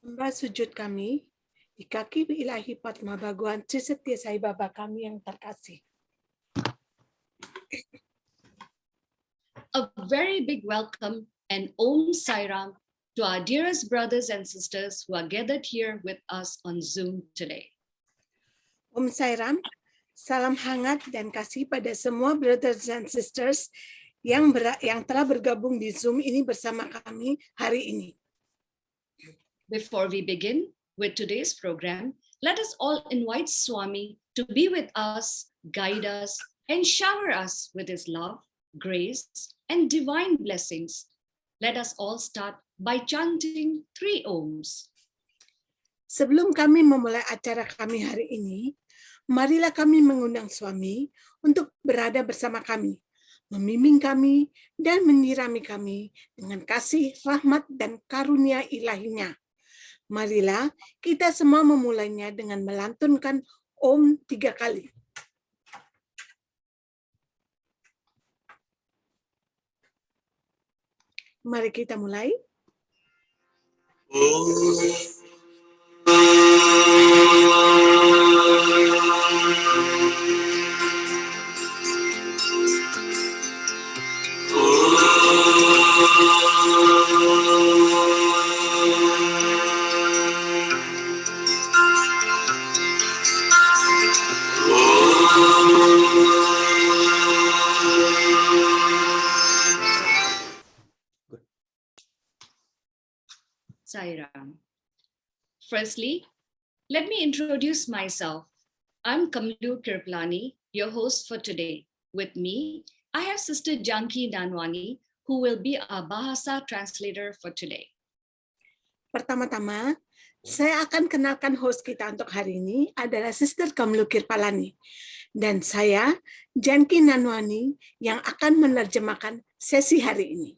Sembah sujud kami di kaki ilahi Padma Bhagawan Sri Satya Sai Baba kami yang terkasih. A very big welcome and Om Sai Ram to our dearest brothers and sisters who are gathered here with us on Zoom today. Om Sai Ram, salam hangat dan kasih pada semua brothers and sisters yang telah bergabung di Zoom ini bersama kami hari ini. Before we begin with today's program, let us all invite Swami to be with us, guide us, and shower us with his love, grace, and divine blessings. Let us all start by chanting 3 Oms. Sebelum kami memulai acara kami hari ini, marilah kami mengundang Swami untuk berada bersama kami, membimbing kami, dan menyirami kami dengan kasih, rahmat, dan karunia ilahinya. Marilah kita semua memulainya dengan melantunkan Om 3 kali. Mari kita mulai. Sai Ram. Firstly, let me introduce myself. I'm Kamlu Kirplani, your host for today. With me, I have Sister Janki Danwani, who will be our Bahasa translator for today. Pertama-tama, saya akan kenalkan host kita untuk hari ini adalah Sister Kamlu Kirpalani. Dan saya, Janki Nanwani, yang akan menerjemahkan sesi hari ini.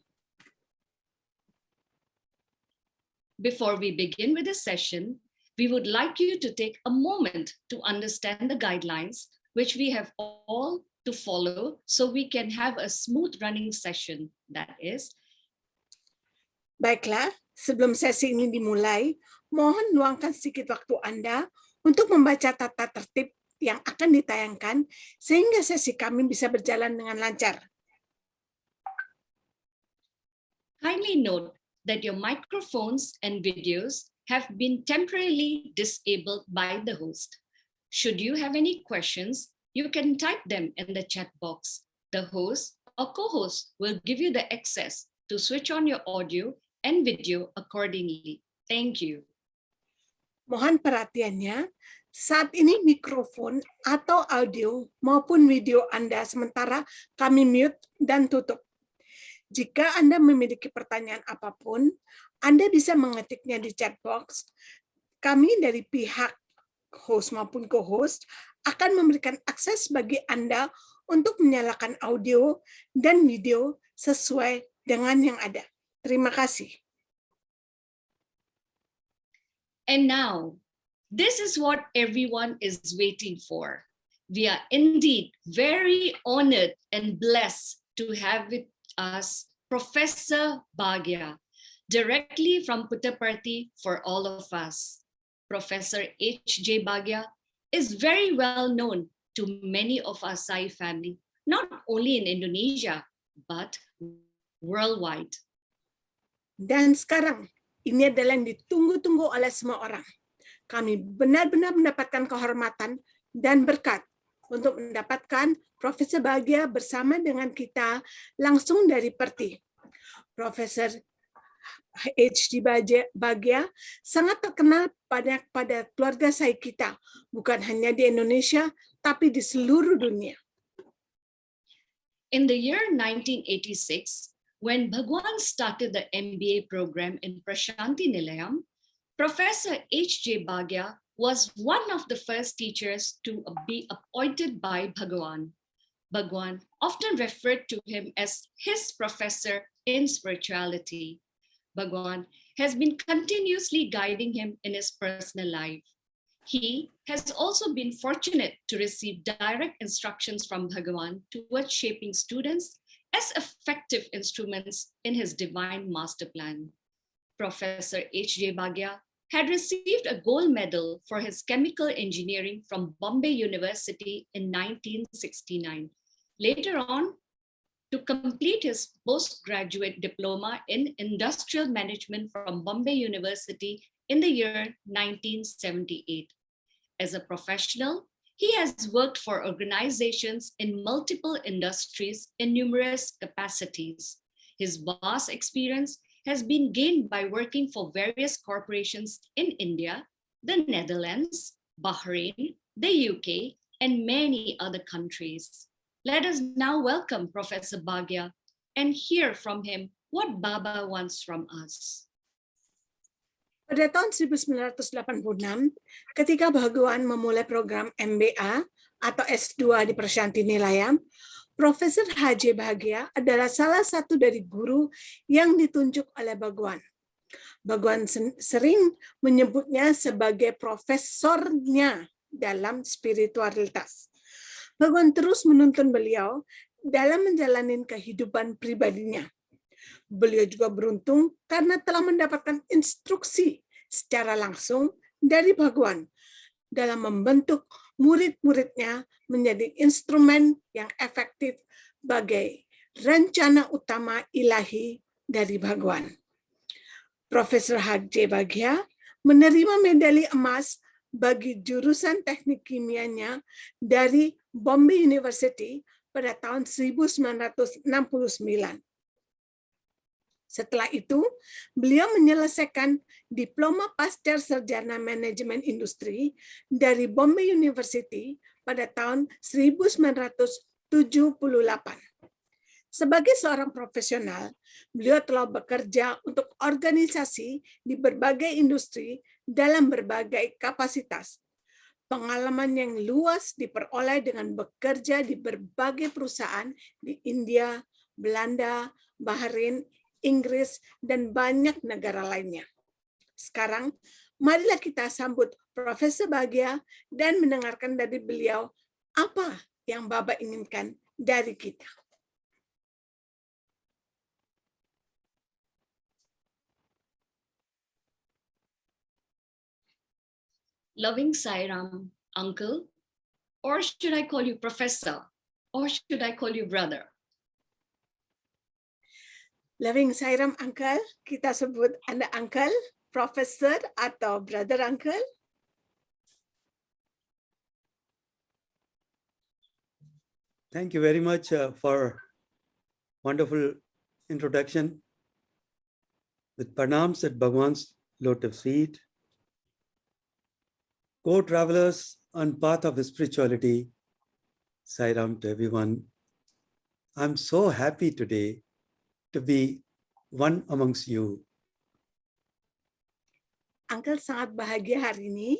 Before we begin with this session, we would like you to take a moment to understand the guidelines which we have all to follow so we can have a smooth running session. That is. Baiklah, sebelum sesi ini dimulai, mohon luangkan sedikit waktu Anda untuk membaca tata tertib yang akan ditayangkan sehingga sesi kami bisa berjalan dengan lancar. Kindly note that your microphones and videos have been temporarily disabled by the host. Should you have any questions, you can type them in the chat box. The host or co-host will give you the access to switch on your audio and video accordingly. Thank you. Mohon perhatiannya, saat ini mikrofon atau audio maupun video Anda sementara kami mute dan tutup. Jika Anda memiliki pertanyaan apapun, Anda bisa mengetiknya di chat box. Kami dari pihak host maupun co-host akan memberikan akses bagi Anda untuk menyalakan audio dan video sesuai dengan yang ada. Terima kasih. And now, this is what everyone is waiting for. We are indeed very honored and blessed to have with us Professor Bhagia, directly from Puttaparthi for all of us. Professor H.J. Bhagia is very well known to many of our Sai family, not only in Indonesia, but worldwide. Dan sekarang, ini adalah yang ditunggu-tunggu oleh semua orang. Kami benar-benar mendapatkan kehormatan dan berkat untuk mendapatkan Profesor Bhagia bersama dengan kita langsung dari Perthi. Profesor H.J. Bhagia sangat terkenal pada keluarga saya kita, bukan hanya di Indonesia, tapi di seluruh dunia. In the year 1986, when Bhagwan started the MBA program in Prashanti Nilayam, Professor H.J. Bhagia was one of the first teachers to be appointed by Bhagwan. Bhagwan often referred to him as his professor in spirituality. Bhagwan has been continuously guiding him in his personal life. He has also been fortunate to receive direct instructions from Bhagwan towards shaping students as effective instruments in his divine master plan. Professor H.J. Bhagia had received a gold medal for his chemical engineering from Bombay University in 1969. Later on, to complete his postgraduate diploma in industrial management from Bombay University in the year 1978. As a professional, he has worked for organizations in multiple industries in numerous capacities. His vast experience has been gained by working for various corporations in India, the Netherlands, Bahrain, the UK, and many other countries. Let us now welcome Professor Bhagia and hear from him what Baba wants from us. Pada tahun 1986, ketika Bhagwan memulai program MBA atau S2 di Prashanti Nilayam, Profesor H.J. Bhagia adalah salah satu dari guru yang ditunjuk oleh Bhagwan. Bhagwan sering menyebutnya sebagai profesornya dalam spiritualitas. Bhagwan terus menuntun beliau dalam menjalani kehidupan pribadinya. Beliau juga beruntung karena telah mendapatkan instruksi secara langsung dari Bhagwan dalam membentuk murid-muridnya menjadi instrumen yang efektif sebagai rencana utama ilahi dari Bhagwan. Profesor H.J. Bhagia menerima medali emas bagi jurusan teknik kimianya dari Bombay University pada tahun 1969. Setelah itu, beliau menyelesaikan diploma pasca sarjana manajemen industri dari Bombay University pada tahun 1978. Sebagai seorang profesional, beliau telah bekerja untuk organisasi di berbagai industri dalam berbagai kapasitas. Pengalaman yang luas diperoleh dengan bekerja di berbagai perusahaan di India, Belanda, Bahrain, Inggris, dan banyak negara lainnya. Sekarang, marilah kita sambut Profesor Bhagia dan mendengarkan dari beliau apa yang Baba inginkan dari kita. Loving Sairam, uncle, or should I call you professor, or should I call you brother? Loving Sairam, uncle, kita sebut Anda uncle, professor, atau brother uncle? Thank you very much for wonderful introduction. With pranams at Bhagwan's lotus feet, co-travelers on path of spirituality, Sairam to everyone. I'm so happy today to be one amongst you. Uncle sangat bahagia hari ini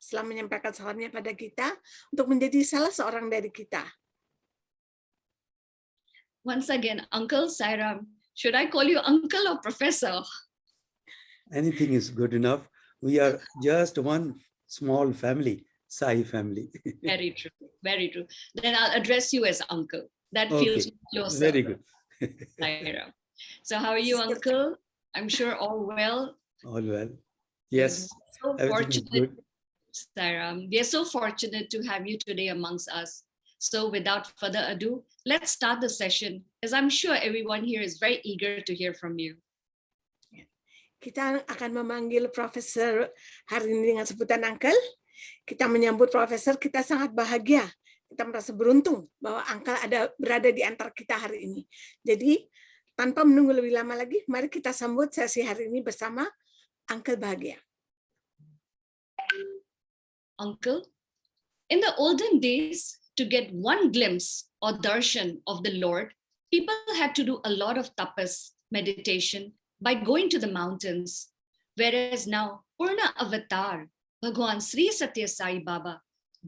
setelah menyampaikan salamnya pada kita untuk menjadi salah seorang dari kita. Once again, Uncle Sairam, should I call you uncle or professor? Anything is good enough. We are just one small family, Sai family. Very true, very true. Then I'll address you as uncle. That feels closer. Very good. Sairam. So how are you, uncle? I'm sure all well. All well. Yes, so everything is fortunate, good. Sairam. We are so fortunate to have you today amongst us. So without further ado, let's start the session, as I'm sure everyone here is very eager to hear from you. Kita akan memanggil Profesor hari ini dengan sebutan Uncle. Kita menyambut Profesor, kita sangat bahagia. Kita merasa beruntung bahwa Uncle berada di antara kita hari ini. Jadi, tanpa menunggu lebih lama lagi, mari kita sambut sesi hari ini bersama Uncle Bhagia. Uncle, in the olden days, to get one glimpse or darshan of the Lord, people had to do a lot of tapas, meditation, by going to the mountains. Whereas now, Purna Avatar, Bhagwan Sri Satya Sai Baba,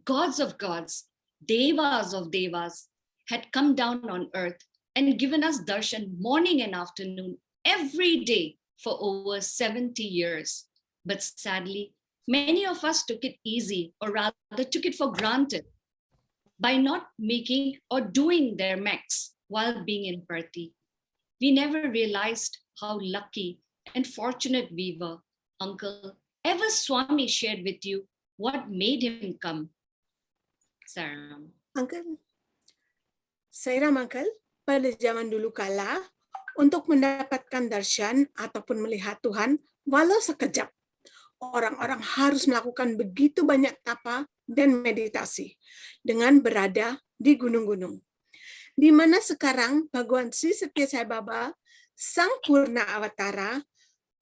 gods of gods, devas of devas, had come down on earth and given us darshan morning and afternoon every day for over 70 years. But sadly, many of us took it easy, or rather took it for granted, by not making or doing their max while being in Parthi. We never realized how lucky and fortunate we were, Uncle, ever Swami shared with you what made him come? Sairam. Uncle, Sairam Uncle, pada zaman dulu kala, untuk mendapatkan darshan ataupun melihat Tuhan, walau sekejap, orang-orang harus melakukan begitu banyak tapa dan meditasi dengan berada di gunung-gunung. Di mana sekarang Bhagwan Sri Satya Sai Baba, Sang Purna Avatara,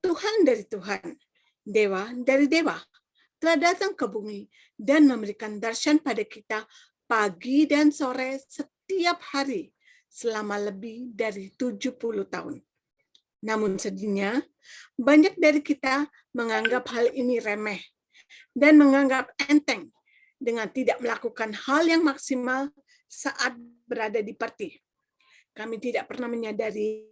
Tuhan dari Tuhan, Dewa dari Dewa, telah datang ke bumi dan memberikan darshan pada kita pagi dan sore setiap hari selama lebih dari 70 tahun. Namun sedihnya, banyak dari kita menganggap hal ini remeh dan menganggap enteng dengan tidak melakukan hal yang maksimal saat berada di parti. Kami tidak pernah menyadari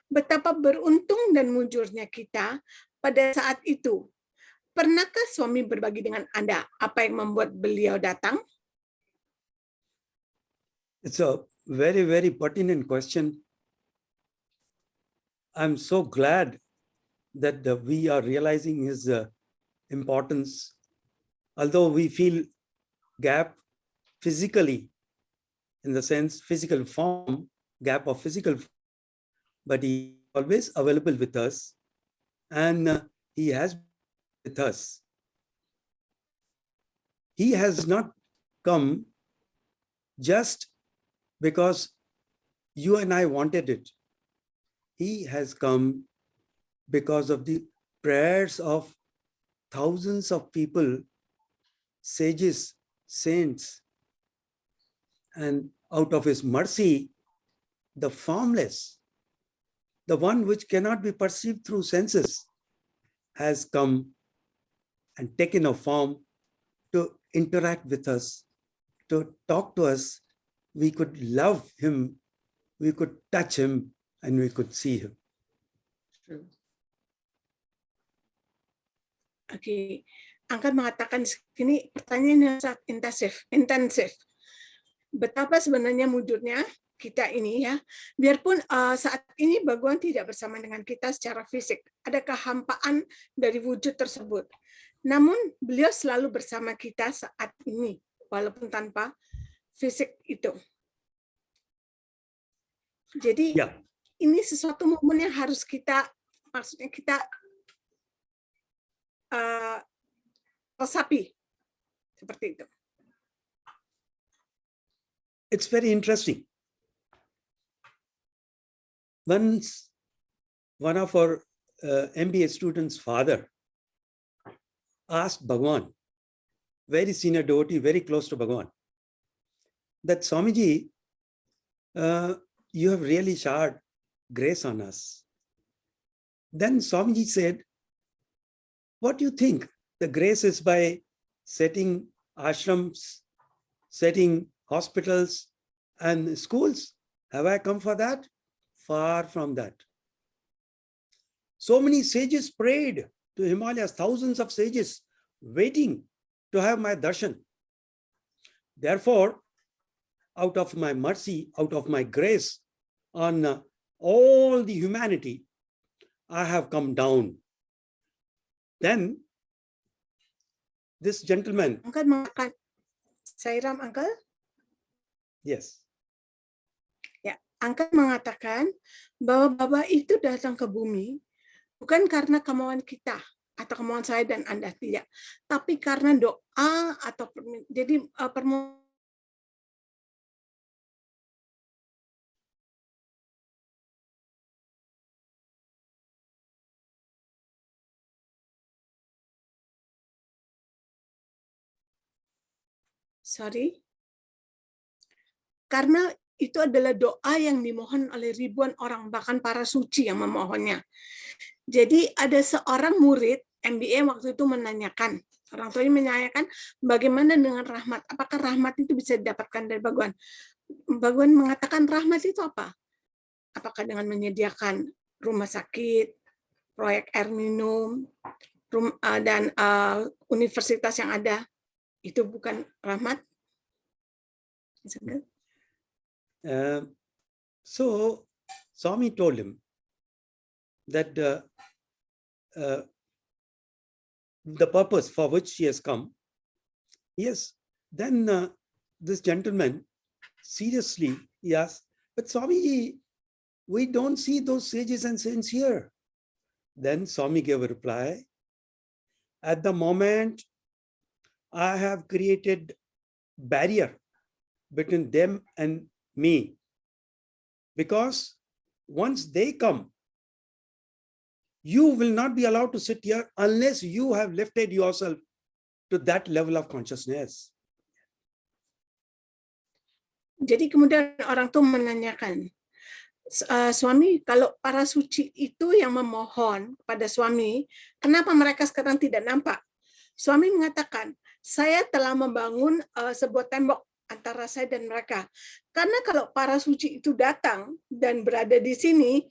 betapa beruntung dan mujurnya kita pada saat itu. Pernahkah suami berbagi dengan Anda apa yang membuat beliau datang? It's a very, very pertinent question. I'm so glad that we are realizing his importance. Although we feel gap physically, in the sense physical form, gap of physical form, but he is always available with us, and he has been with us. He has not come just because you and I wanted it. He has come because of the prayers of thousands of people, sages, saints, and out of his mercy, the formless, the one which cannot be perceived through senses, has come and taken a form to interact with us, to talk to us. We could love him, we could touch him, and we could see him. Oke, Angkat mengatakan di sini pertanyaan yang sangat intensif. Betapa sebenarnya mujurnya kita ini ya, biarpun saat ini Bhagwan tidak bersama dengan kita secara fisik, ada kehampaan dari wujud tersebut. Namun beliau selalu bersama kita saat ini, walaupun tanpa fisik itu. Jadi ini sesuatu momen yang harus kita, maksudnya kita resapi seperti itu. It's very interesting. Once one of our MBA students' father asked Bhagwan, very senior devotee, very close to Bhagwan, that Swamiji, you have really showered grace on us. Then Swamiji said, what do you think? The grace is by setting ashrams, setting hospitals and schools. Have I come for that? Far from that. So many sages prayed to Himalayas, thousands of sages waiting to have my darshan. Therefore, out of my mercy, out of my grace on all the humanity, I have come down. Then this gentleman. Angkat mengatakan, Sairam, Uncle? Yes. Ya, Angkat mengatakan bahwa Baba itu datang ke bumi bukan karena kemauan kita atau kemauan saya dan Anda, tidak, tapi karena doa atau jadi permohonan. Karena itu adalah doa yang dimohon oleh ribuan orang, bahkan para suci yang memohonnya. Jadi ada seorang murid MBA waktu itu menanyakan, orang tuanya menanyakan bagaimana dengan rahmat, apakah rahmat itu bisa didapatkan dari Bhagwan? Bhagwan mengatakan rahmat itu apa? Apakah dengan menyediakan rumah sakit, proyek air minum, dan universitas yang ada, itu bukan rahmat? So Swami told him that the purpose for which she has come. Yes, then this gentleman seriously he asked, but Swamiji, we don't see those sages and saints here. Then Swami gave a reply, at the moment, I have created barrier between them and me. Because once they come, you will not be allowed to sit here unless you have lifted yourself to that level of consciousness. Jadi kemudian orang tuh menanyakan, suami, kalau para suci itu yang memohon kepada suami, kenapa mereka sekarang tidak nampak? Suami mengatakan, saya telah membangun sebuah tembok antara saya dan mereka. Karena kalau para suci itu datang dan berada di sini,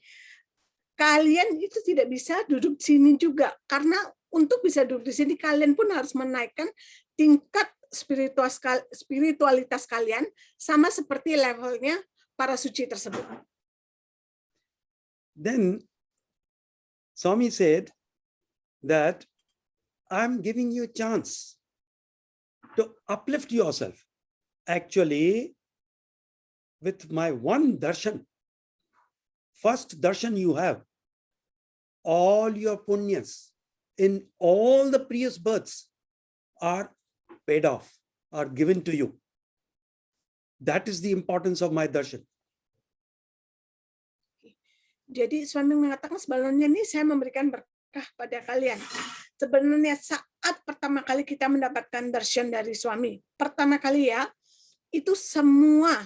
kalian itu tidak bisa duduk di sini juga. Karena untuk bisa duduk di sini, kalian pun harus menaikkan tingkat spiritualitas kalian sama seperti levelnya para suci tersebut. Then Swami said that I'm giving you a chance to uplift yourself. Actually, with my one darshan, first darshan you have, all your punyas in all the previous births are paid off, are given to you. That is the importance of my darshan. Jadi suami mengatakan sebenarnya ini saya memberikan berkah pada kalian. Sebenarnya saat pertama kali kita mendapatkan darshan dari suami, pertama kali ya, itu semua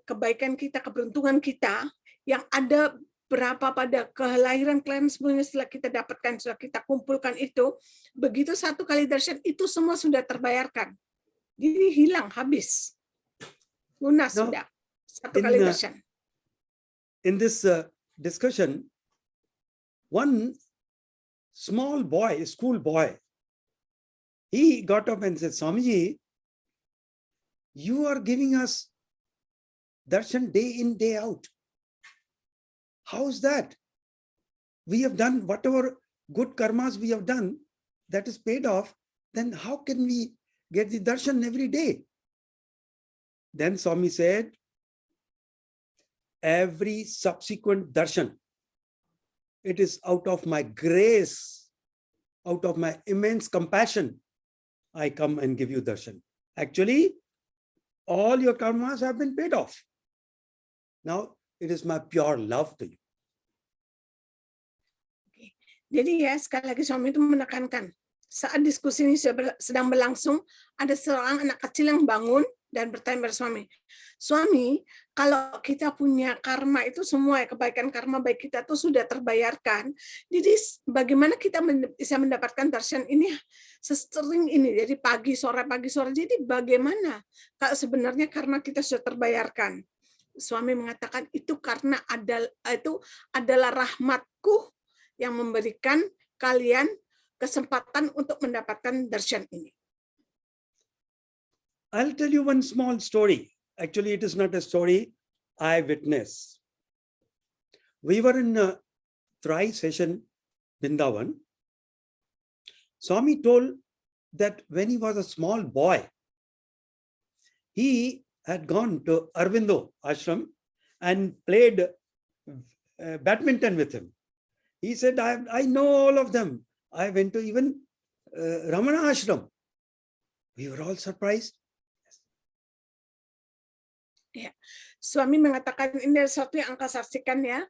kebaikan kita, keberuntungan kita yang ada berapa pada kelahiran kalian sebelumnya setelah kita dapatkan, setelah kita kumpulkan itu, begitu satu kali darshan itu semua sudah terbayarkan. Jadi hilang, habis. Lunas sudah. Satu kali darshan. In this discussion, one small boy, school boy, he got up and said, Swamiji, you are giving us darshan day in, day out. How is that? We have done whatever good karmas we have done, that is paid off, then how can we get the darshan every day? Then Swami said, every subsequent darshan, it is out of my grace, out of my immense compassion, I come and give you darshan. Actually, all your karmas have been paid off. Now, it is my pure love to you. Jadi ya, sekali lagi suami itu menekankan, saat diskusi ini sedang berlangsung, ada seorang anak kecil yang bangun dan bertanya pada suami, suami, kalau kita punya karma itu semua, kebaikan karma baik kita itu sudah terbayarkan, jadi bagaimana kita bisa mendapatkan darshan ini sesering ini, jadi pagi sore, jadi bagaimana kalau sebenarnya karma kita sudah terbayarkan? Suami mengatakan itu karena itu adalah rahmatku yang memberikan kalian kesempatan untuk mendapatkan darshan ini. I'll tell you one small story. Actually, it is not a story I witnessed. We were in a Thrice session, Vrindavan. Swami told that when he was a small boy, he had gone to Arvindo ashram and played badminton with him. He said, I know all of them. I went to even Ramana ashram. We were all surprised. Ya, suami mengatakan ini adalah sesuatu yang angka saksikan ya.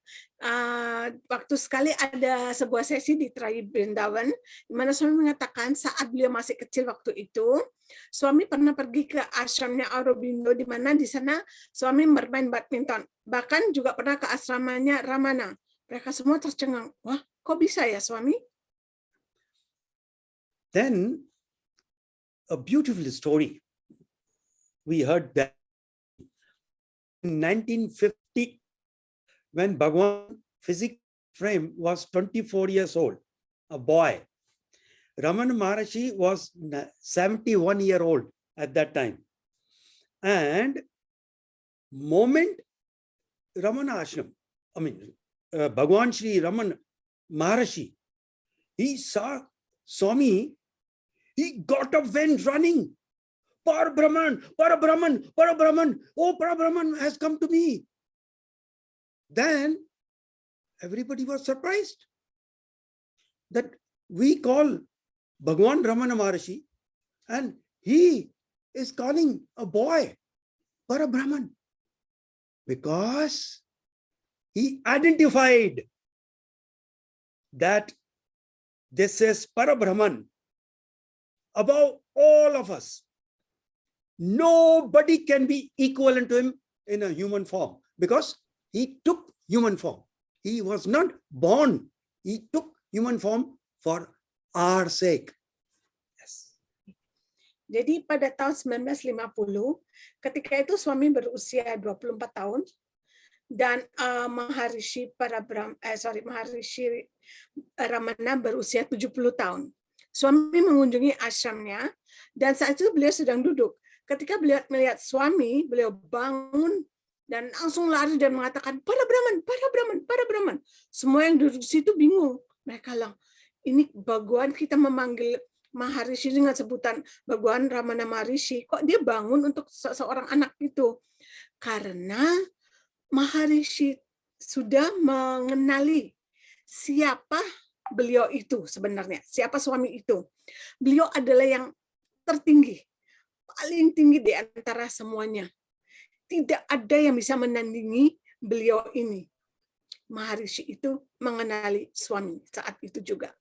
Waktu sekali ada sebuah sesi di Trai Vrindavan, di mana suami mengatakan saat beliau masih kecil waktu itu, suami pernah pergi ke ashramnya Aurobindo, di mana di sana suami bermain badminton. Bahkan juga pernah ke asramanya Ramana. Mereka semua tercengang. Wah, kok bisa ya suami? Then a beautiful story. We heard that in 1950, when Bhagwan physical frame was 24 years old, a boy, Ramana Maharishi was 71-year-old at that time. And moment Ramana Ashram, Bhagwan Shri Ramana Maharishi, he saw Swami, he got up, went running. Parabrahman, Parabrahman, Parabrahman. Oh, Parabrahman has come to me. Then everybody was surprised that we call Bhagwan Ramana Maharishi and he is calling a boy Parabrahman because he identified that this is Parabrahman above all of us. Nobody can be equivalent to him in a human form because he took human form. He was not born. He took human form for our sake. Yes. Jadi pada tahun 1950, ketika itu Swami berusia 24 tahun dan Maharishi Ramana berusia 70 tahun. Swami mengunjungi ashramnya dan saat itu beliau sedang duduk. Ketika beliau melihat Swami, beliau bangun dan langsung lari dan mengatakan, Parabrahman, Parabrahman, Parabrahman. Semua yang duduk di situ bingung. Mereka bilang, ini Bhagwan kita memanggil Maharishi dengan sebutan Bhagwan Ramana Maharishi. Kok dia bangun untuk seorang anak itu? Karena Maharishi sudah mengenali siapa beliau itu sebenarnya. Siapa Swami itu. Beliau adalah yang tertinggi. Paling tinggi di antara semuanya. Tidak ada yang bisa menandingi beliau ini. Maharishi itu mengenali Swami saat itu juga.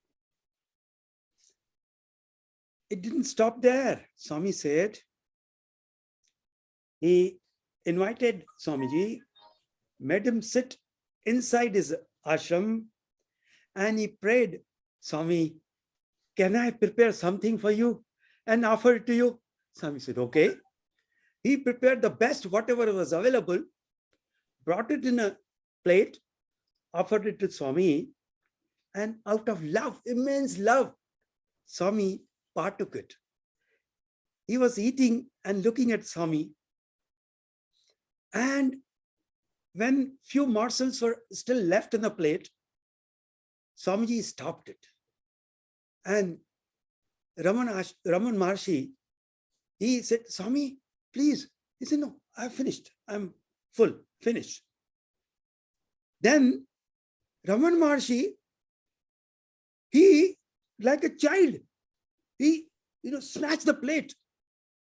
It didn't stop there. Swami said, he invited Swamiji, made him sit inside his ashram, and he prayed, Swami, can I prepare something for you and offer it to you? Swami said, okay. He prepared the best, whatever was available, brought it in a plate, offered it to Swami, and out of love, immense love, Swami partook it. He was eating and looking at Swami, and when few morsels were still left in the plate, Swamiji stopped it. And Raman Maharshi, he said, Swami, please. He said, no, I've finished. I'm full, finished. Then Raman Maharshi, he, like a child, he snatched the plate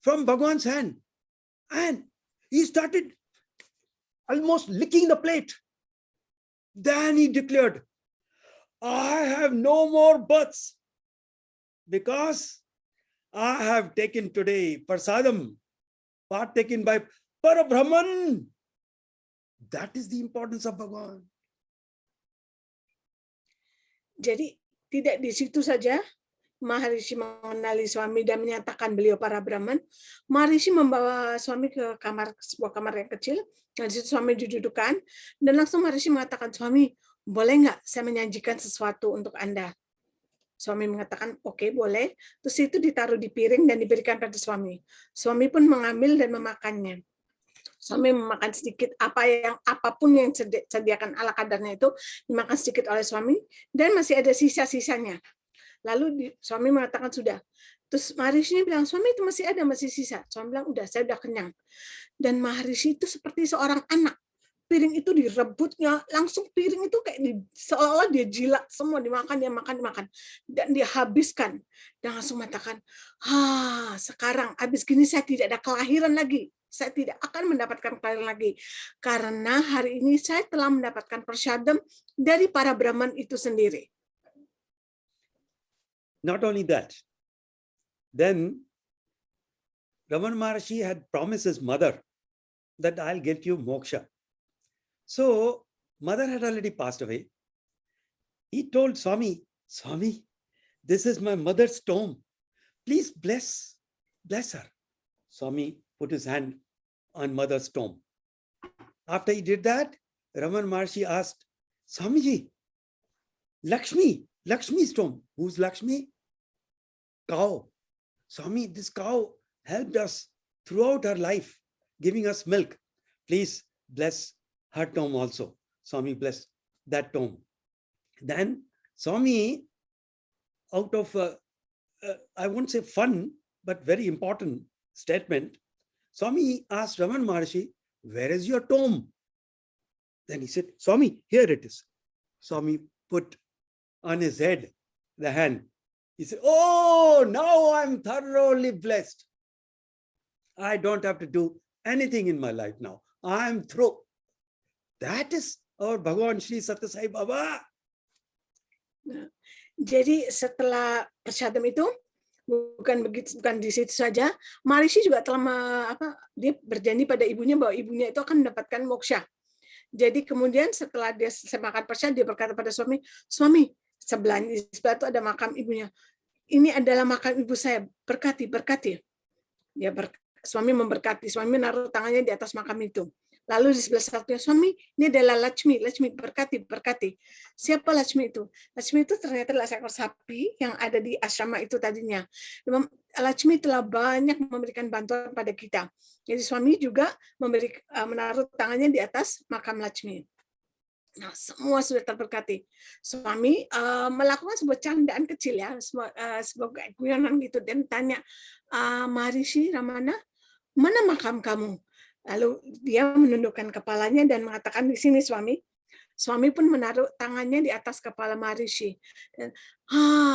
from Bhagwan's hand and he started almost licking the plate. Then he declared, I have no more births because I have taken today prasadam, partaken by Parabrahman. That is the importance of Bhagwan. Jadi tidak di situ saja Maharishi mengenali Swami dan menyatakan beliau para Brahman. Maharishi membawa Swami ke sebuah kamar yang kecil. Nah, di situ Swami didudukkan dan langsung Maharishi mengatakan, Swami, boleh nggak saya menyajikan sesuatu untuk Anda? Swami mengatakan, oke, boleh. Terus itu ditaruh di piring dan diberikan pada Swami. Swami pun mengambil dan memakannya. Swami memakan sedikit, apapun yang disediakan ala kadarnya itu dimakan sedikit oleh Swami dan masih ada sisa-sisanya. Lalu Swami mengatakan sudah. Terus Maharishi bilang, Swami itu masih ada, masih sisa. Swami bilang, udah, saya udah kenyang. Dan Maharishi itu seperti seorang anak. Piring itu direbutnya, langsung piring itu kayak seolah-olah dia jilat semua, dimakan, dia makan. Dan dia habiskan. Dan langsung mengatakan, sekarang habis gini saya tidak ada kelahiran lagi. Saya tidak akan mendapatkan kelahiran lagi. Karena hari ini saya telah mendapatkan prasadam dari para Brahman itu sendiri. Not only that, then Raman Maharshi had promised his mother that I'll get you moksha. So mother had already passed away. He told Swami, Swami, this is my mother's tomb. Please bless her. Swami put his hand on mother's tomb. After he did that, Raman Maharshi asked, Swamiji, Lakshmi's tomb. Who's Lakshmi? Cow. Swami, this cow helped us throughout her life, giving us milk. Please bless her tomb also. Swami blessed that tomb. Then Swami, out of I won't say fun, but very important statement. Swami asked Raman Maharshi, where is your tome? Then he said, Swami, here it is. Swami put on his head the hand. He said, oh, now I'm thoroughly blessed. I don't have to do anything in my life now. I'm through. That is our Bhagavan Shri Satya Sai Baba. Jadi setelah prasadam itu bukan di situ saja, Maharishi juga telah dia berjanji pada ibunya bahwa ibunya itu akan mendapatkan moksha. Jadi kemudian setelah dia selesai makan prasadam, dia berkata pada suami, suami, sebelah itu ada makam ibunya. Ini adalah makam ibu saya, berkati. Suami memberkati, suami menaruh tangannya di atas makam itu. Lalu di sebelah satunya, suami, ini adalah Lakshmi, berkati. Siapa Lakshmi itu? Lakshmi itu ternyata adalah seekor sapi yang ada di asrama itu tadinya. Lakshmi telah banyak memberikan bantuan pada kita. Jadi suami juga menaruh tangannya di atas makam Lakshmi. Nah, semua sudah terberkati. Suami melakukan sebuah candaan kecil ya, sebuah guyonan gitu, dan tanya, Maharishi Ramana, mana makam kamu? Lalu dia menundukkan kepalanya dan mengatakan, di sini suami. Suami pun menaruh tangannya di atas kepala Maharishi. Dan,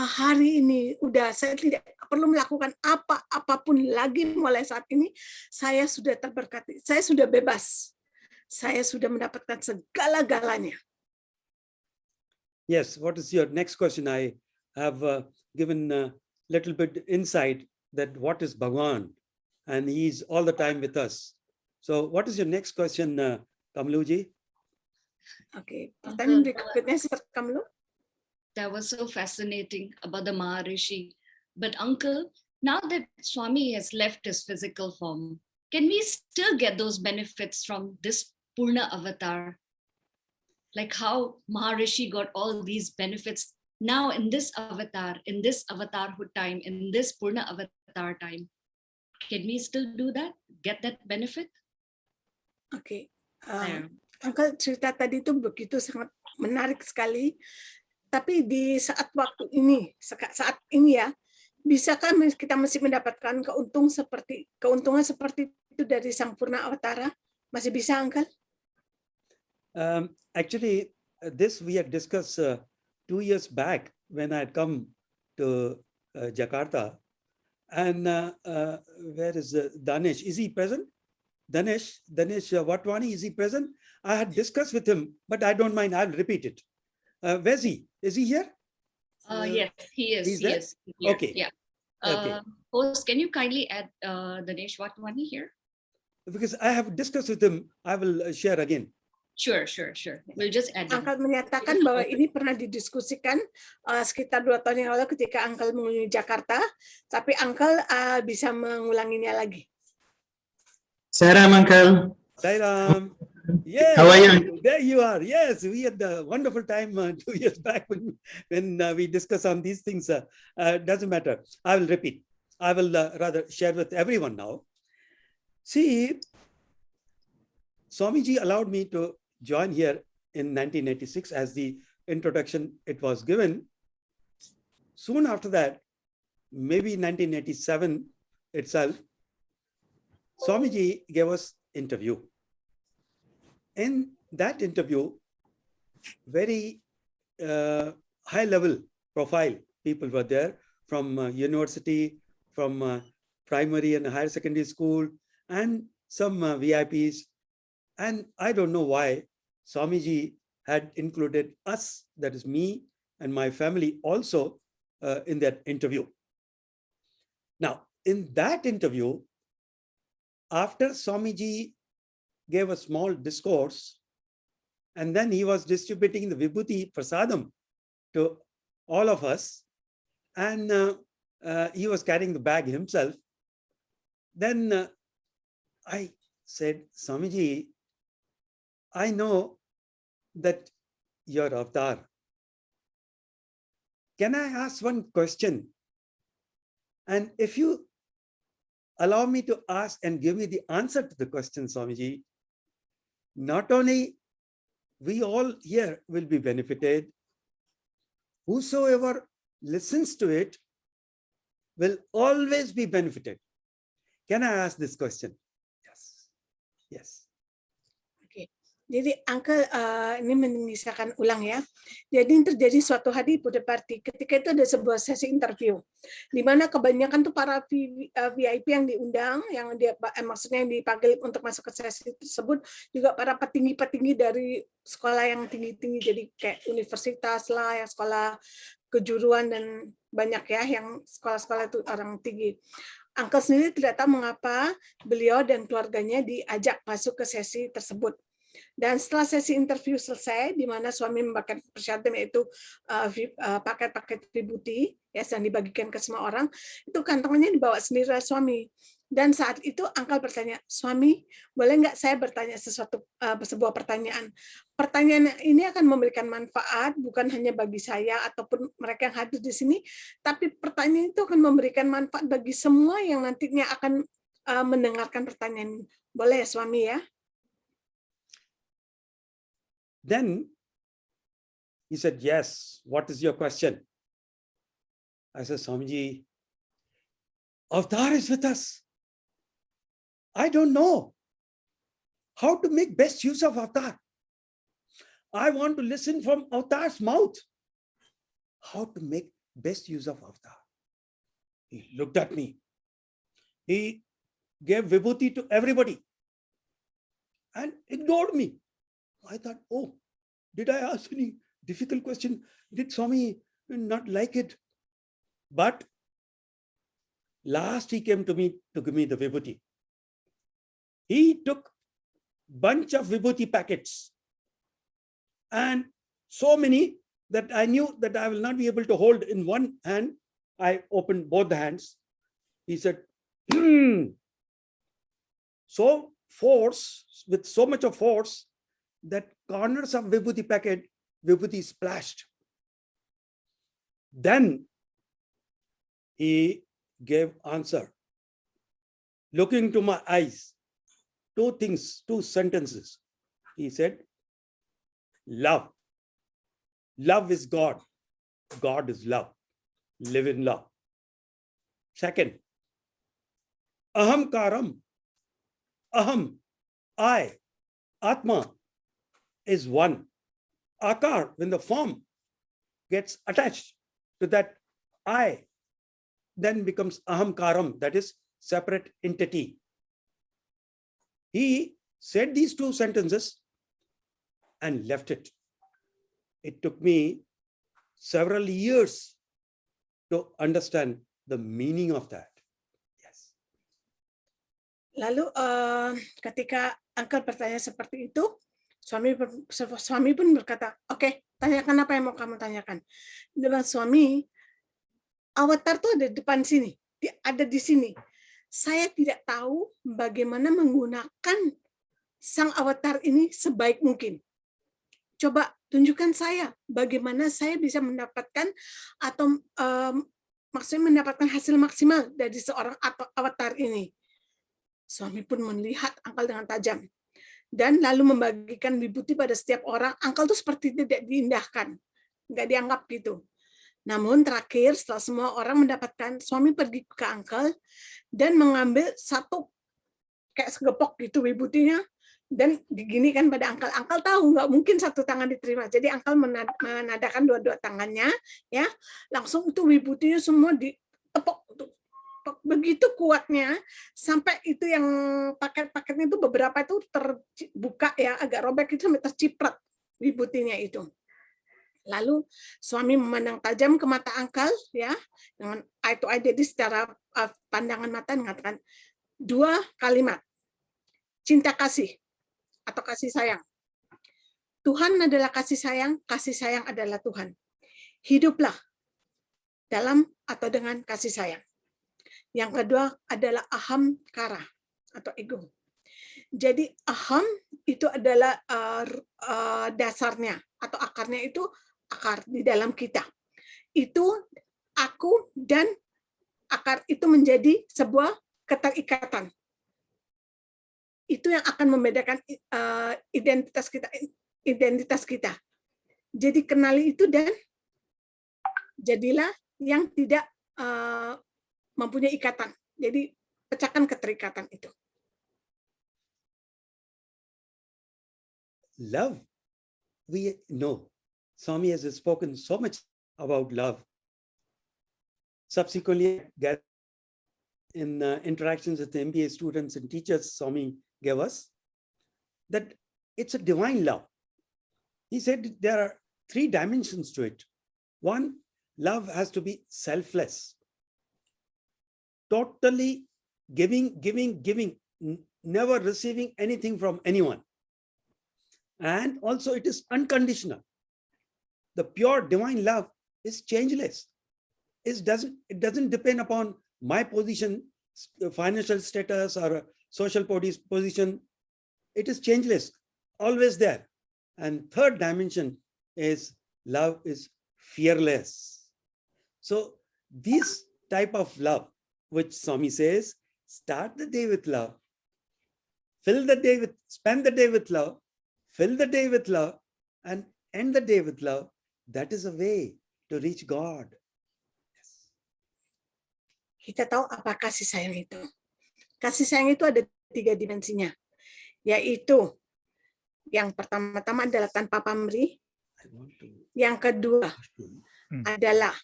hari ini udah saya tidak perlu melakukan apapun lagi mulai saat ini. Saya sudah terberkati, saya sudah bebas. Saya sudah mendapatkan segala-galanya. Yes, what is your next question? I have given a little bit insight that what is Bhagavan, and he's all the time with us. So what is your next question, Kamluji? Okay, pertanyaan berikutnya Kamlu. That was so fascinating about the Maharishi. But uncle, now that Swami has left his physical form, can we still get those benefits from this Purna avatar? Like how Maharishi got all these benefits now in this avatarhood time, in this Purna avatar time. Can we still do that? Get that benefit? Oke, Uncle cerita tadi itu begitu sangat menarik sekali. Tapi di saat ini ya, bisakah kita masih mendapatkan keuntungan seperti itu dari Sang Purna Awatara? Masih bisa, Uncle? Actually, this we had discussed 2 years back when I had come to Jakarta. And where is Danish? Is he present? Danish Watwani, is he present? I had discussed with him, but I don't mind, I'll repeat it. Where's he? Is he here? Yes, he is. He's there? Here. Okay. Yeah. Okay. Host, can you kindly add Dinesh Watwani here? Because I have discussed with him, I will share again. Sure. We'll just add him. Uncle menyatakan bahwa ini pernah didiskusikan sekitar 2 tahun yang lalu ketika Uncle mengunjungi Jakarta, tapi Uncle bisa mengulanginya lagi. Sairam, Uncle. Sairam. Yes. How are you? There you are. Yes, we had a wonderful time 2 years back when we discussed on these things. Doesn't matter. I will repeat. I will rather share with everyone now. See, Swamiji allowed me to join here in 1986 as the introduction it was given. Soon after that, maybe 1987 itself, Swamiji gave us interview. In that interview, very high level profile people were there from university, from primary and higher secondary school, and some VIPs. And I don't know why Swamiji had included us, that is me and my family also in that interview. Now, in that interview, after Swamiji gave a small discourse, and then he was distributing the Vibhuti Prasadam to all of us, and he was carrying the bag himself. Then I said, Swamiji, I know that you're avatar. Can I ask one question? And if you allow me to ask and give me the answer to the question, Swamiji, not only we all here will be benefited, whosoever listens to it will always be benefited. Can I ask this question? Yes. Yes. Oke. Jadi Uncle ini mengisahkan ulang ya. Jadi terjadi suatu hari pada party. Ketika itu ada sebuah sesi interview, di mana kebanyakan tuh para VIP yang diundang, yang dia maksudnya yang dipanggil untuk masuk ke sesi tersebut juga para petinggi-petinggi dari sekolah yang tinggi-tinggi, jadi kayak universitas lah, yang sekolah kejuruan dan banyak ya, yang sekolah-sekolah itu orang tinggi. Uncle sendiri tidak tahu mengapa beliau dan keluarganya diajak masuk ke sesi tersebut. Dan setelah sesi interview selesai, di mana suami membagikan persyaratan yaitu paket-paket vibuti ya, yang dibagikan ke semua orang, itu kantongannya dibawa sendiri oleh suami. Dan saat itu Uncle bertanya, suami, boleh nggak saya bertanya sebuah pertanyaan? Pertanyaan ini akan memberikan manfaat bukan hanya bagi saya ataupun mereka yang hadir di sini, tapi pertanyaan itu akan memberikan manfaat bagi semua yang nantinya akan mendengarkan pertanyaan. Boleh ya suami ya? Then he said, yes, what is your question? I said, Swamiji, Avatar is with us. I don't know how to make best use of Avatar. I want to listen from Avatar's mouth. How to make best use of Avatar. He looked at me. He gave vibhuti to everybody and ignored me. I thought, oh, did I ask any difficult question? Did Swami not like it? But last he came to me to give me the vibhuti. He took bunch of vibhuti packets and so many that I knew that I will not be able to hold in one hand. I opened both the hands. He said, so force, with so much of force, that corners of vibhuti packet, vibhuti splashed. Then he gave answer. Looking to my eyes, two things, two sentences. He said, love. Love is God. God is love. Live in love. Second, aham karam. Aham, I, Atma, is one. Akar, when the form gets attached to that I, then becomes aham karam, that is separate entity. He said these two sentences and left it. It took me several years to understand the meaning of that. Yes. Lalu ketika Uncle bertanya seperti itu, suami pun berkata, oke, tanyakan apa yang mau kamu tanyakan. Dia bilang, suami, Avatar tuh ada di depan sini, ada di sini. Saya tidak tahu bagaimana menggunakan sang Avatar ini sebaik mungkin. Coba tunjukkan saya bagaimana saya bisa mendapatkan atau maksudnya mendapatkan hasil maksimal dari seorang Avatar ini. Suami pun melihat Uncle dengan tajam dan lalu membagikan vibhuti pada setiap orang. Uncle tuh seperti tidak diindahkan, nggak dianggap gitu. Namun terakhir setelah semua orang mendapatkan, suami pergi ke Uncle dan mengambil satu kayak segepok gitu vibhutinya dan diginikan pada Uncle. Uncle tahu nggak mungkin satu tangan diterima, jadi Uncle menadakan dua-dua tangannya, ya langsung itu vibhutinya semua ditepok begitu kuatnya sampai itu yang paket-paketnya itu beberapa itu terbuka ya, agak robek itu sampai terciprat vibhutinya itu. Lalu suami memandang tajam ke mata Uncle ya, dengan eye to eye, jadi secara pandangan mata mengatakan dua kalimat. Cinta kasih atau kasih sayang. Tuhan adalah kasih sayang adalah Tuhan. Hiduplah dalam atau dengan kasih sayang. Yang kedua adalah aham kara atau ego. Jadi aham itu adalah dasarnya atau akarnya itu akar di dalam kita. Itu aku dan akar itu menjadi sebuah keterikatan. Itu yang akan membedakan identitas kita. Jadi kenali itu dan jadilah yang tidak mempunyai ikatan. Jadi pecahkan keterikatan itu. Love, we know. Swami has spoken so much about love. Subsequently, in interactions with the MBA students and teachers, Swami gave us, that it's a divine love. He said there are 3 dimensions to it. One, love has to be selfless, totally giving, never receiving anything from anyone. And also it is unconditional. The pure divine love is changeless. It doesn't depend upon my position, financial status, or social position. It is changeless, always there. And third dimension is love is fearless. So this type of love, which Swami says, start the day with love, spend the day with love, fill the day with love, and end the day with love. That is a way to reach God. Kita tahu apa kasih sayang itu. Kasih sayang itu ada 3 dimensinya, yaitu yang pertama-tama adalah tanpa pamrih, yang kedua adalah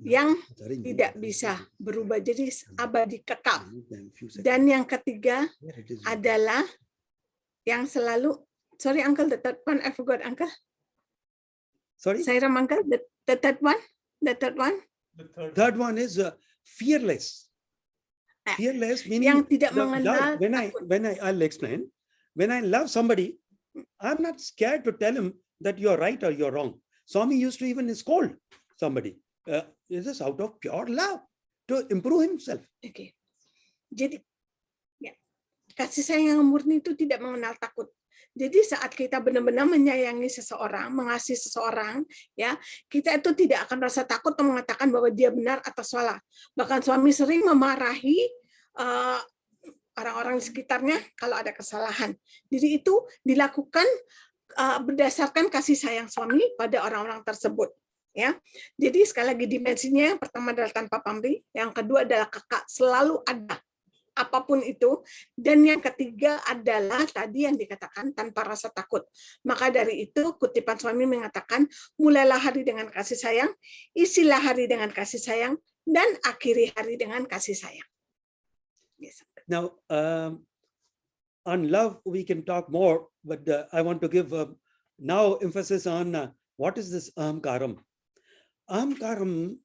yang tidak bisa berubah, jadi abadi kekal, dan yang ketiga adalah yang selalu, sorry uncle, the third one I forgot, uncle. Sorry? Sairam uncle, the third one? The third one? The third one is fearless. Fearless meaning yang tidak mengenal love. I'll explain. When I love somebody, I'm not scared to tell him that you're right or you're wrong. Swami used to even scold somebody. This is out of pure love to improve himself. Okay. Jadi ya, kasih sayang yang murni itu tidak mengenal takut. Jadi saat kita benar-benar menyayangi seseorang, mengasihi seseorang, ya, kita itu tidak akan rasa takut atau mengatakan bahwa dia benar atau salah. Bahkan suami sering memarahi orang-orang di sekitarnya kalau ada kesalahan. Jadi itu dilakukan berdasarkan kasih sayang suami pada orang-orang tersebut. Ya, jadi sekali lagi dimensinya yang pertama adalah tanpa pamrih, yang kedua adalah kekal, selalu ada. Apapun itu, dan yang ketiga adalah tadi yang dikatakan tanpa rasa takut. Maka dari itu kutipan suami mengatakan, mulailah hari dengan kasih sayang, isilah hari dengan kasih sayang, dan akhiri hari dengan kasih sayang. Yes. Now, on love we can talk more, but I want to give now emphasis on what is this ahamkaram. Ahamkaram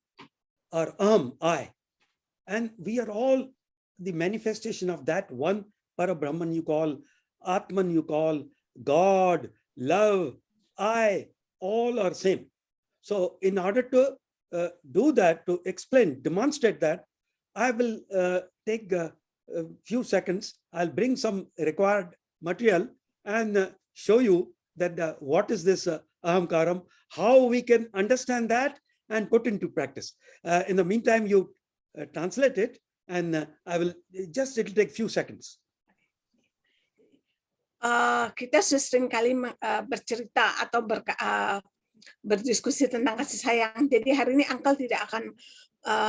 or I, and we are all the manifestation of that one Parabrahman you call, Atman you call, God, love, I, all are same. So in order to do that, to explain, demonstrate that, I will take a few seconds. I'll bring some required material and show you that what is this ahamkaram, how we can understand that and put into practice. In the meantime, you translate it. And I will just, it'll take few seconds. Kita sering kali bercerita atau berdiskusi tentang kasih sayang. Jadi hari ini Uncle tidak akan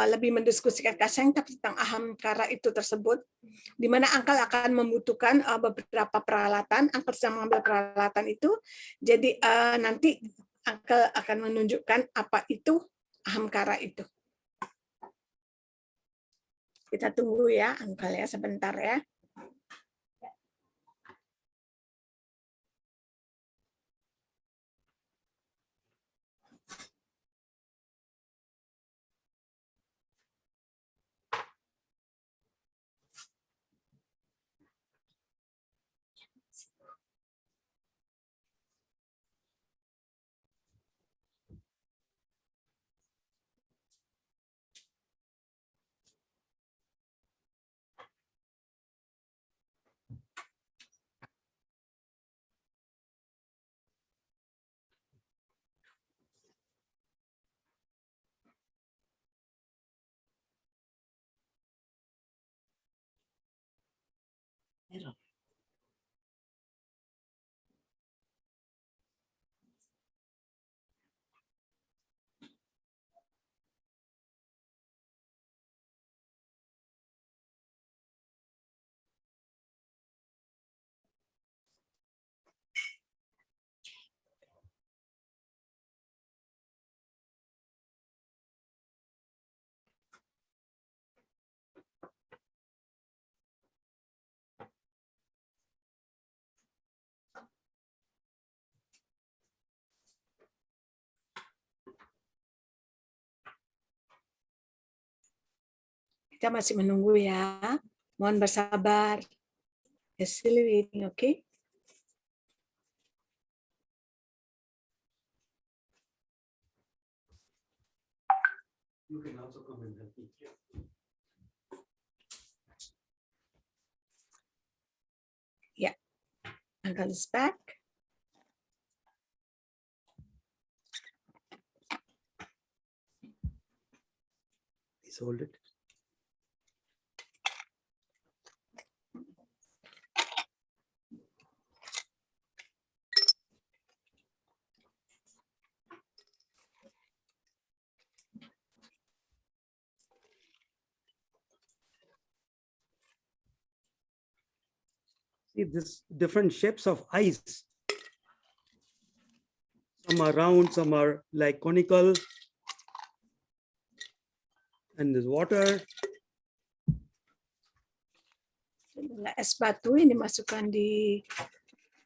lebih mendiskusikan kasih sayang, tapi tentang ahamkara itu tersebut, di mana Uncle akan membutuhkan beberapa peralatan. Uncle sedang mengambil peralatan itu. Jadi nanti Uncle akan menunjukkan apa itu ahamkara itu. Kita tunggu ya, Uncle ya, sebentar ya. Kita masih menunggu ya. Mohon bersabar. Still waiting, okay? You can also come and help me. Yeah. Uncle is back. Please hold it. See this different shapes of ice. Some are round, some are like conical. And there's water. Es batu yang dimasukkan di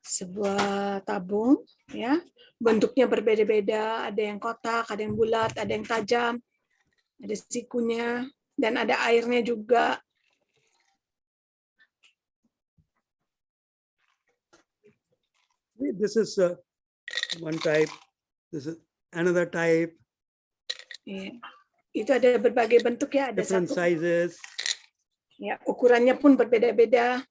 sebuah tabung, ya. Bentuknya berbeda-beda, ada yang kotak, ada yang bulat, ada yang tajam, ada sikunya, dan ada airnya juga. This is one type. This is another type. Ya. Itu ada berbagai bentuk ya, ada Different satu. sizes. Ya, ukurannya pun berbeda-beda.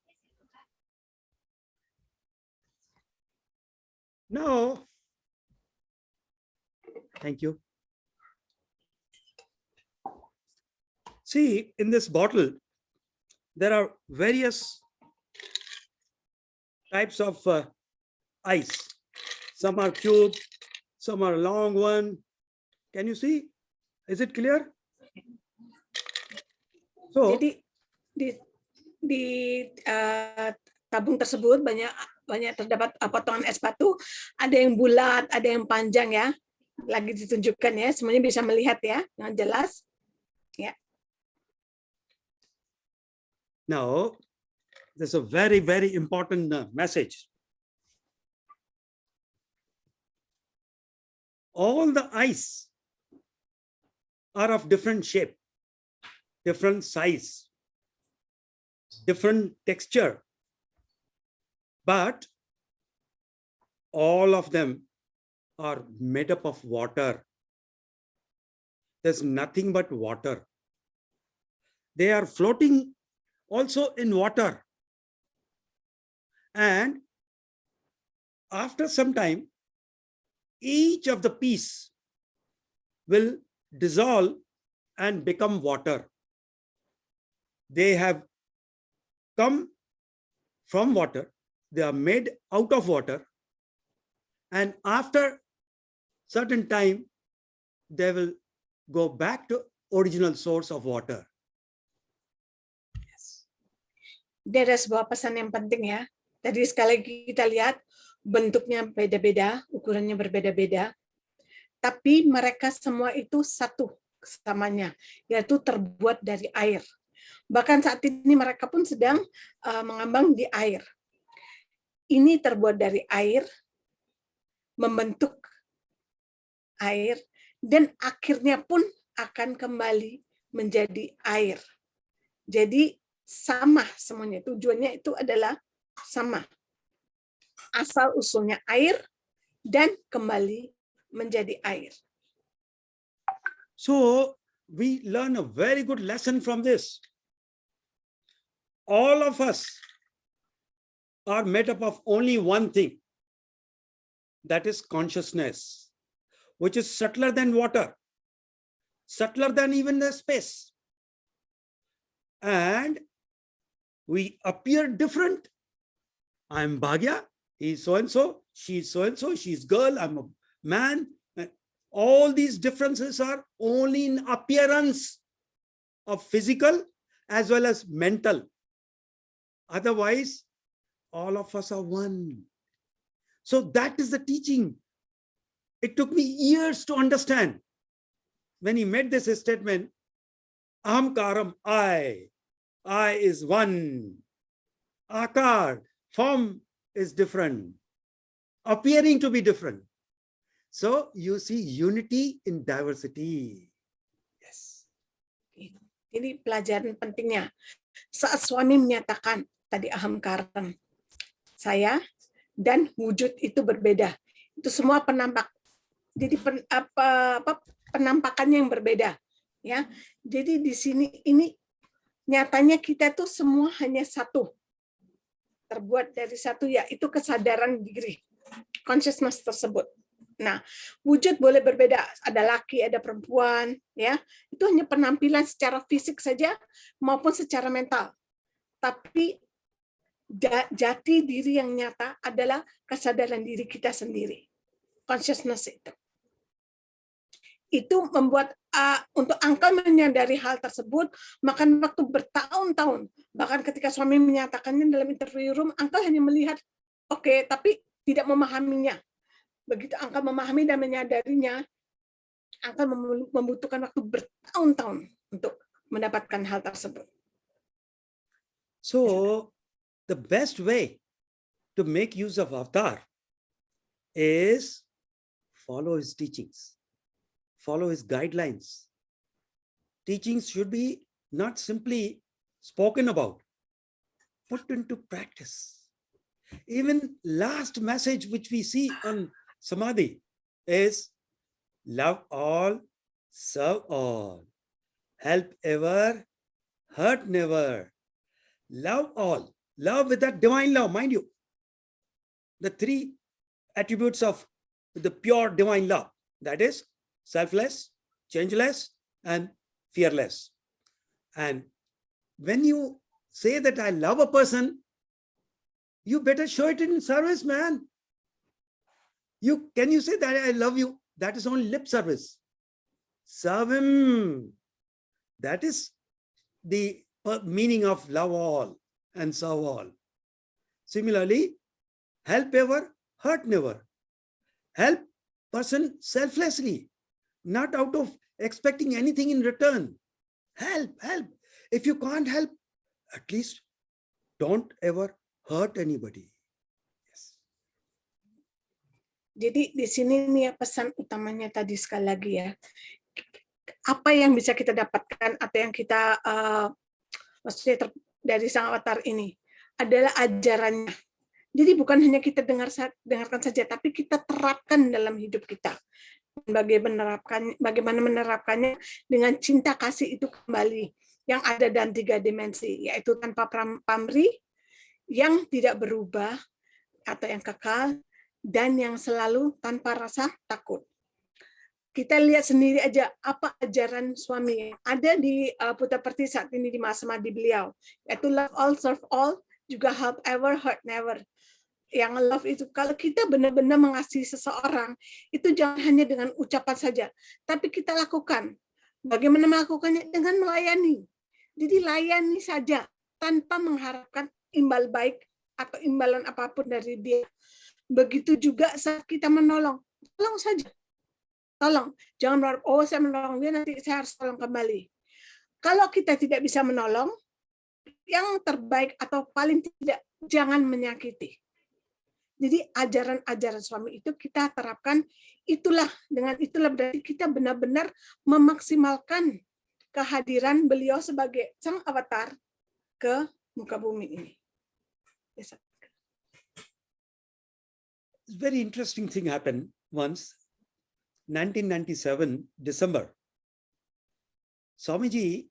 Now, thank you. See, in this bottle, there are various types of ice. Some are cube, some are long one. Can you see? Is it clear? So, Jadi di tabung tersebut banyak terdapat potongan es batu, ada yang bulat, ada yang panjang ya. Lagi ditunjukkan ya, semuanya bisa melihat ya, dengan jelas. Ya. now, there's a very, very important message. All the ice are of different shape, different size, different texture, but all of them are made up of water. There's nothing but water. They are floating also in water. And after some time, each of the piece will dissolve and become water. They have come from water. They are made out of water. And after certain time, they will go back to original source of water. Dia ada sebuah pesan yang penting ya. Tadi sekali lagi kita lihat bentuknya beda-beda, ukurannya berbeda-beda. Tapi mereka semua itu satu kesamanya, yaitu terbuat dari air. Bahkan saat ini mereka pun sedang mengambang di air. Ini terbuat dari air, membentuk air, dan akhirnya pun akan kembali menjadi air. Jadi sama semuanya, tujuannya itu adalah sama. Asal usulnya air dan kembali menjadi air. So we learn a very good lesson from this. All of us are made up of only one thing, that is consciousness, which is subtler than water, subtler than even the space. And we appear different. I'm Bhagia, he's so-and-so, she's so-and-so, she's girl, I'm a man. All these differences are only in appearance of physical as well as mental. Otherwise, all of us are one. So that is the teaching. It took me years to understand. When he made this statement, Aham Karam, I is one. Akar, form is different, appearing to be different. So you see unity in diversity. Yes. Ini pelajaran pentingnya. Saat suami menyatakan, tadi aham karang, saya dan wujud itu berbeda. Itu semua penampak. Jadi penampakannya yang berbeda. Ya, jadi di sini ini nyatanya kita tuh semua hanya satu. Terbuat dari satu, yaitu kesadaran diri. Consciousness tersebut. Nah, wujud boleh berbeda, ada laki, ada perempuan, ya. Itu hanya penampilan secara fisik saja maupun secara mental. Tapi jati diri yang nyata adalah kesadaran diri kita sendiri. Consciousness itu. Itu membuat untuk Angka menyadari hal tersebut makan waktu bertahun-tahun. Bahkan ketika suami menyatakannya dalam interview room, Angka hanya melihat, oke, tapi tidak memahaminya. Begitu Angka memahami dan menyadarinya, Angka membutuhkan waktu bertahun-tahun untuk mendapatkan hal tersebut. So, the best way to make use of avatar is follow his teachings, follow his guidelines. Teachings should be not simply spoken about, put into practice. Even last message which we see on Samadhi is love all, serve all, help ever, hurt never. Love all, love with that divine love, mind you. The three attributes of the pure divine love, that is selfless, changeless, and fearless. And when you say that I love a person, you better show it in service, man. Can you say that I love you? That is only lip service. Serve him. That is the meaning of love all and serve all. Similarly, help ever, hurt never. Help person selflessly, not out of expecting anything in return. Help. If you can't help, at least don't ever hurt anybody. Jadi di sini nih ya pesan utamanya tadi sekali lagi ya. Apa yang bisa kita dapatkan atau yang kita maksudnya dari sang avatar ini adalah ajarannya. Jadi bukan hanya kita dengarkan saja, tapi kita terapkan dalam hidup kita. Bagaimana menerapkannya dengan cinta kasih itu kembali yang ada dalam 3 dimensi, yaitu tanpa pamrih, yang tidak berubah atau yang kekal, dan yang selalu tanpa rasa takut. Kita lihat sendiri aja apa ajaran suami yang ada di Puttaparthi saat ini di masa madi beliau, yaitu love all, serve all, juga help ever, hurt never. Yang love itu, kalau kita benar-benar mengasihi seseorang, itu jangan hanya dengan ucapan saja, tapi kita lakukan. Bagaimana melakukannya? Dengan melayani. Jadi layani saja, tanpa mengharapkan imbal baik atau imbalan apapun dari dia. Begitu juga saat kita menolong, tolong saja. Tolong, jangan berharap, oh saya menolong dia, nanti saya harus tolong kembali. Kalau kita tidak bisa menolong, yang terbaik atau paling tidak, jangan menyakiti. Jadi ajaran-ajaran suami itu kita terapkan, dengan itulah berarti kita benar-benar memaksimalkan kehadiran beliau sebagai sang avatar ke muka bumi ini. Yes. Very interesting thing happened once, 1997, December. Swamiji,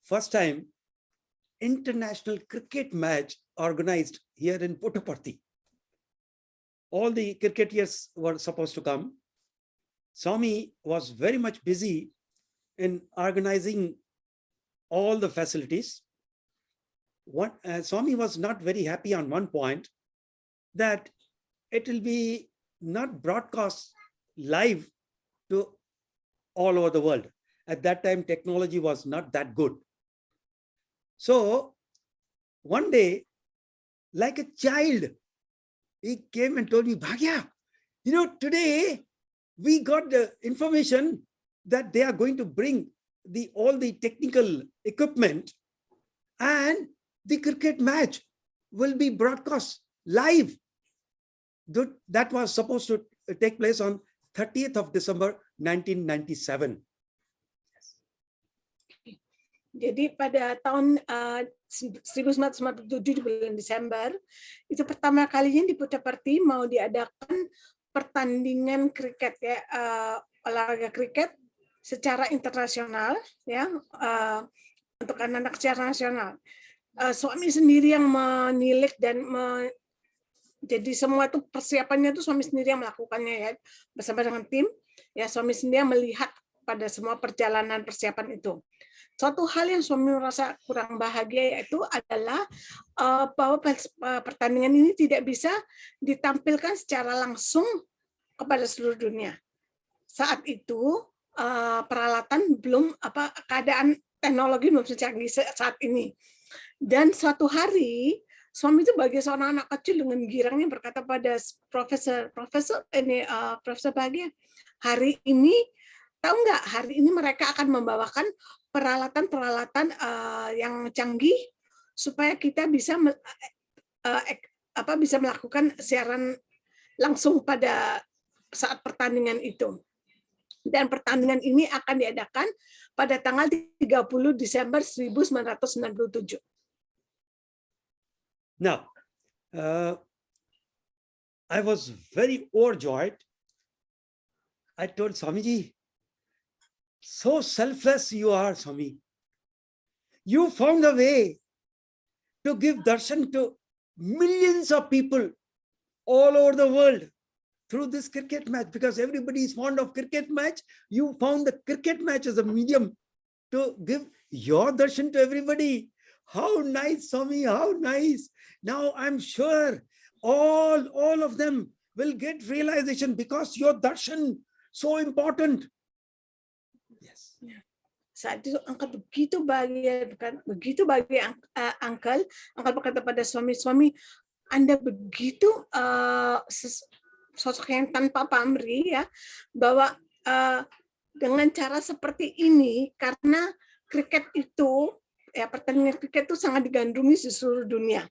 first time, international cricket match organized here in Puttaparthi. All the cricketers were supposed to come. Swami was very much busy in organizing all the facilities. Swami was not very happy on one point, that it will be not broadcast live to all over the world. At that time, technology was not that good. So one day, like a child, he came and told me, Bhagia, today we got the information that they are going to bring all the technical equipment and the cricket match will be broadcast live. That was supposed to take place on 30th of December, 1997. Jadi pada tahun 1997 di bulan Desember, itu pertama kalinya di Puttaparthi mau diadakan pertandingan kriket ya, olahraga kriket secara internasional ya, untuk anak-anak secara nasional. Suami sendiri yang menilik dan jadi semua itu persiapannya itu suami sendiri yang melakukannya ya, bersama dengan tim ya, suami sendiri yang melihat pada semua perjalanan persiapan itu. Suatu hal yang suami merasa kurang bahagia yaitu adalah bahwa pertandingan ini tidak bisa ditampilkan secara langsung kepada seluruh dunia. Saat itu peralatan belum keadaan teknologi belum secanggih saat ini. Dan suatu hari suami itu bagi seorang anak kecil dengan girangnya berkata pada Profesor Bhagia, hari ini tahu nggak, hari ini mereka akan membawakan peralatan-peralatan yang canggih supaya kita bisa bisa melakukan siaran langsung pada saat pertandingan itu. Dan pertandingan ini akan diadakan pada tanggal 30 Desember 1997. Now, I was very overjoyed. I told Swamiji, so selfless you are, Swami. You found a way to give darshan to millions of people all over the world through this cricket match, because everybody is fond of cricket match. You found the cricket match as a medium to give your darshan to everybody. How nice, Swami, how nice. Now I'm sure all of them will get realization because your darshan so important. Yes. Saat itu Uncle begitu bahagia, Uncle berkata pada suami, Anda begitu sosok yang tanpa pamrih ya, bahwa dengan cara seperti ini, karena kriket itu ya, pertandingan kriket itu sangat digandrungi di seluruh dunia.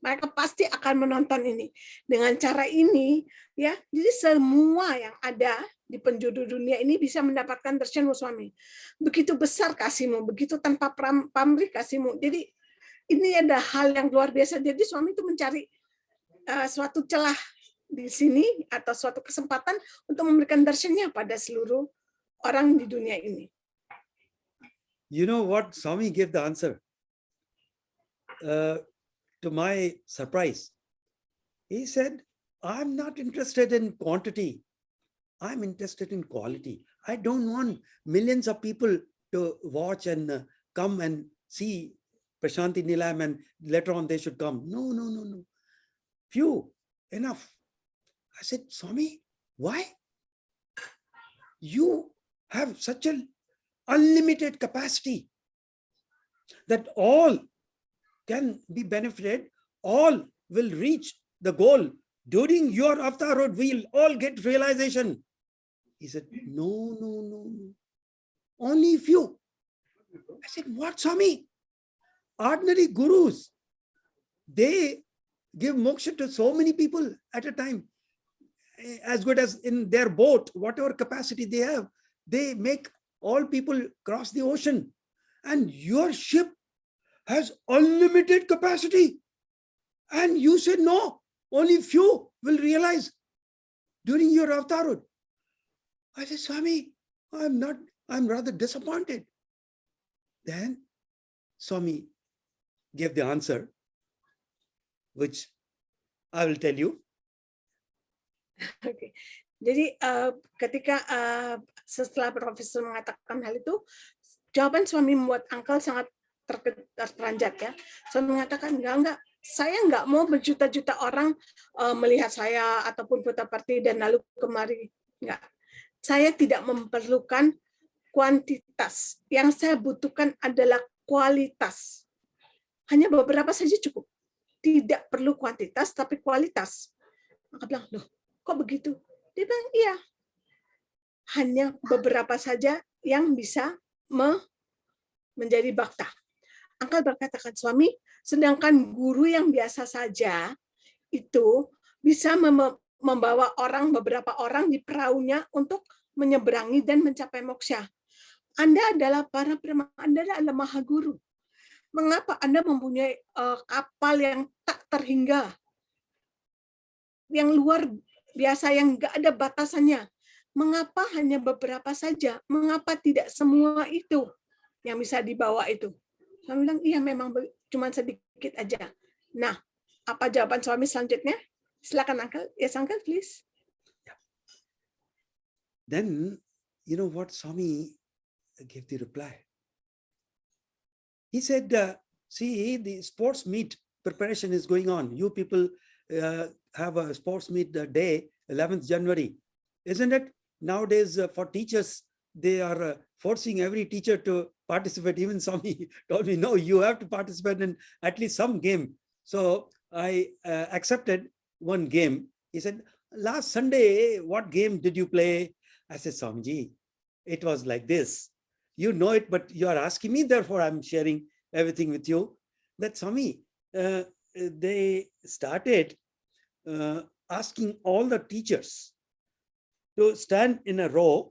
Mereka pasti akan menonton ini. Dengan cara ini ya, jadi semua yang ada di penjuru dunia ini bisa mendapatkan darshan suami. Begitu besar kasihmu, begitu tanpa pamrih kasihmu. Jadi ini ada hal yang luar biasa. Jadi suami itu mencari suatu celah di sini atau suatu kesempatan untuk memberikan darshannya pada seluruh orang di dunia ini. You know what Swami gave the answer? To my surprise, he said, I'm not interested in quantity. I'm interested in quality. I don't want millions of people to watch and come and see Prashanti Nilayam and later on they should come. No. Few, enough. I said, Swami, why? You have such an unlimited capacity that all can be benefited, all will reach the goal. During your avatar road, we'll all get realization. He said, no. Only few. I said, what, Swami? Ordinary gurus, they give moksha to so many people at a time. As good as in their boat, whatever capacity they have, they make all people cross the ocean. And your ship has unlimited capacity. And you said, no, only few will realize during your avatar road. I said, Swami, I'm rather disappointed. Then Swami gave the answer, which I will tell you. Okay. Jadi ketika setelah Profesor mengatakan hal itu, jawaban suami membuat Uncle sangat terperanjat ya. Suami mengatakan, enggak, saya enggak mau berjuta-juta orang melihat saya ataupun Puttaparthi dan lalu kemari. Enggak. Saya tidak memerlukan kuantitas. Yang saya butuhkan adalah kualitas. Hanya beberapa saja cukup. Tidak perlu kuantitas, tapi kualitas. Maka bilang, loh, kok begitu? Dia bilang, iya. Hanya beberapa saja yang bisa menjadi bhakta. Uncle berkatakan, suami, sedangkan guru yang biasa saja itu bisa membawa beberapa orang di perahunya untuk menyeberangi dan mencapai moksha. Anda adalah Anda adalah maha guru. Mengapa Anda mempunyai kapal yang tak terhingga, yang luar biasa, yang nggak ada batasannya? Mengapa hanya beberapa saja? Mengapa tidak semua itu yang bisa dibawa itu? Saya bilang, iya memang cuma sedikit aja. Nah, apa jawaban suami selanjutnya? Silakan Uncle. Yes, Uncle, please. Then, you know what Swami gave the reply? He said, see, the sports meet preparation is going on. You people have a sports meet day, 11th January. Isn't it? Nowadays, for teachers, they are forcing every teacher to participate. Even Swami told me, no, you have to participate in at least some game. So I accepted one game. He said, last Sunday, what game did you play? I said, Swamiji, it was like this. You know it, but you are asking me, therefore I'm sharing everything with you. That Swami, they started asking all the teachers to stand in a row,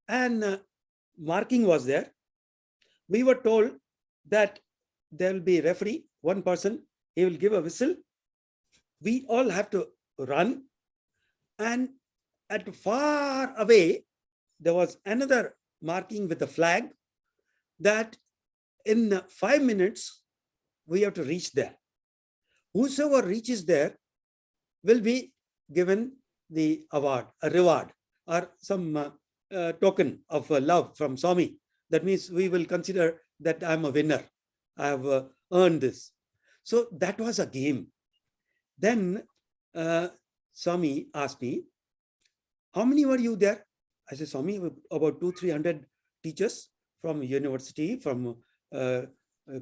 and marking was there. We were told that there will be a referee, one person, he will give a whistle. We all have to run, and at far away, there was another marking with a flag that in 5 minutes, we have to reach there. Whosoever reaches there will be given the award, a reward, or some token of love from Swami. That means we will consider that I'm a winner. I have earned this. So that was a game. Then Swami asked me, how many were you there? I said, Swami, about 200-300 teachers from university, from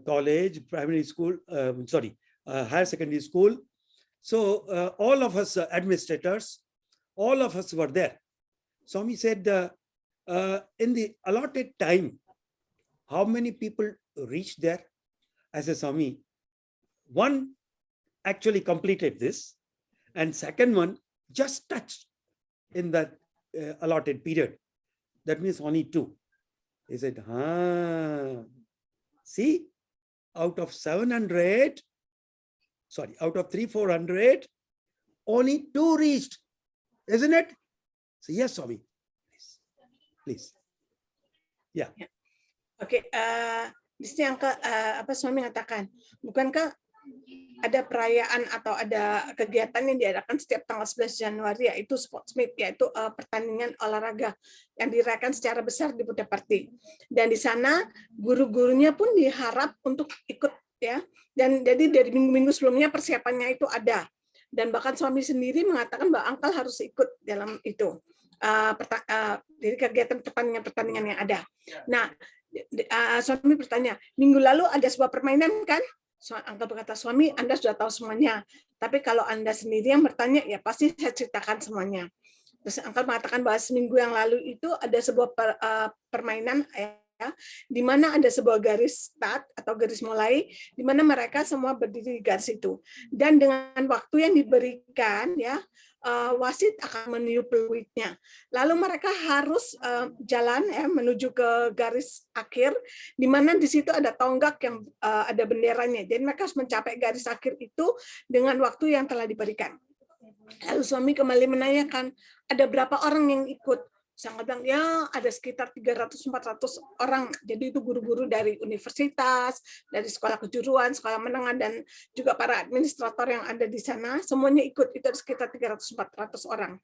college, primary school, higher secondary school. So all of us administrators, all of us were there. Swami said, in the allotted time, how many people reached there? I said, Swami, one actually completed this, and second one just touched in that allotted period. That means only 2. He said, see, out of 700, out of 300-400, only 2 reached, isn't it? So yes, Swami, please. Yeah. Oke, di sini apa Swami mengatakan, bukankah ada perayaan atau ada kegiatan yang diadakan setiap tanggal 11 Januari, yaitu sports meet, yaitu pertandingan olahraga yang dirayakan secara besar di Budaparti. Dan di sana guru-gurunya pun diharap untuk ikut, ya. Dan jadi dari minggu-minggu sebelumnya persiapannya itu ada. Dan bahkan Swami sendiri mengatakan bahwa Uncle harus ikut dalam itu. Dari kegiatan pertandingan-pertandingan yang ada. Nah, Swami bertanya, minggu lalu ada sebuah permainan kan? Uncle berkata, Swami, Anda sudah tahu semuanya. Tapi kalau Anda sendiri yang bertanya, ya pasti saya ceritakan semuanya. Terus Uncle mengatakan bahwa seminggu yang lalu itu ada sebuah permainan, ya, di mana ada sebuah garis start atau garis mulai, di mana mereka semua berdiri di garis itu. Dan dengan waktu yang diberikan, ya, wasit akan meniup peluitnya. Lalu mereka harus jalan, ya, menuju ke garis akhir, di mana di situ ada tonggak yang ada benderanya. Jadi mereka harus mencapai garis akhir itu dengan waktu yang telah diberikan. Lalu Swami kembali menanyakan, ada berapa orang yang ikut? Saya bilang, ya ada sekitar 300-400 orang. Jadi itu guru-guru dari universitas, dari sekolah kejuruan, sekolah menengah, dan juga para administrator yang ada di sana, semuanya ikut. Itu ada sekitar 300-400 orang.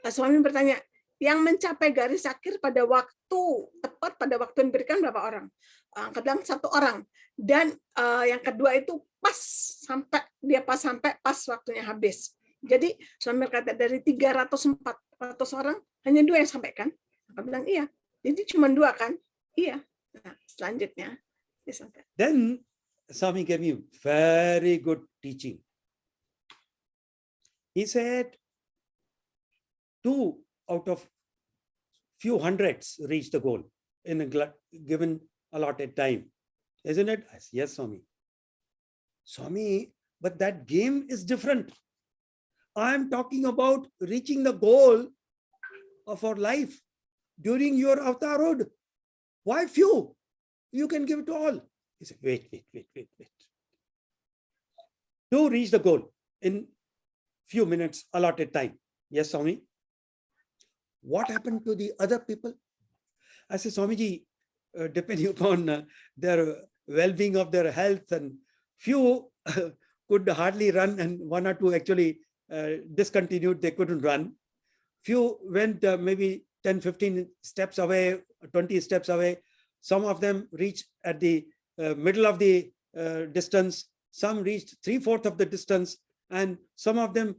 Nah, Swami bertanya, yang mencapai garis akhir pada waktu, tepat pada waktu yang diberikan berapa orang? Kadang 1 orang. Dan yang kedua itu pas sampai waktunya habis. Jadi Swami berkata dari 300-400 orang hanya 2 yang sampaikan. Aku bilang iya. Jadi cuma 2 kan? Iya. Nah, selanjutnya. Then Swami gave me very good teaching. He said 2 out of few hundreds reached the goal in a given allotted time. Isn't it? I said, yes, Swami. Swami, but that game is different. I'm talking about reaching the goal of our life during your avatarhood. Why few? You can give it to all. He said, wait. To reach the goal in few minutes allotted time. Yes, Swami. What happened to the other people? I said, Swamiji, depending upon their well-being of their health, and few could hardly run, and one or two actually discontinued, they couldn't run. Few went maybe 10, 15 steps away, 20 steps away. Some of them reached at the middle of the distance. Some reached 3/4 of the distance, and some of them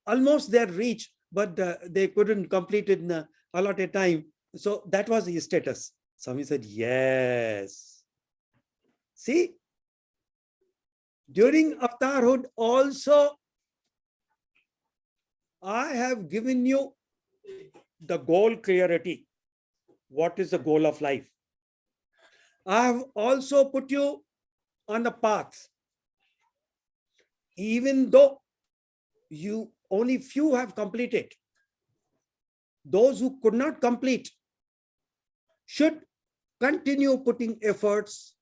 almost their reach, but they couldn't complete it in the allotted time. So that was his status. Swami said, yes. See, during avatarhood also, I have given you the goal clarity. What is the goal of life? I have also put you on the path. Even though you only few have completed, those who could not complete should continue putting efforts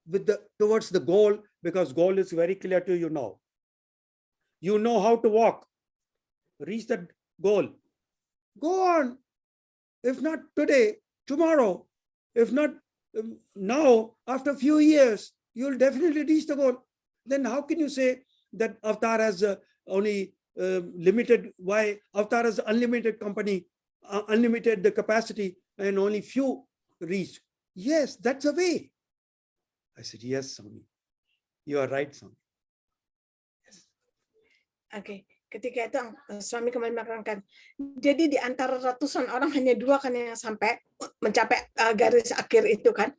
with towards the goal, because goal is very clear to you now. You know how to walk. Reach the goal. Go on. If not today, tomorrow. If not now, after a few years, you'll definitely reach the goal. Then how can you say that avatar has only limited? Why avatar has unlimited company, unlimited the capacity, and only few reach? Yes, that's a way. I said, yes, Swami. You are right, Swami. Yes. Oke, ketika itu suami kembali menerangkan. Jadi di antara ratusan orang hanya 2 kan yang sampai mencapai garis akhir itu kan.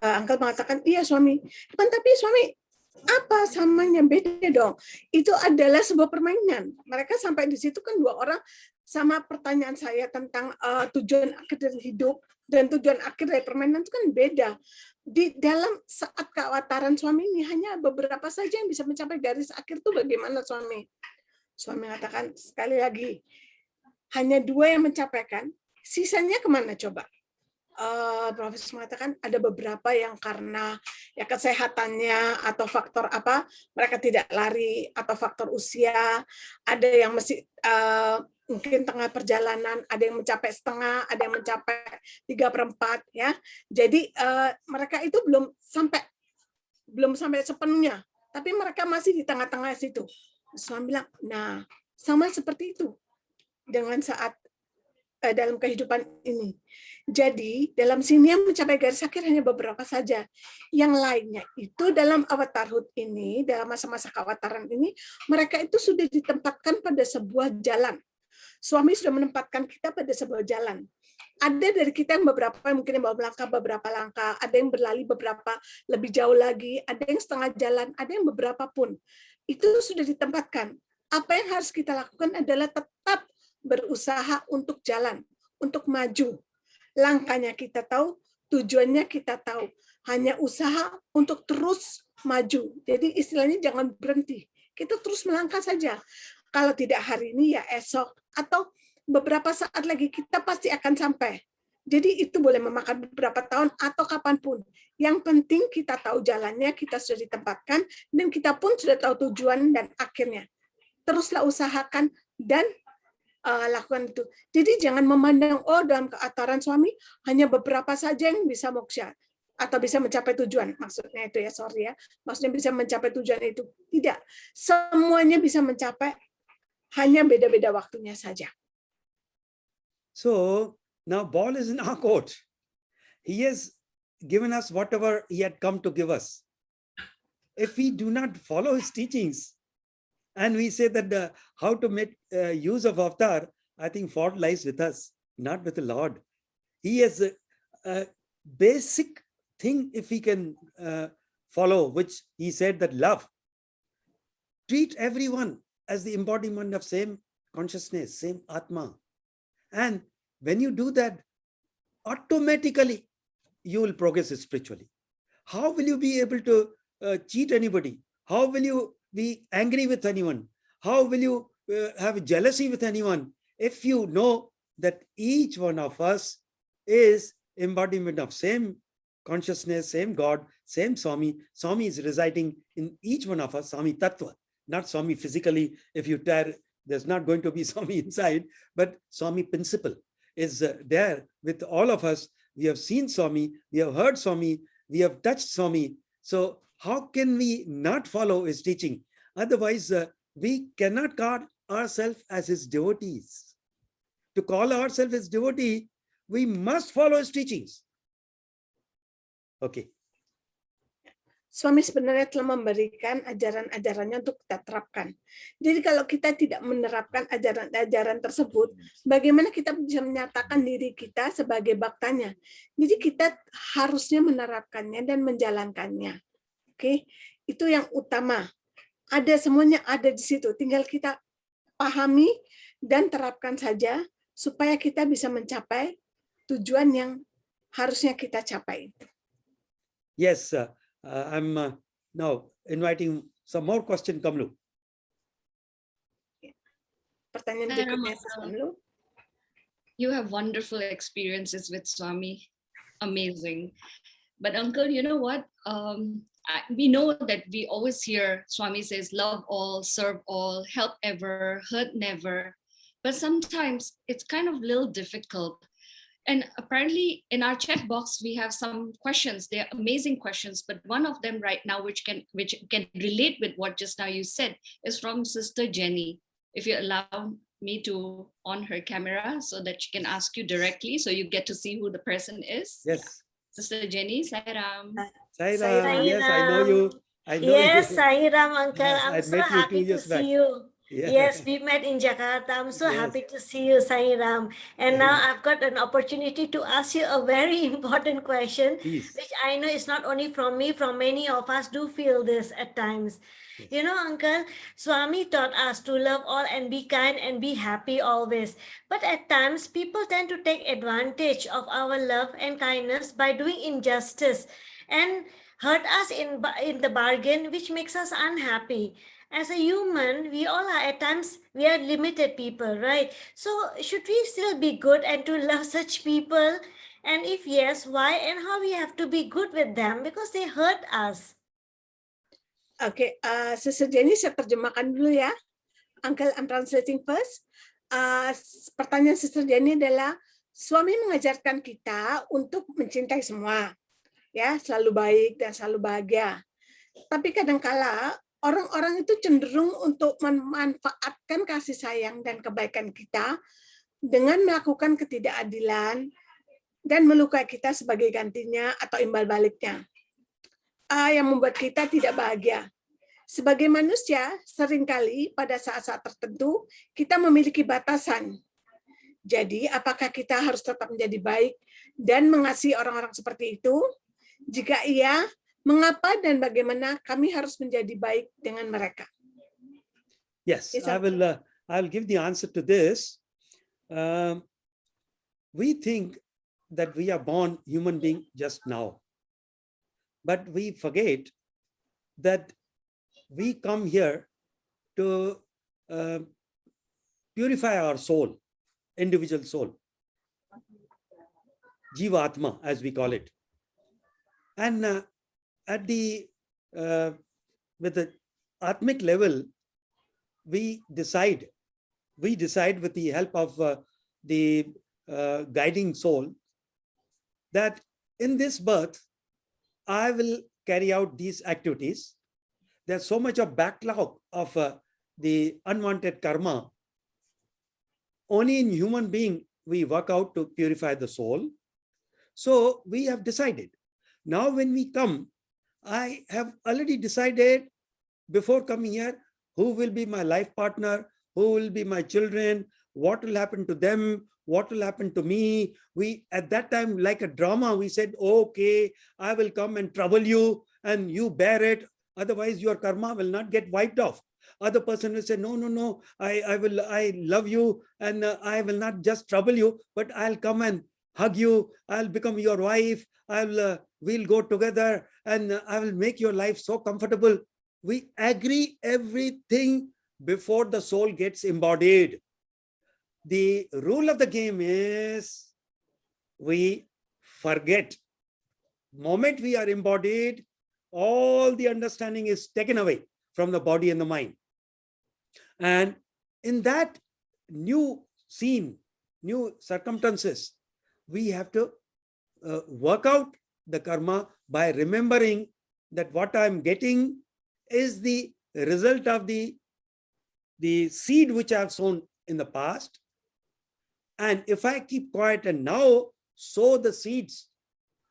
Uncle mengatakan, iya suami. Kan tapi suami, apa samanya? Beda dong. Itu adalah sebuah permainan. Mereka sampai di situ kan 2 orang sama pertanyaan saya tentang tujuan akhir dari hidup dan tujuan akhir dari permainan itu kan beda. Di dalam saat keawataran suami ini hanya beberapa saja yang bisa mencapai garis akhir itu bagaimana suami? Suami mengatakan sekali lagi, hanya 2 yang mencapaikan, sisanya kemana coba? Prof mengatakan ada beberapa yang karena ya kesehatannya atau faktor apa mereka tidak lari atau faktor usia, ada yang masih mungkin tengah perjalanan, ada yang mencapai setengah, ada yang mencapai 3/4 ya. Jadi mereka itu belum sampai sepenuhnya, tapi mereka masih di tengah-tengah situ. Suami bilang, nah sama seperti itu dengan saat dalam kehidupan ini. Jadi dalam sini yang mencapai garis akhir hanya beberapa saja. Yang lainnya itu dalam avatarhood ini, dalam masa-masa keawataran ini, mereka itu sudah ditempatkan pada sebuah jalan. Suami sudah menempatkan kita pada sebuah jalan. Ada dari kita yang beberapa mungkin yang mau melangkah beberapa langkah, ada yang berlari beberapa lebih jauh lagi, ada yang setengah jalan, ada yang beberapa pun. Itu sudah ditempatkan. Apa yang harus kita lakukan adalah tetap berusaha untuk jalan, untuk maju. Langkahnya kita tahu, tujuannya kita tahu. Hanya usaha untuk terus maju. Jadi istilahnya jangan berhenti. Kita terus melangkah saja. Kalau tidak hari ini ya esok. Atau beberapa saat lagi kita pasti akan sampai. Jadi itu boleh memakan beberapa tahun atau kapanpun. Yang penting kita tahu jalannya, kita sudah ditempatkan, dan kita pun sudah tahu tujuan dan akhirnya. Teruslah usahakan dan lakukan itu. Jadi jangan memandang, oh dalam keataran suami hanya beberapa saja yang bisa moksha atau bisa mencapai tujuan. Maksudnya itu ya, sorry ya. Maksudnya bisa mencapai tujuan itu. Tidak. Semuanya bisa mencapai, hanya beda-beda waktunya saja. So now ball is in our court. He has given us whatever he had come to give us. If we do not follow his teachings, and we say that how to make use of avatar, I think fault lies with us, not with the Lord. He has a basic thing, if we can follow, which he said that love. Treat everyone as the embodiment of same consciousness, same Atma. And when you do that, automatically you will progress spiritually. How will you be able to cheat anybody? How will you be angry with anyone? How will you have jealousy with anyone if you know that each one of us is embodiment of same consciousness, same God, same Swami. Swami is residing in each one of us, Swami Tattva, not Swami physically. If you tear, there's not going to be Swami inside, but Swami principle is there with all of us. We have seen Swami, we have heard Swami, we have touched Swami. So how can we not follow his teaching? Otherwise, we cannot call ourselves as his devotees. To call ourselves as devotee, we must follow his teachings. Okay. Suami sebenarnya telah memberikan ajaran-ajarannya untuk kita terapkan. Jadi kalau kita tidak menerapkan ajaran-ajaran tersebut, bagaimana kita bisa menyatakan diri kita sebagai baktanya? Jadi kita harusnya menerapkannya dan menjalankannya. Oke, itu yang utama. Ada semuanya ada di situ. Tinggal kita pahami dan terapkan saja supaya kita bisa mencapai tujuan yang harusnya kita capai itu. Yes, I'm now inviting some more question, Kamlu. Pertanyaan berikutnya, Kamlu. You have wonderful experiences with Swami. Amazing. But Uncle, you know what? We know that we always hear Swami says, love all, serve all, help ever, hurt never. But sometimes it's kind of a little difficult. And apparently in our chat box, we have some questions. They're amazing questions, but one of them right now, which can relate with what just now you said, is from Sister Jenny. If you allow me to on her camera so that she can ask you directly, so you get to see who the person is. Yes. Yeah. Sister Jenny, Sairam. Sairam, yes, I know you. I know yes, you. Sairam, Uncle. I'm I'd so met you 2 happy to years back. see you. Yeah. Yes, we met in Jakarta. I'm so Yes. happy to see you, Sairam. And now I've got an opportunity to ask you a very important question, Please. which I know is not only from me, from many of us do feel this at times. Yes. You know, Uncle, Swami taught us to love all and be kind and be happy always. But at times, people tend to take advantage of our love and kindness by doing injustice and hurt us in the bargain, which makes us unhappy. As a human, we all are at times, we are limited people, right? So should we still be good and to love such people? And if yes, why and how we have to be good with them because they hurt us? Oke, Sister Jenny, saya terjemahkan dulu ya. Uncle, I'm translating first. Pertanyaan Sister Jenny adalah, suami mengajarkan kita untuk mencintai semua, ya, selalu baik dan selalu bahagia. Tapi kadangkala orang-orang itu cenderung untuk memanfaatkan kasih sayang dan kebaikan kita dengan melakukan ketidakadilan dan melukai kita sebagai gantinya atau imbal baliknya, yang membuat kita tidak bahagia. Sebagai manusia, seringkali pada saat-saat tertentu kita memiliki batasan. Jadi, apakah kita harus tetap menjadi baik dan mengasihi orang-orang seperti itu? Jika iya, mengapa dan bagaimana kami harus menjadi baik dengan mereka? Yes, Yes, I'll give the answer to this. We think that we are born human being just now, but we forget that we come here to purify our soul, individual soul, Jiva Atma, as we call it. And at the with the Atmic level, we decide with the help of the guiding soul that in this birth I will carry out these activities. There's so much of backlog of the unwanted karma. Only in human being we work out to purify the soul. So we have decided. Now when we come, I have already decided before coming here who will be my life partner, who will be my children, what will happen to them, what will happen to me. We at that time, like a drama, we said, okay, I will come and trouble you and you bear it. Otherwise your karma will not get wiped off. Other person will say, no, I love you and I will not just trouble you, but I'll come and hug you. I'll become your wife. We'll go together and I will make your life so comfortable. We agree everything before the soul gets embodied. The rule of the game is we forget. Moment we are embodied, all the understanding is taken away from the body and the mind. And in that new scene, new circumstances, we have to work out the karma by remembering that what I'm getting is the result of the seed which I have sown in the past. And if I keep quiet and now sow the seeds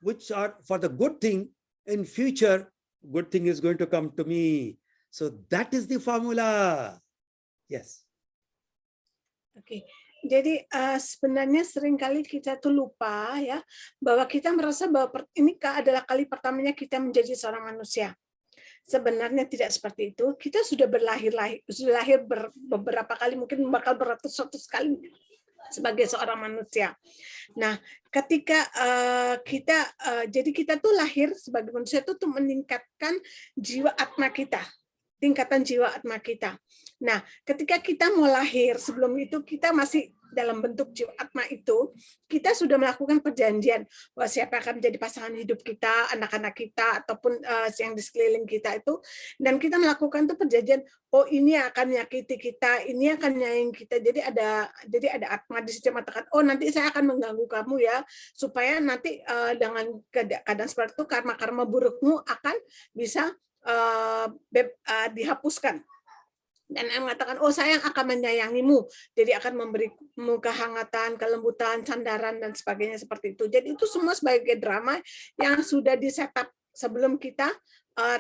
which are for the good thing, in future, good thing is going to come to me. So that is the formula. Yes. Oke, jadi sebenarnya seringkali kita tuh lupa ya bahwa kita merasa bahwa ini adalah kali pertamanya kita menjadi seorang manusia. Sebenarnya tidak seperti itu. Kita sudah lahir beberapa kali, mungkin bakal beratus-ratus kali sebagai seorang manusia. Nah, ketika jadi kita tuh lahir sebagai manusia itu tuh meningkatkan jiwa atma kita. Tingkatan jiwa atma kita. Nah, ketika kita mau lahir, sebelum itu kita masih dalam bentuk jiwa atma itu, kita sudah melakukan perjanjian bahwa siapa akan menjadi pasangan hidup kita, anak-anak kita, ataupun yang di sekeliling kita itu, dan kita melakukan tuh perjanjian, oh ini akan menyakiti kita, ini akan nyayangi kita, jadi ada atma di situ mengatakan, oh nanti saya akan mengganggu kamu ya, supaya nanti dengan keadaan seperti itu karma-karma burukmu akan bisa dihapuskan. Dan mengatakan, oh saya akan menyayangimu, jadi akan memberimu kehangatan, kelembutan, sandaran, dan sebagainya seperti itu. Jadi itu semua sebagai drama yang sudah di-setup sebelum kita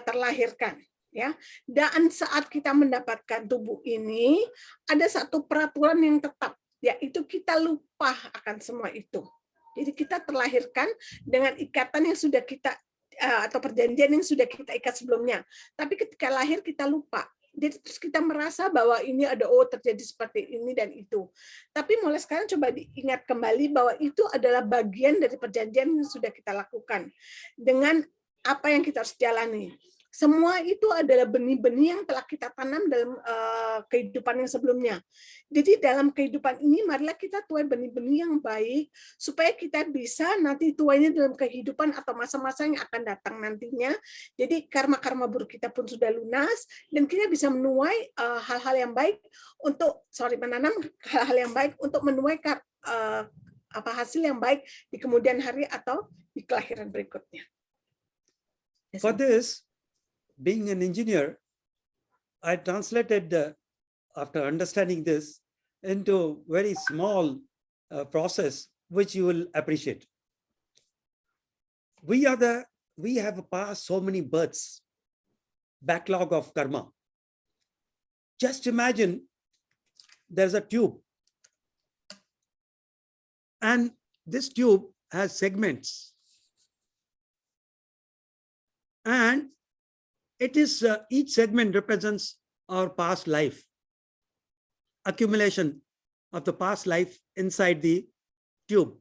terlahirkan. Ya. Dan saat kita mendapatkan tubuh ini, ada satu peraturan yang tetap, yaitu kita lupa akan semua itu. Jadi kita terlahirkan dengan ikatan yang sudah kita atau perjanjian yang sudah kita ikat sebelumnya. Tapi ketika lahir kita lupa. Jadi terus kita merasa bahwa ini ada terjadi seperti ini dan itu. Tapi mulai sekarang coba diingat kembali bahwa itu adalah bagian dari perjanjian yang sudah kita lakukan. Dengan apa yang kita harus jalani. Semua itu adalah benih-benih yang telah kita tanam dalam kehidupan yang sebelumnya. Jadi dalam kehidupan ini, marilah kita tuai benih-benih yang baik, supaya kita bisa nanti tuainya dalam kehidupan atau masa-masa yang akan datang nantinya. Jadi karma-karma buruk kita pun sudah lunas, dan kita bisa menuai hal-hal yang baik menanam hal-hal yang baik untuk menuai hasil yang baik di kemudian hari atau di kelahiran berikutnya. For this, being an engineer, I translated, after understanding this, into very small process, which you will appreciate. We have passed so many births, backlog of karma. Just imagine there's a tube, and this tube has segments, and it is each segment represents our past life, accumulation of the past life inside the tube.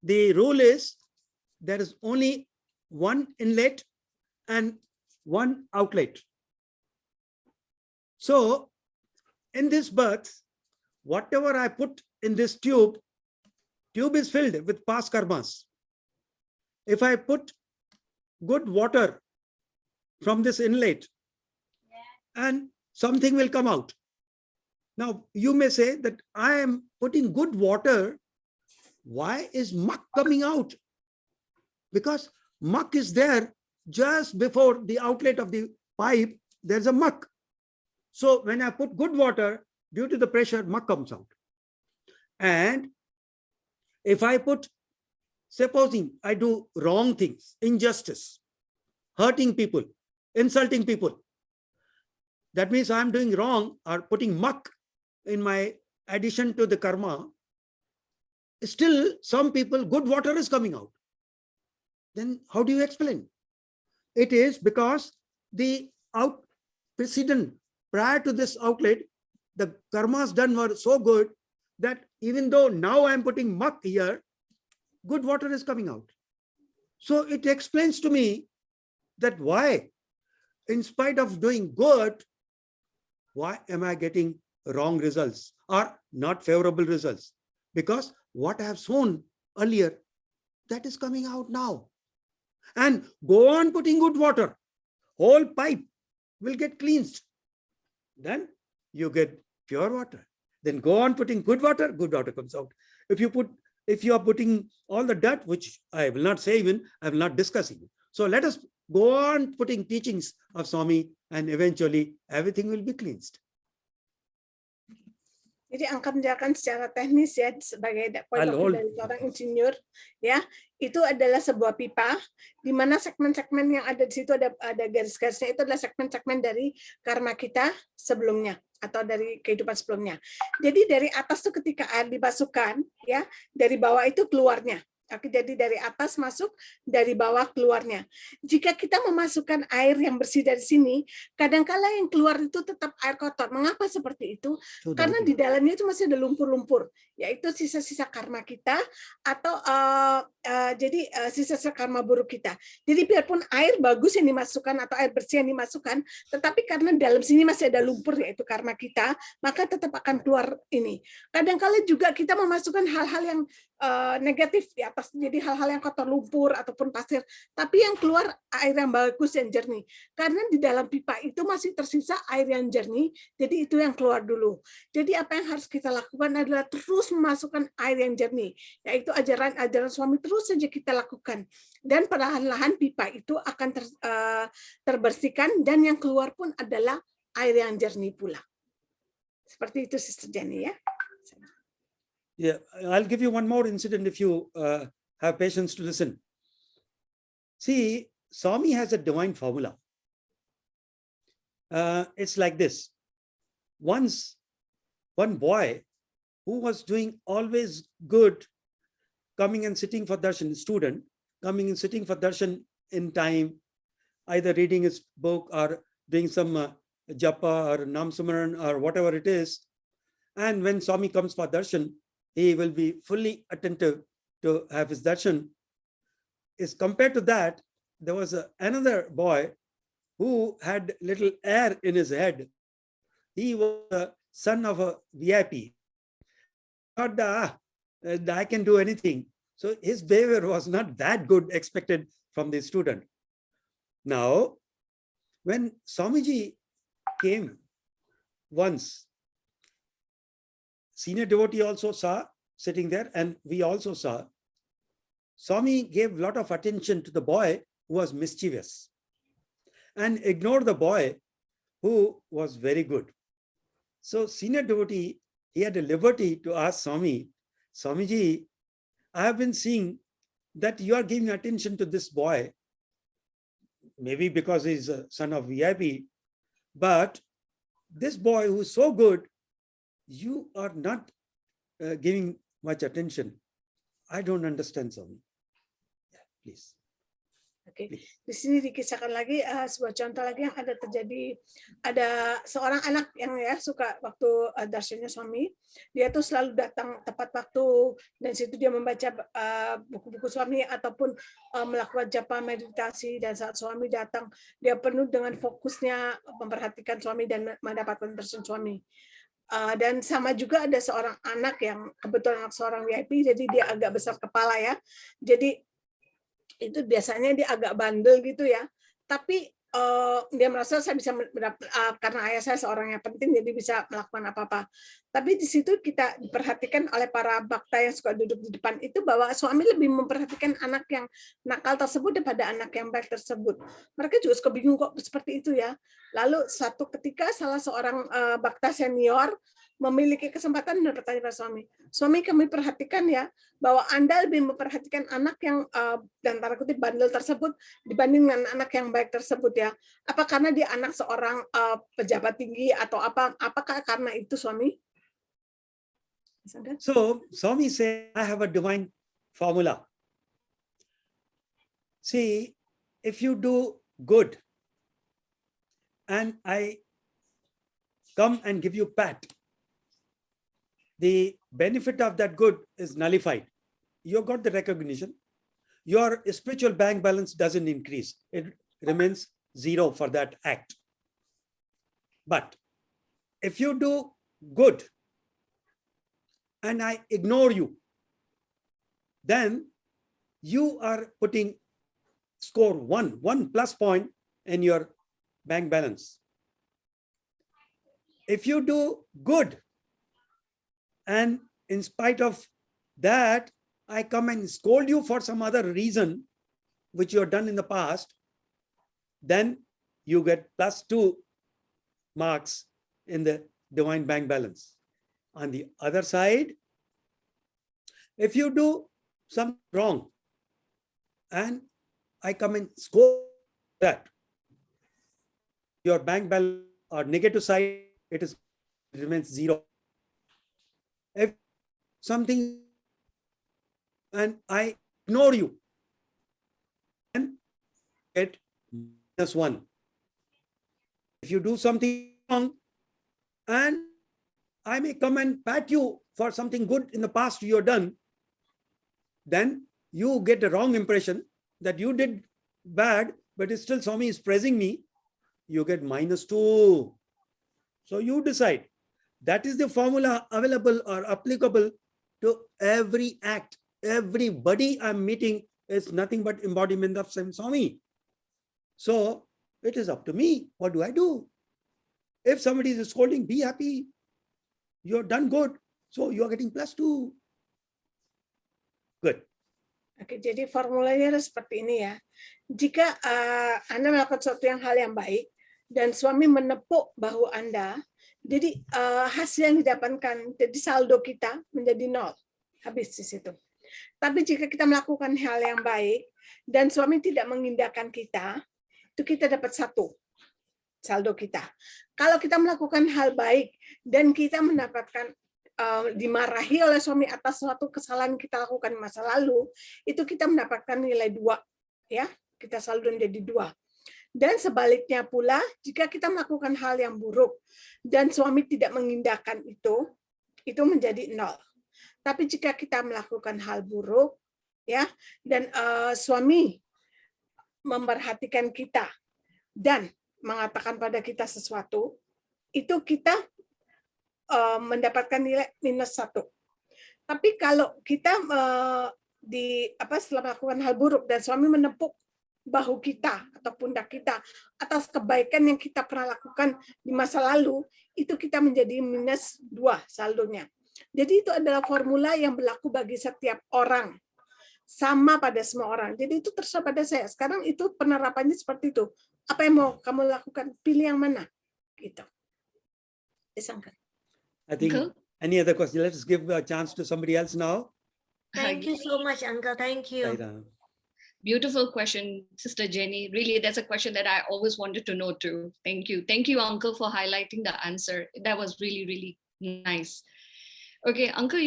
The rule is there is only one inlet and one outlet. So in this birth, whatever I put in this tube is filled with past karmas. If I put good water from this inlet, and something will come out. Now, you may say that I am putting good water. Why is muck coming out? Because muck is there just before the outlet of the pipe, there's a muck. So when I put good water, due to the pressure, muck comes out. And if I put, supposing I do wrong things, injustice, hurting people, insulting people, that means I'm doing wrong or putting muck in my addition to the karma. Still, some people, good water is coming out. Then how do you explain? It is because the precedent, prior to this outlet, the karmas done were so good that even though now I'm putting muck here, good water is coming out. So it explains to me that why, in spite of doing good, why am I getting wrong results or not favorable results? Because what I have sown earlier, that is coming out now. And go on putting good water. Whole pipe will get cleansed. Then you get pure water. Then go on putting good water comes out. If you are putting all the dirt, which I will not say even, I will not discuss even. So let us go on putting teachings of Swami, and eventually everything will be cleansed. Jadi angka menjelaskan secara teknis ya, sebagai point of view dari seorang insinyur ya, itu adalah sebuah pipa di mana segmen-segmen yang ada di situ ada garis-garisnya, itu adalah segmen-segmen dari karma kita sebelumnya atau dari kehidupan sebelumnya. Jadi dari atas tuh ketika air dimasukkan ya, dari bawah itu keluarnya. Oke, jadi dari atas masuk, dari bawah keluarnya. Jika kita memasukkan air yang bersih dari sini, kadangkala yang keluar itu tetap air kotor. Mengapa seperti itu? Karena di dalamnya itu masih ada lumpur-lumpur, yaitu sisa-sisa karma kita atau sisa-sisa karma buruk kita. Jadi biarpun air bagus yang dimasukkan atau air bersih yang dimasukkan, tetapi karena dalam sini masih ada lumpur yaitu karma kita, maka tetap akan keluar ini. Kadangkala juga kita memasukkan hal-hal yang negatif di atas, jadi hal-hal yang kotor, lumpur ataupun pasir, tapi yang keluar air yang bagus yang jernih, karena di dalam pipa itu masih tersisa air yang jernih, jadi itu yang keluar dulu. Jadi apa yang harus kita lakukan adalah terus memasukkan air yang jernih, yaitu ajaran-ajaran Swami, terus saja kita lakukan, dan perlahan-lahan pipa itu akan terbersihkan, dan yang keluar pun adalah air yang jernih pula. Seperti itu Sister Jenny ya. Yeah, I'll give you one more incident if you have patience to listen. See, Swami has a divine formula. It's like this. Once, one boy who was doing always good, coming and sitting for darshan, student, coming and sitting for darshan in time, either reading his book or doing some japa or nam samaran or whatever it is. And when Swami comes for darshan, he will be fully attentive to have his darshan. Is compared to that, there was another boy who had little air in his head. He was the son of a VIP. Thought, I can do anything. So his behavior was not that good expected from the student. Now, when Swamiji came once, senior devotee also saw sitting there, and we also saw. Swami gave a lot of attention to the boy who was mischievous and ignored the boy who was very good. So senior devotee, he had a liberty to ask Swami, Swamiji, I have been seeing that you are giving attention to this boy, maybe because he's a son of VIP, but this boy who is so good, you are not giving much attention. I don't understand, Swami. Yeah, please. Oke, di sini dikisahkan lagi sebuah contoh lagi yang ada terjadi. Ada seorang anak yang ya suka waktu darshannya Swami, dia tuh selalu datang tepat waktu, dan situ dia membaca buku-buku Swami ataupun melakukan japa meditasi, dan saat Swami datang dia penuh dengan fokusnya memperhatikan Swami dan mendapatkan darshan Swami. Dan sama juga ada seorang anak yang kebetulan anak seorang VIP, jadi dia agak besar kepala ya. Jadi itu biasanya dia agak bandel gitu ya. Tapi dia merasa saya bisa karena ayah saya seorang yang penting, jadi bisa melakukan apa-apa. Tapi di situ kita diperhatikan oleh para bhakta yang suka duduk di depan itu bahwa Swami lebih memperhatikan anak yang nakal tersebut daripada anak yang baik tersebut. Mereka juga suka bingung kok seperti itu ya. Lalu suatu ketika salah seorang bhakta senior memiliki kesempatan dan bertanya pada Swami, Swami, kami perhatikan ya bahwa Anda lebih memperhatikan anak yang dan tanda kutip bandel tersebut dibanding dengan anak yang baik tersebut ya. Apa karena dia anak seorang pejabat tinggi atau apa? Apakah karena itu, Swami? So Swami said, I have a divine formula. See, if you do good and I come and give you pat, the benefit of that good is nullified. You got the recognition. Your spiritual bank balance doesn't increase. It remains zero for that act. But if you do good and I ignore you, then you are putting score one plus point in your bank balance. If you do good, and in spite of that, I come and scold you for some other reason which you have done in the past, then you get +2 marks in the divine bank balance. On the other side, if you do something wrong and I come and scold that, your bank balance or negative side, it remains 0. If something and I ignore you, then get -1. If you do something wrong and I may come and pat you for something good in the past you've done, then you get the wrong impression that you did bad, but it's still Swami is praising me. You get -2. So you decide. That is the formula available or applicable to every act. Everybody I'm meeting is nothing but embodiment of same Swami. So it is up to me. What do I do? If somebody is scolding, be happy. You're done good. So you're getting +2. Good. Oke, jadi formulanya seperti ini ya. Jika Anda melakukan sesuatu hal yang baik dan suami menepuk bahu Anda, jadi hasil yang didapatkan, jadi saldo kita menjadi 0. Habis di situ. Tapi jika kita melakukan hal yang baik dan suami tidak mengindahkan kita, itu kita dapat 1 saldo kita. Kalau kita melakukan hal baik dan kita mendapatkan dimarahi oleh suami atas suatu kesalahan kita lakukan di masa lalu, itu kita mendapatkan nilai 2, ya, kita saldo menjadi 2. Dan sebaliknya pula, jika kita melakukan hal yang buruk dan suami tidak mengindahkan itu menjadi 0. Tapi jika kita melakukan hal buruk, ya, dan suami memperhatikan kita dan mengatakan pada kita sesuatu, itu kita mendapatkan nilai -1. Tapi kalau kita setelah melakukan hal buruk dan suami menepuk bahu kita atau pundak kita atas kebaikan yang kita pernah lakukan di masa lalu, itu kita menjadi -2 saldonya. Jadi itu adalah formula yang berlaku bagi setiap orang, sama pada semua orang. Jadi itu terserah pada saya. Sekarang itu penerapannya seperti itu. Apa yang mau kamu lakukan? Pilih yang mana? Gitu. Disangka. I think any other question? Let's give a chance to somebody else now. Thank you so much, Uncle. Thank you. Beautiful question, Sister Jenny. Really, that's a question that I always wanted to know too. Thank you. Thank you, Uncle, for highlighting the answer. That was really, really nice. Okay, Uncle,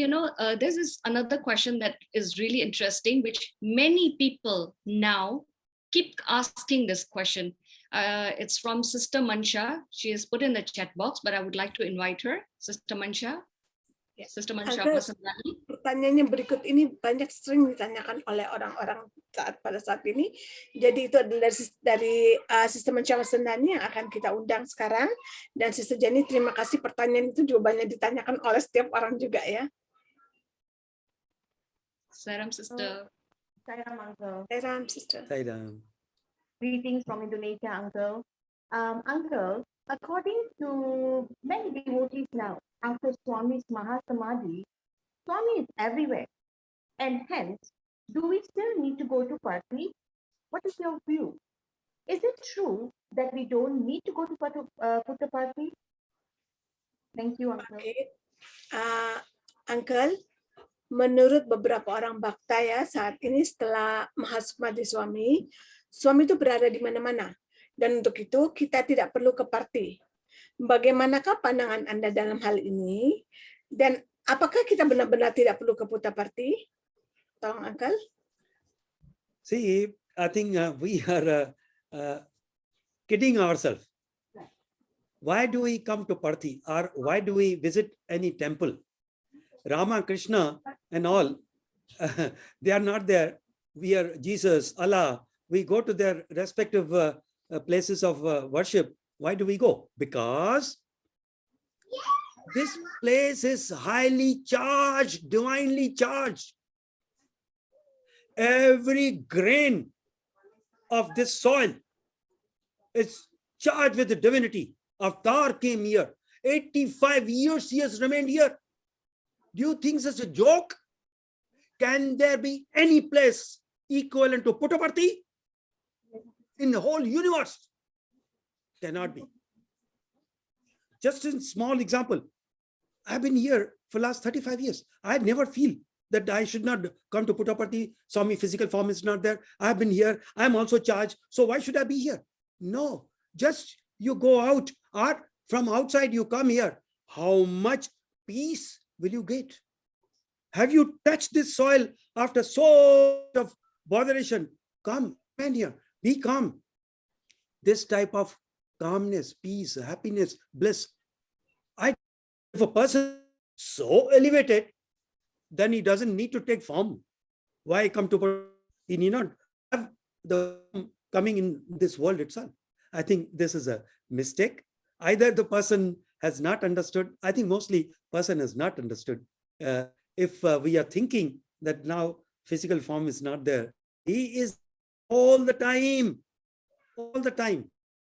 this is another question that is really interesting, which many people now keep asking this question. It's from Sister Mansha. She is put in the chat box, but I would like to invite her. Sister Mansha. Ya. Sister Mansha. Pertanyaan yang berikut ini banyak sering ditanyakan oleh orang-orang pada saat ini. Jadi itu adalah dari Sister Mansha Sendani yang akan kita undang sekarang. Dan Sister Jenny, terima kasih, pertanyaan itu juga banyak ditanyakan oleh setiap orang juga ya. Salam, Sister. Salam, Uncle. Salam, Sister. Salam. Greetings from Indonesia, Uncle. Uncle, according to many devotees now, after Swami's Mahasamadhi, Swami is everywhere. And hence, do we still need to go to party? What is your view? Is it true that we don't need to go to Putta party? Thank you, Uncle. Okay. Uncle, menurut beberapa orang bhakta ya, saat ini setelah Mahasamadhi Swami itu berada di mana-mana. Dan untuk itu kita tidak perlu ke party. Bagaimanakah pandangan Anda dalam hal ini? Dan apakah kita benar-benar tidak perlu ke Putta party? Tolong, Uncle. See, I think we are kidding ourselves. Why do we come to party? Or why do we visit any temple? Rama, Krishna and all, they are not there. We are Jesus, Allah. We go to their respective places of worship. Why do we go? Because this place is highly charged, divinely charged. Every grain of this soil is charged with the divinity. Avatar came here. 85 years he has remained here. Do you think such a joke? Can there be any place equivalent to Puttaparthi in the whole universe? Cannot be. Just a small example. I've been here for the last 35 years. I never feel that I should not come to Puttaparthi. Swami physical form is not there. I've been here. I'm also charged. So why should I be here? No, just you go out or from outside you come here. How much peace will you get? Have you touched this soil after so much of botheration? Come in here. Be calm. This type of calmness, peace, happiness, bliss. If a person so elevated, then he doesn't need to take form. Why come to? He need not have the coming in this world itself. I think this is a mistake. Either the person has not understood. I think mostly person has not understood. If we are thinking that now physical form is not there, he is all the time.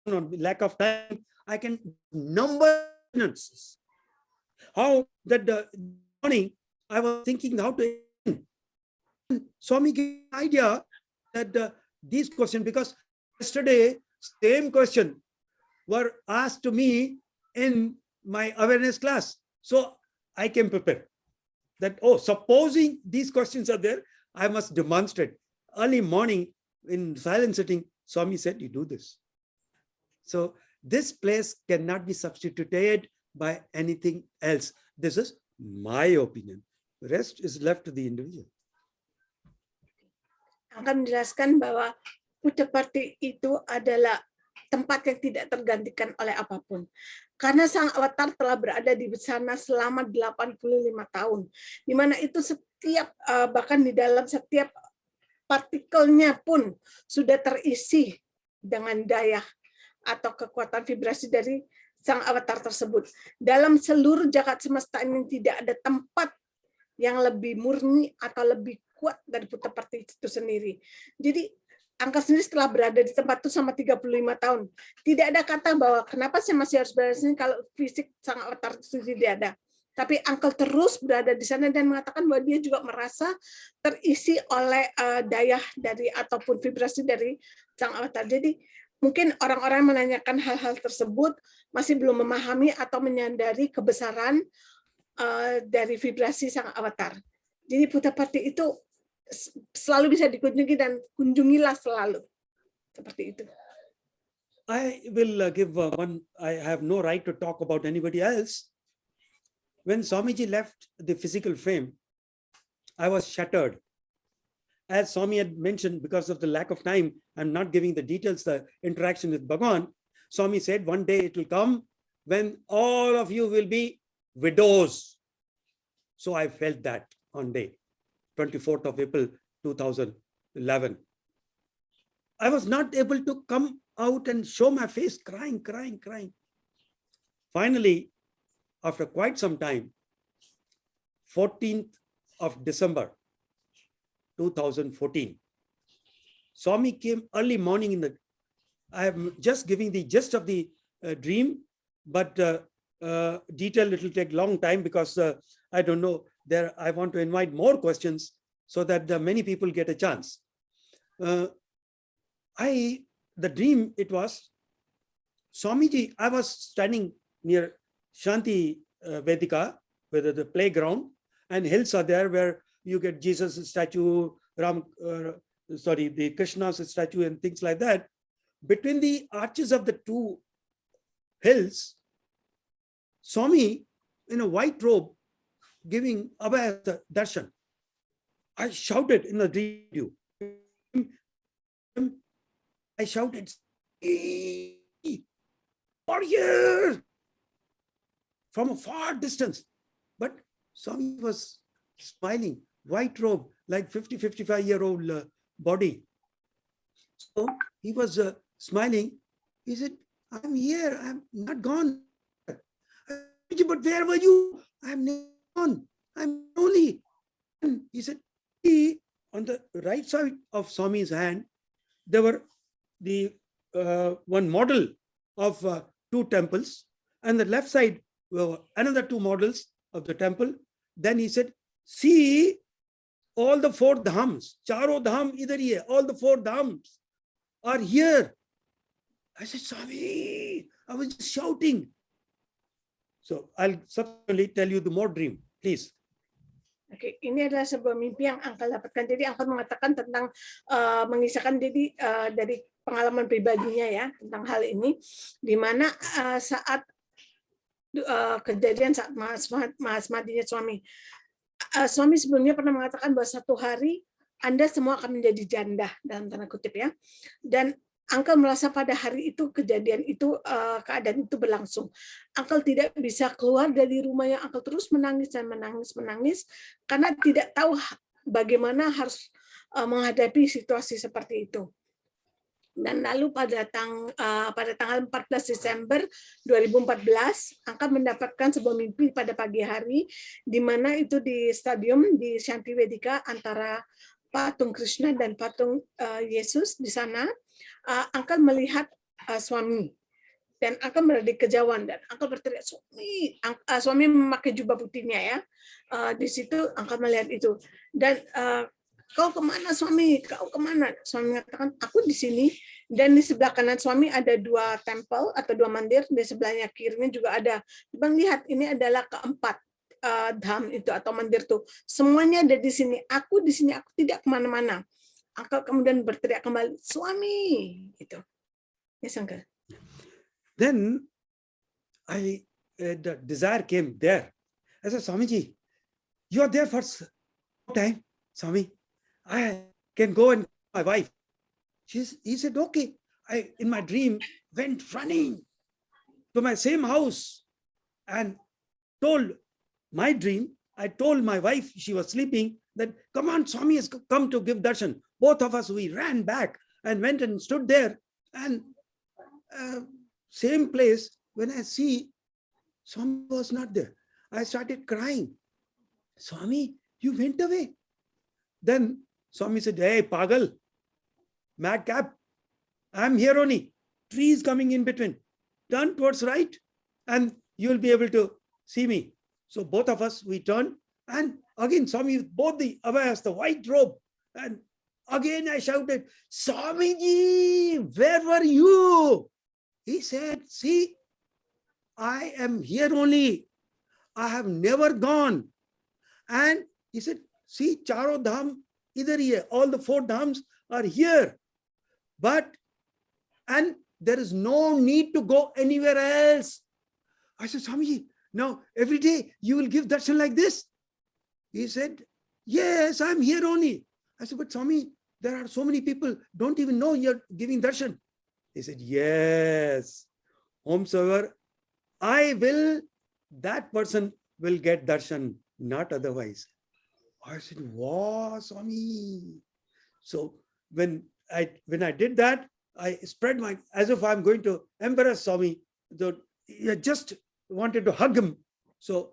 No, lack of time. I can number minutes. How that the morning I was thinking how to end. Swami gave an idea that these questions, because yesterday same question were asked to me in my awareness class. So I came prepared that, oh, supposing these questions are there, I must demonstrate. Early morning in silent sitting, Swami said, you do this. So this place cannot be substituted by anything else. This is my opinion. The rest is left to the individual. Akan menjelaskan bahwa Puttaparthi itu adalah tempat yang tidak tergantikan oleh apapun. Karena sang avatar telah berada di sana selama 85 tahun. Di mana itu setiap, bahkan di dalam setiap partikelnya pun sudah terisi dengan daya atau kekuatan vibrasi dari sang avatar tersebut. Dalam seluruh jagat semesta ini tidak ada tempat yang lebih murni atau lebih kuat dari Puttaparthi itu sendiri. Jadi Angka sendiri setelah berada di tempat itu selama 35 tahun. Tidak ada kata bahwa kenapa saya masih harus berada di sini kalau fisik sang avatar itu tidak ada. Tapi Uncle terus berada di sana dan mengatakan bahwa dia juga merasa terisi oleh daya dari ataupun vibrasi dari sang avatar. Jadi mungkin orang-orang yang menanyakan hal-hal tersebut masih belum memahami atau menyadari kebesaran dari vibrasi sang avatar. Jadi Puttaparthi itu selalu bisa dikunjungi dan kunjungilah selalu. Seperti itu. I will give one, I have no right to talk about anybody else. When Swamiji left the physical frame, I was shattered. As Swami had mentioned, because of the lack of time, I'm not giving the details, the interaction with Bhagavan. Swami said, one day it will come when all of you will be widows. So I felt that on day 24th of April 2011. I was not able to come out and show my face, crying. Finally, after quite some time, 14th of December 2014, Swami came early morning in the, I am just giving the gist of the dream, but detail it will take long time because I don't know, there I want to invite more questions so that many people get a chance. The dream, it was Swamiji, I was standing near Shanti Vedika, where the playground, and hills are there where you get Jesus' statue, the Krishna's statue and things like that. Between the arches of the two hills, Swami in a white robe giving Abhay darshan. I shouted in the dream. I shouted, warrior, from a far distance. But Swami was smiling, white robe, like 55-year-old body. So he was smiling. He said, I'm here, I'm not gone. But where were you? I'm not gone, I'm only. He said, on the right side of Swami's hand, there were the one model of 2 temples, and the left side were another 2 models of the temple. Then he said, see all the 4 dhams, charo dham idhar hi hai, all the 4 dhams are here. I said, Swami, I was just shouting. So I'll subsequently tell you the more dream, please. Oke, ini adalah sebuah mimpi yang Uncle dapatkan. Jadi Uncle mengatakan tentang mengisahkan jadi dari pengalaman pribadinya ya tentang hal ini, di mana saat kejadian saat matinya suami. Suami sebelumnya pernah mengatakan bahwa satu hari Anda semua akan menjadi janda dalam tanda kutip ya, dan Uncle merasa pada hari itu kejadian itu keadaan itu berlangsung. Uncle tidak bisa keluar dari rumahnya. Uncle terus menangis dan menangis karena tidak tahu bagaimana harus menghadapi situasi seperti itu. Dan lalu pada tanggal 14 Desember 2014, Uncle mendapatkan sebuah mimpi pada pagi hari, di mana itu di stadium di Shanti Vedika antara patung Krishna dan patung Yesus di sana. Uncle melihat suami dan Uncle berada di kejauhan dan Uncle berteriak suami. Suami memakai jubah putihnya ya. Di situ Uncle melihat itu dan kau kemana suami? Kau kemana? Suami mengatakan aku di sini. Dan di sebelah kanan suami ada 2 temple atau 2 mandir. Di sebelahnya kirinya juga ada. Bang lihat ini adalah keempat dham itu atau mandir tuh. Semuanya ada di sini. Aku di sini. Aku tidak kemana-mana. Uncle kemudian berteriak kembali, suami, gitu. Yes, Uncle. Then the desire came there. I said, Swamiji, you are there for time, Swami. I can go and my wife. He said, okay. I, in my dream, went running to my same house and told my dream. I told my wife, she was sleeping, that come on, Swami has come to give darshan. Both of us, we ran back and went and stood there. And same place, when I see Swami was not there, I started crying. Swami, you went away. Then Swami said, hey, pagal, madcap, I'm here only. Trees coming in between. Turn towards right and you'll be able to see me. So both of us, we turned and again Swami, both the abayas, the white robe, and again I shouted, Swamiji, where were you? He said, see, I am here only. I have never gone. And he said, see, charo dham idhar hi hai. All the 4 dhams are here. And there is no need to go anywhere else. I said, Swamiji, now every day you will give darshan like this? He said, yes, I'm here only. I said, but Swami, there are so many people don't even know you're giving darshan. He said, yes, whomsoever I will, that person will get darshan, not otherwise. I said, wow, Swami. So when I did that, I spread my, as if I'm going to embarrass Swami. I just wanted to hug him. So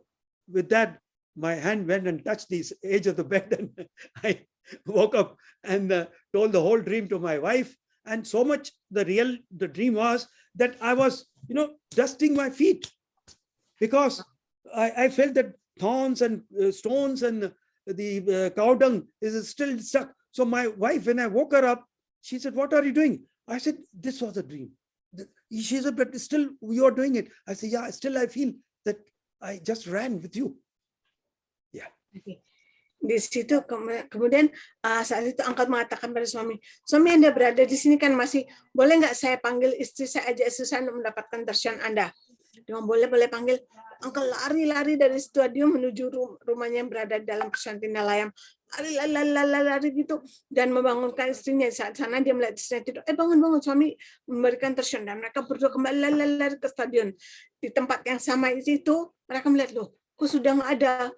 with that, my hand went and touched the edge of the bed and I woke up and told the whole dream to my wife. And so much the dream was that I was, dusting my feet because I felt that thorns and stones and the cow dung is still stuck. So my wife, when I woke her up, she said, what are you doing? I said, this was a dream. She said, but still you are doing it. I said, yeah, still I feel that I just ran with you. Yeah. Okay. Di situ kemudian saat itu Uncle mengatakan pada suami, Anda berada di sini kan masih, boleh nggak saya panggil istri saya, ajak istri saya untuk mendapatkan darshan Anda? Dia boleh panggil. Uncle lari dari stadium menuju rumahnya yang berada dalam Shanti Nilayam. Lari gitu dan membangunkan istrinya. Saat sana dia melihat istrinya tidur. Bangun suami memberikan darshan dan mereka berdua kembali lari ke stadion. Di tempat yang sama itu mereka melihat loh, kok sudah nggak ada.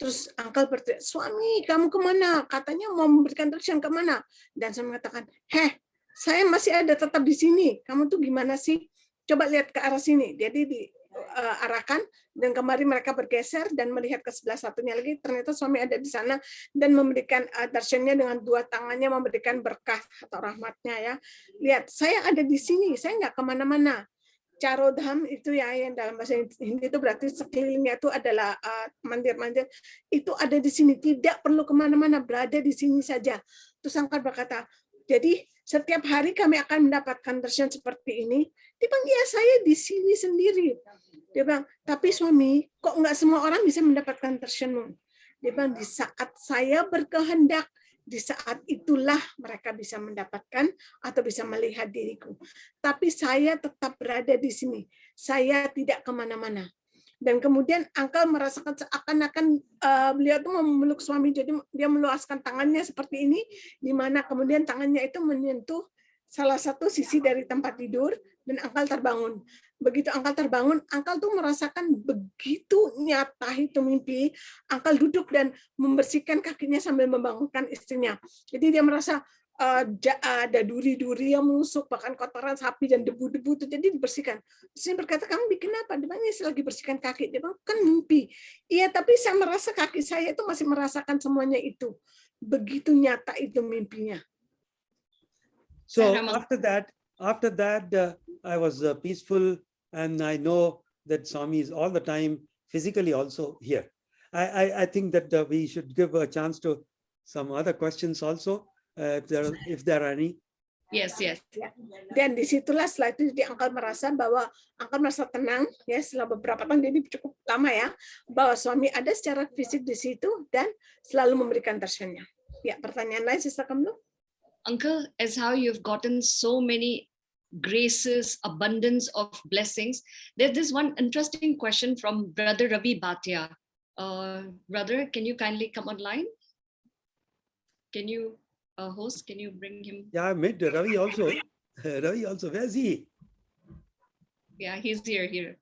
Terus Uncle berteriak, suami kamu kemana? Katanya mau memberikan darshan kemana? Dan saya mengatakan, saya masih ada tetap di sini. Kamu tuh gimana sih? Coba lihat ke arah sini. Jadi arahkan, dan kemarin mereka bergeser dan melihat ke sebelah satunya lagi, ternyata suami ada di sana dan memberikan darshannya dengan dua tangannya, memberikan berkah atau rahmatnya ya. Lihat, saya ada di sini, saya nggak kemana-mana. Charodham itu ya, yang dalam bahasa Hindi itu berarti sekelilingnya itu adalah mandir-mandir, itu ada di sini, tidak perlu kemana-mana, berada di sini saja. Terus angkat berkata, jadi setiap hari kami akan mendapatkan darshan seperti ini. Dia bilang, ya saya di sini sendiri. Dia bilang, tapi suami, kok nggak semua orang bisa mendapatkan darshanmu? Dia bilang, di saat saya berkehendak, di saat itulah mereka bisa mendapatkan atau bisa melihat diriku. Tapi saya tetap berada di sini. Saya tidak kemana-mana. Dan kemudian Uncle merasakan seakan-akan beliau itu memeluk suami, jadi dia meluaskan tangannya seperti ini, di mana kemudian tangannya itu menyentuh salah satu sisi dari tempat tidur, dan Uncle terbangun. Begitu Uncle terbangun, Uncle tuh merasakan begitu nyata itu mimpi. Uncle duduk dan membersihkan kakinya sambil membangunkan istrinya. Jadi dia merasa ada duri-duri yang menusuk, bahkan kotoran sapi dan debu-debu itu, jadi dibersihkan. Saya berkata, kamu bikin apa? Dia bilang, saya lagi bersihkan kaki. Dia bilang, kan mimpi. Iya, tapi saya merasa kaki saya itu masih merasakan semuanya itu. Begitu nyata itu mimpinya. So after that, I was peaceful, and I know that Swami is all the time physically also here. I think that we should give a chance to some other questions also, if there are any. Yes. Ya. Dan disitulah setelah itu Uncle merasa bahwa Uncle merasa tenang ya, setelah beberapa tahun, jadi cukup lama ya, bahwa suami ada secara fisik di situ dan selalu memberikan darshannya. Ya, pertanyaan lain sisa kamu? Uncle, as how you've gotten so many graces, abundance of blessings, there's this one interesting question from Brother Ravi Bhatia. Brother, can you kindly come online? Can you, host, can you bring him? Yeah, I met Ravi also. Ravi also, where is he? Yeah, he's here.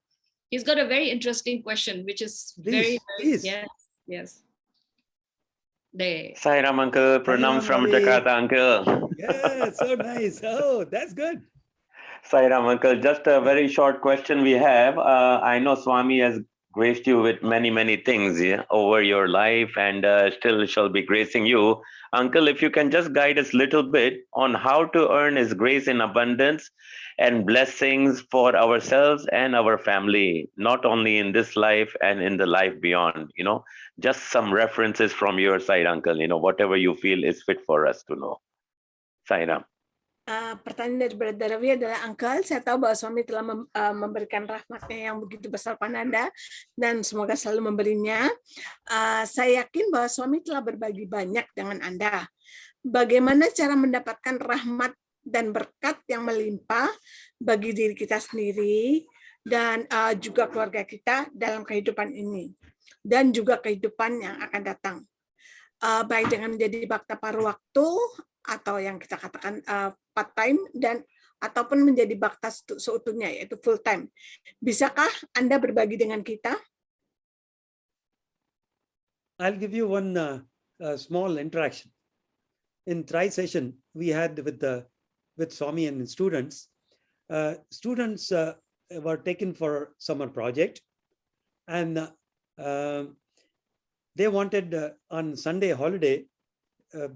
He's got a very interesting question, which is Please. Yes. There. Sai Ram uncle, pranams from Ravi. Jakarta uncle. Yeah, so nice. Oh, that's good. Sai Ram uncle, just a very short question we have. I know Swami has graced you with many things over your life, and still shall be gracing you. Uncle, if you can just guide us a little bit on how to earn his grace in abundance and blessings for ourselves and our family, not only in this life and in the life beyond, just some references from your side, uncle, whatever you feel is fit for us to know. Sai Ram. Pertanyaan dari Brother Ravi adalah, Uncle, saya tahu bahwa suami telah memberikan rahmatnya yang begitu besar pada Anda, dan semoga selalu memberinya. Saya yakin bahwa suami telah berbagi banyak dengan Anda. Bagaimana cara mendapatkan rahmat dan berkat yang melimpah bagi diri kita sendiri dan juga keluarga kita dalam kehidupan ini, dan juga kehidupan yang akan datang. Baik dengan menjadi bhakta paruh waktu, atau yang kita katakan part time, dan ataupun menjadi bhakta seutuhnya, yaitu full time. Bisakah Anda berbagi dengan kita? I'll give you one small interaction. In tri session we had with Swami and students. Students were taken for summer project, and they wanted on Sunday holiday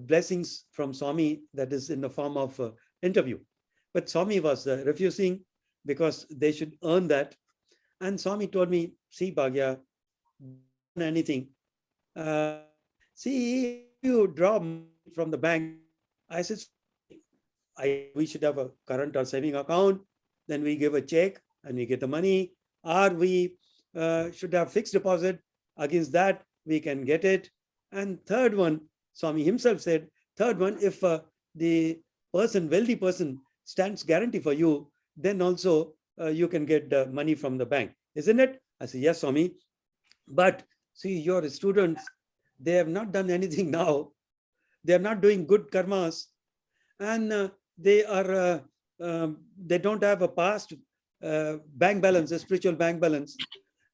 blessings from Swami, that is in the form of interview. But Swami was refusing because they should earn that. And Swami told me, see, Bhagia, anything. See, if you draw from the bank, I said, we should have a current or saving account. Then we give a check and we get the money. Or we should have fixed deposit. Against that, we can get it. And third one, Swami himself said, third one, if the wealthy person stands guarantee for you, then also you can get money from the bank, isn't it? I said, yes, Swami. But see, your students, they have not done anything now. They are not doing good karmas, and they don't have a past bank balance, a spiritual bank balance,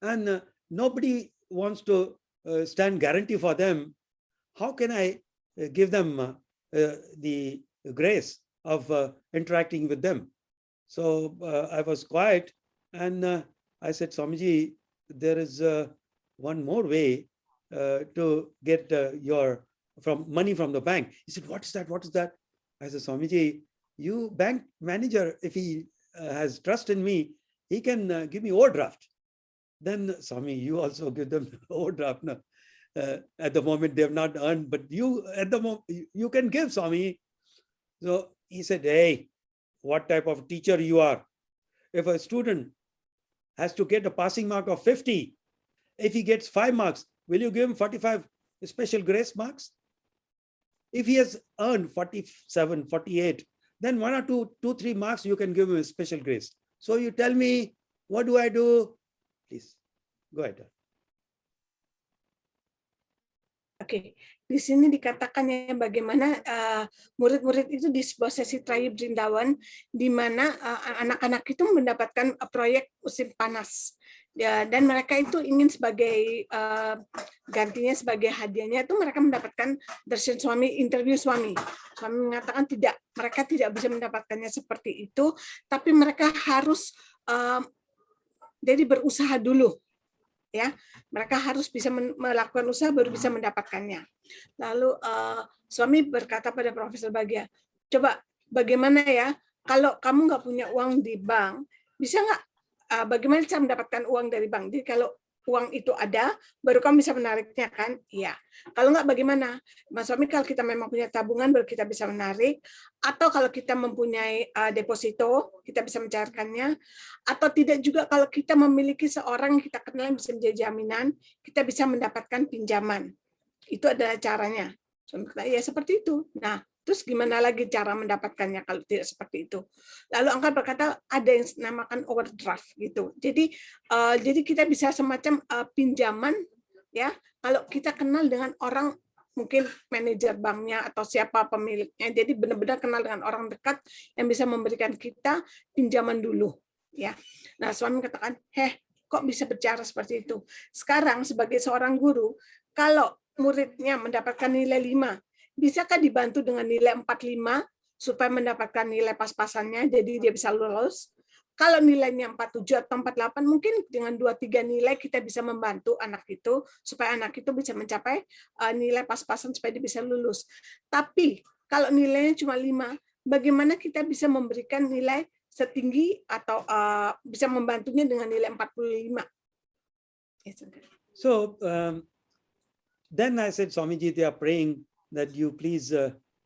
and nobody wants to stand guarantee for them. How can I give them the grace of interacting with them? So I was quiet, and I said, Swamiji, there is one more way to get your money from the bank. He said, what is that? What is that? I said, Swamiji, you bank manager, if he has trust in me, he can give me overdraft. Then Swami, you also give them overdraft. No? At the moment they have not earned, but you at the moment you can give, Swami. So he said, hey, what type of teacher you are? If a student has to get a passing mark of 50, if he gets 5 marks, will you give him 45 special grace marks? If he has earned 47, 48, then 1 or 2, 3 marks you can give him a special grace. So you tell me, what do I do? Please, go ahead. Oke, di sini dikatakan ya bagaimana murid-murid itu di sebuah sesi Trayi Brindawan, di mana anak-anak itu mendapatkan proyek musim panas. Ya, dan mereka itu ingin sebagai gantinya, sebagai hadiahnya itu mereka mendapatkan darshan suami, interview suami. Suami mengatakan tidak, mereka tidak bisa mendapatkannya seperti itu, tapi mereka harus jadi berusaha dulu. Ya, mereka harus bisa melakukan usaha baru bisa mendapatkannya. Lalu suami berkata pada Profesor Bhagia, coba bagaimana ya kalau kamu nggak punya uang di bank, bisa nggak bagaimana cara mendapatkan uang dari bank? Jadi kalau uang itu ada, baru kamu bisa menariknya kan? Iya. Kalau nggak bagaimana? Mas suami, kalau kita memang punya tabungan baru kita bisa menarik, atau kalau kita mempunyai deposito, kita bisa mencairkannya, atau tidak juga kalau kita memiliki seorang yang kita kenal yang bisa menjadi jaminan, kita bisa mendapatkan pinjaman. Itu adalah caranya. Ya seperti itu. Nah, terus gimana lagi cara mendapatkannya kalau tidak seperti itu? Lalu angkat berkata ada yang dinamakan overdraft gitu. Jadi kita bisa semacam pinjaman ya. Kalau kita kenal dengan orang, mungkin manajer banknya atau siapa pemiliknya. Jadi benar-benar kenal dengan orang dekat yang bisa memberikan kita pinjaman dulu ya. Nah, suami katakan, kok bisa bicara seperti itu? Sekarang sebagai seorang guru, kalau muridnya mendapatkan nilai 5, bisakah dibantu dengan nilai 45 supaya mendapatkan nilai pas-pasannya, jadi dia bisa lulus? Kalau nilainya 47 atau 48, mungkin dengan 2-3 nilai kita bisa membantu anak itu, supaya anak itu bisa mencapai nilai pas-pasan supaya dia bisa lulus. Tapi kalau nilainya cuma 5, bagaimana kita bisa memberikan nilai setinggi atau bisa membantunya dengan nilai 45? So, then I said, Swamiji, they are praying that you please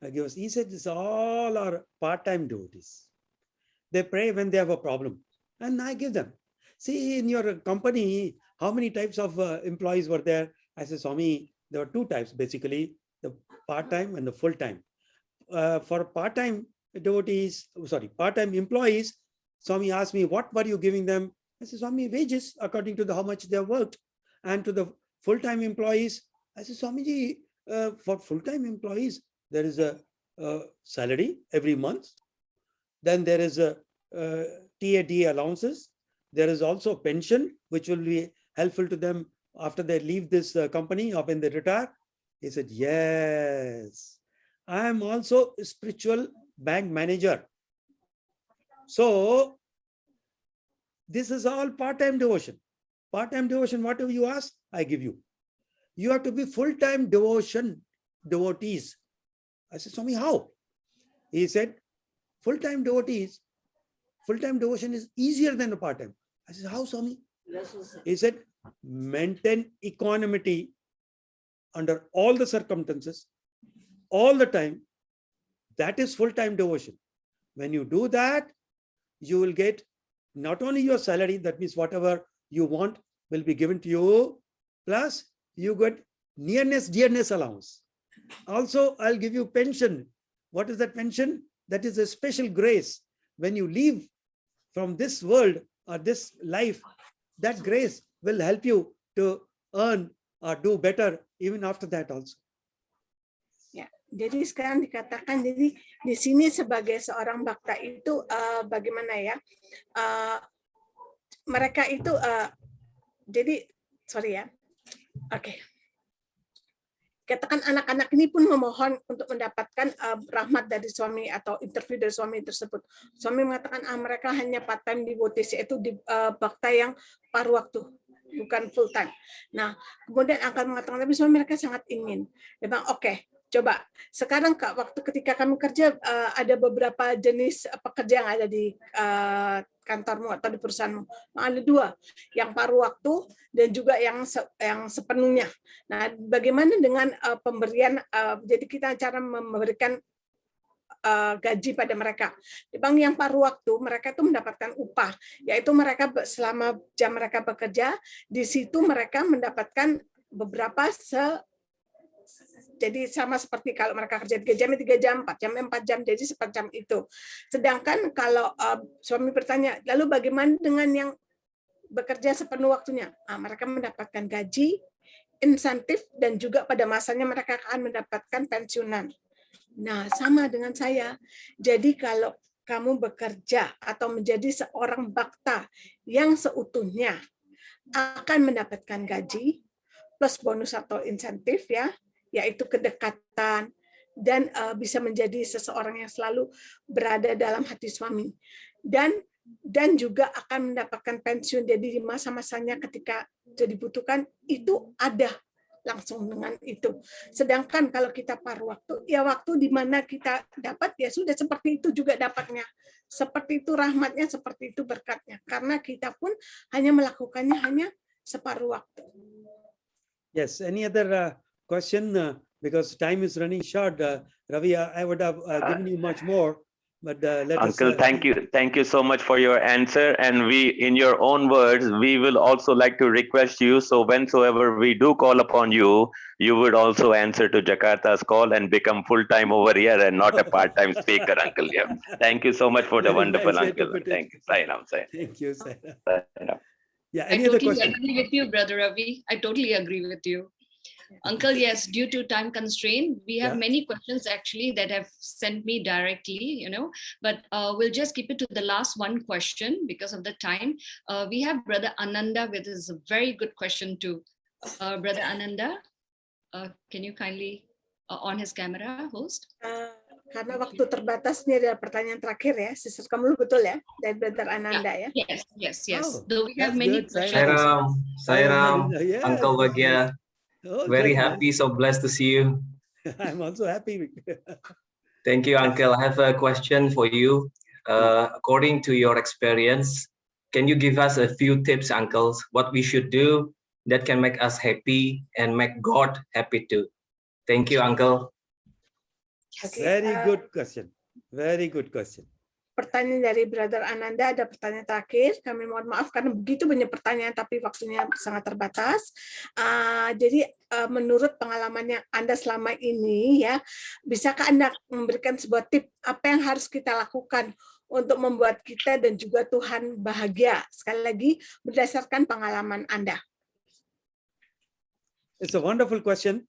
give us. He said, this all are part-time devotees. They pray when they have a problem, and I give them. See, in your company, how many types of employees were there? I said, Swami, there were 2 types, basically, the part-time and the full-time. For part-time devotees, part-time employees, Swami asked me, what were you giving them? I said, Swami, wages according to how much they have worked. And to the full-time employees, I said, Swamiji, for full-time employees, there is a salary every month. Then there is a TAD allowances. There is also pension, which will be helpful to them after they leave this company or when they retire. He said, yes, I am also a spiritual bank manager. So this is all part-time devotion. Part-time devotion, whatever you ask, I give you. You have to be full-time devotees. I said, Swami, how? He said, full-time devotees, full-time devotion is easier than a part-time. I said, how, Swami? He said, maintain equanimity under all the circumstances, all the time. That is full-time devotion. When you do that, you will get not only your salary, that means whatever you want will be given to you, plus you get nearness, dearness allowance. Also, I'll give you pension. What is that pension? That is a special grace. When you leave from this world or this life, that grace will help you to earn or do better even after that also. Ya, jadi sekarang dikatakan, jadi di sini sebagai seorang bhakta itu bagaimana ya? Mereka itu jadi sorry ya. Oke. Katakan anak-anak ini pun memohon untuk mendapatkan rahmat dari suami atau interview dari suami tersebut. Suami mengatakan mereka hanya part time devotees, yaitu di bakta yang paruh waktu, bukan full time. Nah, kemudian akan mengatakan tapi suami mereka sangat ingin. Dia bilang oke, coba sekarang Kak, waktu ketika kami kerja ada beberapa jenis pekerja yang ada di kantormu atau di perusahaanmu. Ada 2, yang paruh waktu dan juga yang sepenuhnya. Nah, bagaimana dengan pemberian? Jadi kita cara memberikan gaji pada mereka. Di bank yang paruh waktu, mereka itu mendapatkan upah, yaitu mereka selama jam mereka bekerja, di situ mereka mendapatkan beberapa jadi sama seperti kalau mereka kerja 3 jam, 3 jam, 4 jam, 4 jam, jadi seperti itu. Sedangkan kalau suami bertanya, lalu bagaimana dengan yang bekerja sepenuh waktunya? Mereka mendapatkan gaji, insentif, dan juga pada masanya mereka akan mendapatkan pensiunan. Nah, sama dengan saya. Jadi kalau kamu bekerja atau menjadi seorang bakta yang seutuhnya akan mendapatkan gaji plus bonus atau insentif, ya, yaitu kedekatan dan bisa menjadi seseorang yang selalu berada dalam hati suami, dan juga akan mendapatkan pensiun. Jadi di masa-masanya ketika dibutuhkan itu ada langsung dengan itu. Sedangkan kalau kita paruh waktu, ya waktu di mana kita dapat, ya sudah seperti itu juga dapatnya. Seperti itu rahmatnya, seperti itu berkatnya. Karena kita pun hanya melakukannya hanya separuh waktu. Yes, any other question? Because time is running short. Ravi, I would have given you much more. But let Uncle, us, thank you so much for your answer. And we, in your own words, we will also like to request you. So whensoever we do call upon you, you would also answer to Jakarta's call and become full-time over here and not a part-time speaker, Uncle. Yeah. Thank you so much for the Very wonderful nice way to Uncle. put it. Thank you. Sainam, Sainam. Thank you, Sainam. Sainam. Yeah, I any other totally question? agree with you, Brother Ravi. I totally agree with you. Uncle, yes, due to time constraint, we have Yeah. many questions actually that have sent me directly, but we'll just keep it to the last one question because of the time. We have Brother Ananda with his very good question too. Brother Ananda, can you kindly on his camera, host? Karena waktu terbatas, ini adalah pertanyaan terakhir ya. Sister kamu betul ya, dari Brother Ananda ya. Yes. Oh, Though we have that's many good, questions. Sairam, Yes, Uncle Bhagia. Oh, Very good, happy, so blessed to see you. I'm also happy. Thank you, Uncle. I have a question for you. According to your experience, can you give us a few tips, uncles, what we should do that can make us happy and make God happy too? Thank you, Uncle. Very good question. Very good question. Pertanyaan dari Brother Ananda, ada pertanyaan terakhir. Kami mohon maaf karena begitu banyak pertanyaan, tapi waktunya sangat terbatas. Jadi menurut pengalaman yang Anda selama ini, ya, bisakah Anda memberikan sebuah tip apa yang harus kita lakukan untuk membuat kita dan juga Tuhan bahagia? Sekali lagi, berdasarkan pengalaman Anda. It's a wonderful question.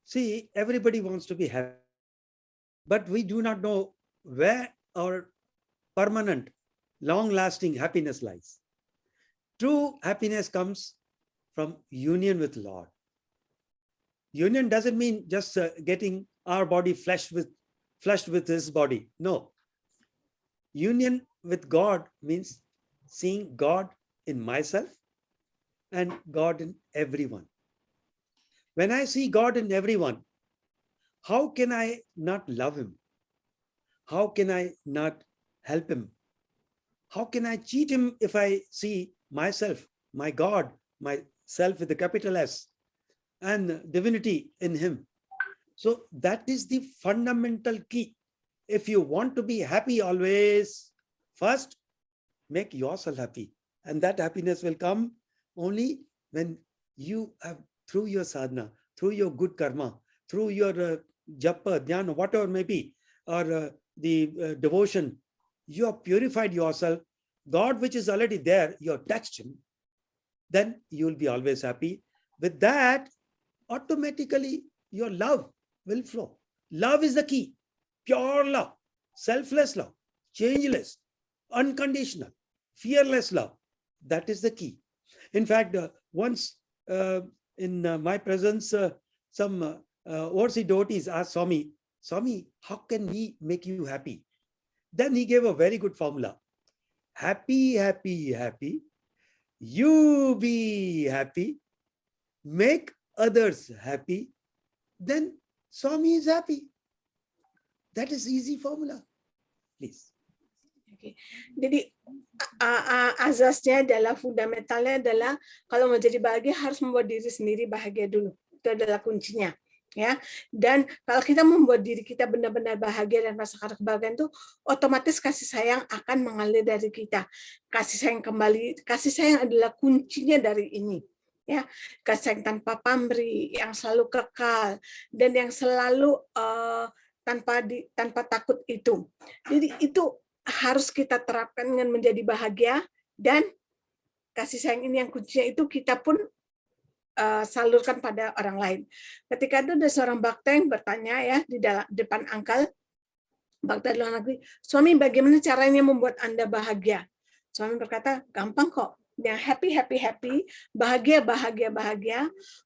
See, everybody wants to be happy, but we do not know where our permanent, long-lasting happiness lies. True happiness comes from union with Lord. Union doesn't mean just getting our body flushed with His body. No. Union with God means seeing God in myself and God in everyone. When I see God in everyone, how can I not love Him? How can I not help Him? How can I cheat Him if I see myself, my God, myself with a capital S, and divinity in Him? So that is the fundamental key. If you want to be happy always, first make yourself happy. And that happiness will come only when you have, through your sadhana, through your good karma, through your japa, dhyana, whatever may be, or the devotion, you have purified yourself. God, which is already there, you have touched Him. Then you will be always happy. With that, automatically your love will flow. Love is the key. Pure love, selfless love, changeless, unconditional, fearless love. That is the key. In fact, once in my presence, some overseas devotees asked Swami, how can we make you happy? Then he gave a very good formula. Happy, happy, happy. You be happy. Make others happy. Then Swami is happy. That is easy formula. Please. Okay. Jadi azasnya adalah, fundamentalnya adalah kalau mau jadi bahagia harus membuat diri sendiri bahagia dulu. Itu adalah kuncinya, ya. Dan kalau kita membuat diri kita benar-benar bahagia dan merasakan kebahagiaan itu, otomatis kasih sayang akan mengalir dari kita. Kasih sayang kembali, kasih sayang adalah kuncinya dari ini. Ya, kasih sayang tanpa pamrih, yang selalu kekal dan yang selalu tanpa takut itu. Jadi itu harus kita terapkan dengan menjadi bahagia, dan kasih sayang ini yang kuncinya itu kita pun salurkan pada orang lain. Ketika itu ada seorang bakta yang bertanya ya di depan Uncle, bakta luar negeri, Swami, bagaimana caranya membuat Anda bahagia? Swami berkata, gampang kok. Yang happy, bahagia,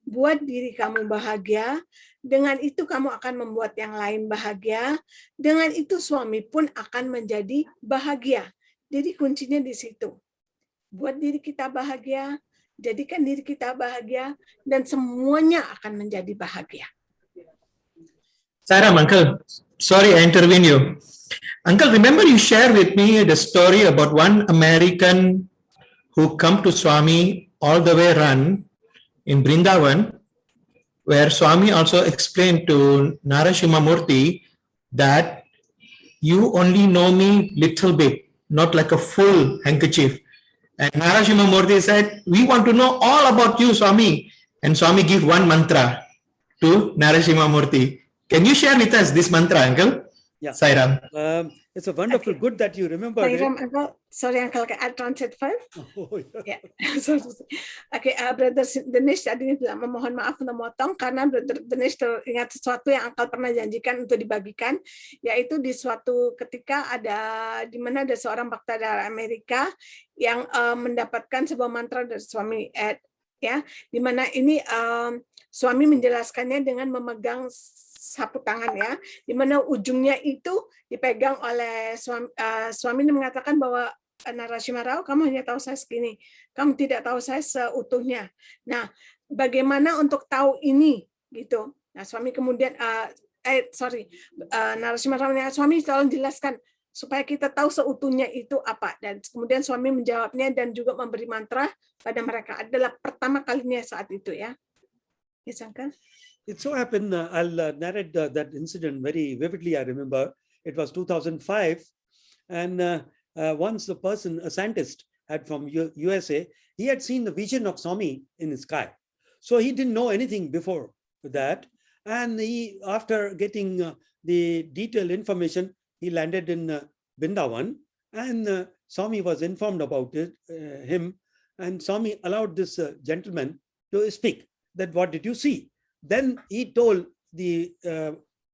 buat diri kamu bahagia. Dengan itu kamu akan membuat yang lain bahagia. Dengan itu suami pun akan menjadi bahagia. Jadi kuncinya di situ. Buat diri kita bahagia, jadikan diri kita bahagia, dan semuanya akan menjadi bahagia. Sarah, Uncle, sorry I intervene you. Uncle, remember you shared with me the story about one American who come to Swami all the way run in Vrindavan, where Swami also explained to Narasimha Murthy that you only know me little bit, not like a full handkerchief. And Narasimha Murthy said, we want to know all about you, Swami. And Swami give one mantra to Narasimha Murthy. Can you share with us this mantra, Uncle? Yeah. Sairam. It's a wonderful, Okay. good that you remember it. Uncle. Sorry, Uncle, I'll translate first. Oh, yeah. Ya, sorry. Oke, Brother Dinesh tadi bilang memohon maaf untuk memotong karena Brother Dinesh teringat sesuatu yang Uncle pernah janjikan untuk dibagikan, yaitu di suatu ketika di mana ada seorang bakta dari Amerika yang mendapatkan sebuah mantra dari Swami Ed, ya, di mana ini Swami menjelaskannya dengan memegang sapu tangan, ya, di mana ujungnya itu dipegang oleh Swami ini mengatakan bahwa Narasimha Rao, kamu hanya tahu saya segini, kamu tidak tahu saya seutuhnya. Nah, bagaimana untuk tahu ini, gitu. Nah, Swami kemudian, Narasimha Rao, Swami tolong jelaskan supaya kita tahu seutuhnya itu apa. Dan kemudian Swami menjawabnya dan juga memberi mantra pada mereka. Adalah pertama kalinya saat itu, ya. Yes, Uncle. It so happened, I'll narrate that incident very vividly. I remember it was 2005, and once the person, a scientist, had from USA, he had seen the vision of Swami in the sky. So he didn't know anything before that, and he, after getting the detailed information, he landed in Vrindavan, and Swami was informed about him, and Swami allowed this gentleman to speak. That what did you see? Then he told the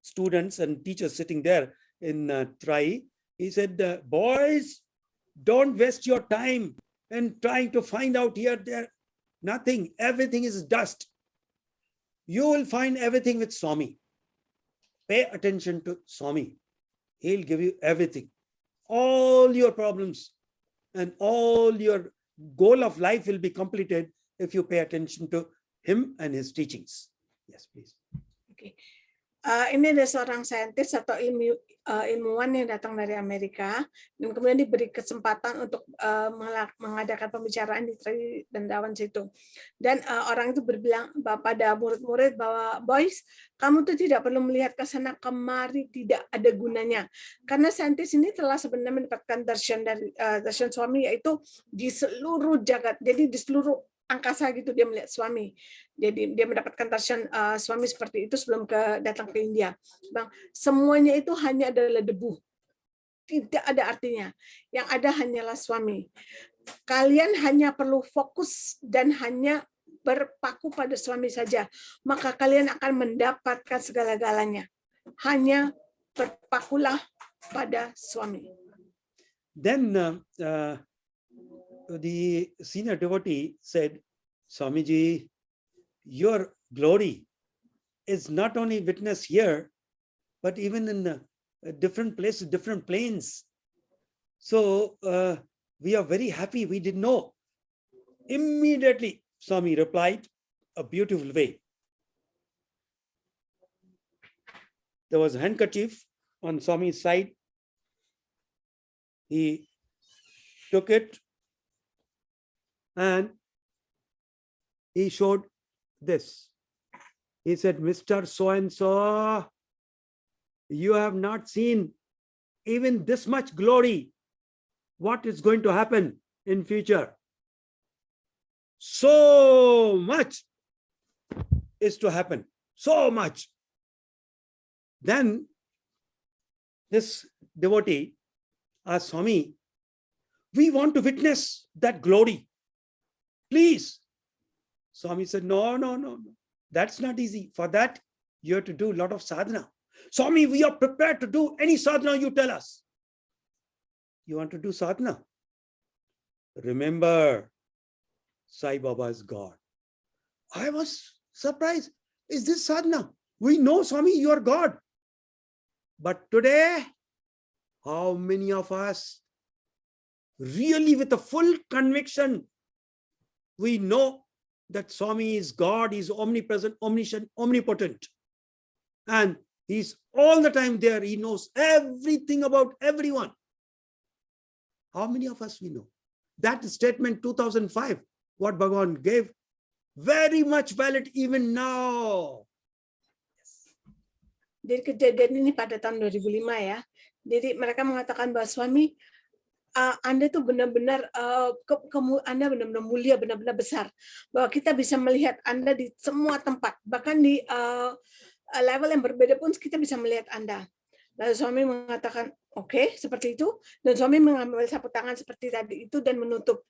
students and teachers sitting there in Trai, he said, boys, don't waste your time in trying to find out here, there, nothing, everything is dust. You will find everything with Swami. Pay attention to Swami. He'll give you everything. All your problems and all your goal of life will be completed if you pay attention to him and his teachings. Yes, please. Okay. Ini ada seorang saintis atau ilmuwan yang datang dari Amerika dan kemudian diberi kesempatan untuk mengadakan pembicaraan di Vrindavan situ. Dan orang itu berbilang pada murid-murid bahwa boys, kamu tuh tidak perlu melihat ke sana kemari, tidak ada gunanya. Karena saintis ini telah sebenarnya mendapatkan darshan dari darshan Swami, yaitu di seluruh jagat. Jadi di seluruh angkasa gitu dia melihat Swami. Jadi dia mendapatkan darshan Swami seperti itu sebelum datang ke India. Bang, semuanya itu hanya adalah debu. Tidak ada artinya. Yang ada hanyalah Swami. Kalian hanya perlu fokus dan hanya berpaku pada Swami saja. Maka kalian akan mendapatkan segala-galanya. Hanya berpakulah pada Swami. Then the senior devotee said, Swamiji, your glory is not only witnessed here, but even in different places, different planes. So we are very happy. We didn't know. Immediately, Swami replied a beautiful way. There was a handkerchief on Swami's side. He took it and he showed this. He said, Mr. So-and-so, you have not seen even this much glory. What is going to happen in future? So much is to happen. So much. Then this devotee asked Swami, we want to witness that glory. Please. Swami said, no. That's not easy. For that, you have to do a lot of sadhana. Swami, we are prepared to do any sadhana you tell us. You want to do sadhana? Remember, Sai Baba is God. I was surprised. Is this sadhana? We know, Swami, you are God. But today, how many of us really with a full conviction, we know that Swami is God, He's omnipresent, omniscient, omnipotent. And He's all the time there. He knows everything about everyone. How many of us we know? That statement 2005, what Bhagavan gave, very much valid even now. Jadi kejadian ini pada tahun 2005 ya. Jadi mereka mengatakan bahwa Swami, Anda tuh benar-benar Anda benar-benar mulia, benar-benar besar. Bahwa kita bisa melihat Anda di semua tempat, bahkan di level yang berbeda pun kita bisa melihat Anda. Lalu Swami mengatakan, oke, seperti itu. Dan Swami mengambil sapu tangan seperti tadi itu dan menutup.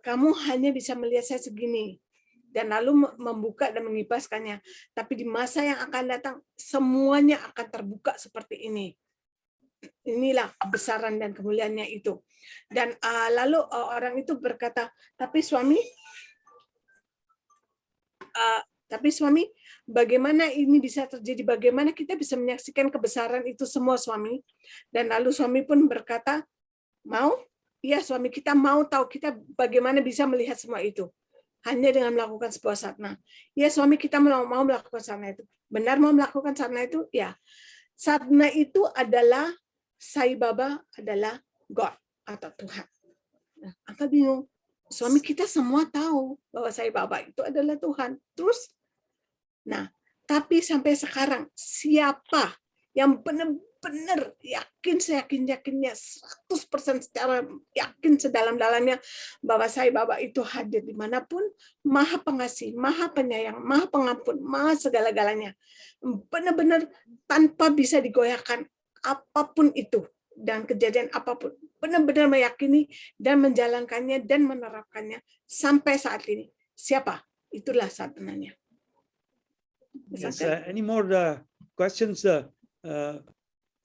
Kamu hanya bisa melihat saya segini. Dan lalu membuka dan mengibaskannya. Tapi di masa yang akan datang, semuanya akan terbuka seperti ini. Inilah kebesaran dan kemuliaannya itu. Dan lalu orang itu berkata, tapi Swami, bagaimana ini bisa terjadi? Bagaimana kita bisa menyaksikan kebesaran itu semua, Swami? Dan lalu Swami pun berkata, mau? Iya, Swami, kita mau tahu kita bagaimana bisa melihat semua itu. Hanya dengan melakukan sebuah sadhana. Ya, Swami, kita mau melakukan sadhana itu. Benar mau melakukan sadhana itu? Ya. Sadhana itu adalah Sai Baba adalah God atau Tuhan. Nah, apa bingung? Swami, kita semua tahu bahwa Sai Baba itu adalah Tuhan. Terus, nah, tapi sampai sekarang siapa yang benar-benar yakin, seyakin-yakinnya 100% secara yakin sedalam-dalamnya bahwa Sai Baba itu hadir dimanapun, maha pengasih, maha penyayang, maha pengampun, maha segala-galanya. Benar-benar tanpa bisa digoyahkan apapun itu dan kejadian apapun. Benar-benar meyakini dan menjalankannya dan menerapkannya sampai saat ini. Siapa? Itulah sadhananya. Yes, any more questions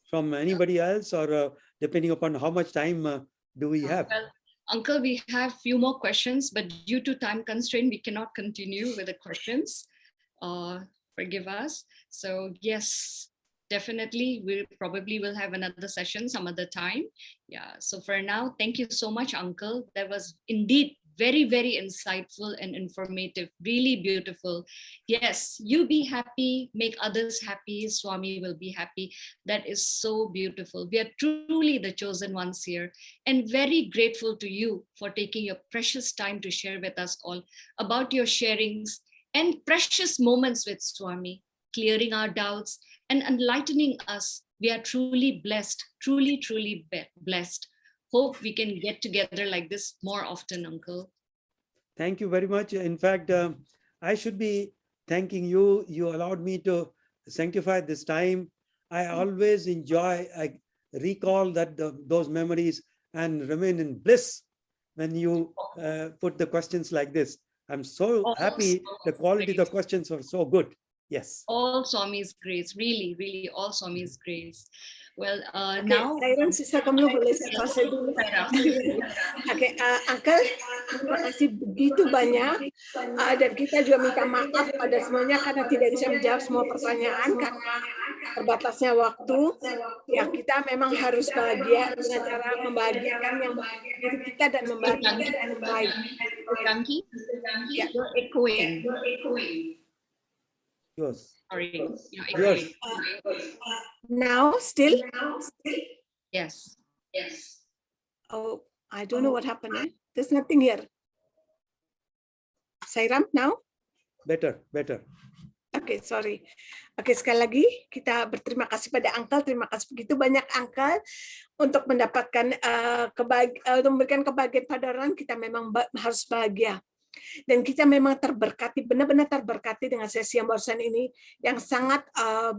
from anybody else, or depending upon how much time do we have? Well, Uncle, we have few more questions, but due to time constraint, we cannot continue with the questions. Forgive us. So yes, definitely, we probably will have another session some other time. Yeah. So for now, thank you so much, Uncle. That was indeed very, very insightful and informative, really beautiful. Yes, you be happy, make others happy, Swami will be happy. That is so beautiful. We are truly the chosen ones here, and very grateful to you for taking your precious time to share with us all about your sharings and precious moments with Swami, clearing our doubts and enlightening us. We are truly blessed, truly, truly blessed. Hope we can get together like this more often, Uncle. Thank you very much. In fact, I should be thanking you. You allowed me to sanctify this time. I always enjoy, I recall that those memories and remain in bliss when you put the questions like this. I'm so happy. The quality of the questions are so good. Yes. All Swami's grace, really, really all Swami's grace. Well, Oke, now Sairam, sisa kamu boleh saya proses dulu. Oke, Uncle, terima kasih begitu banyak. Dan kita juga minta maaf pada semuanya karena tidak bisa menjawab semua pertanyaan karena terbatasnya waktu. Ya, kita memang harus bahagia dengan cara membahagiakan yang diri kita dan membahagiakan yang lain. Kanki, Ya. you're echoing. Yours. Sorry, you're Yours. echoing. Now, still? Yes. Oh, I don't know what happened. There's nothing here. Sairam, now? Better. Oke, sorry. Oke, sekali lagi kita berterima kasih pada Uncle. Terima kasih begitu banyak Uncle untuk mendapatkan untuk memberikan kebahagiaan pada orang. Kita memang harus bahagia. Dan kita memang terberkati, benar-benar terberkati dengan sesi yang barusan ini, yang sangat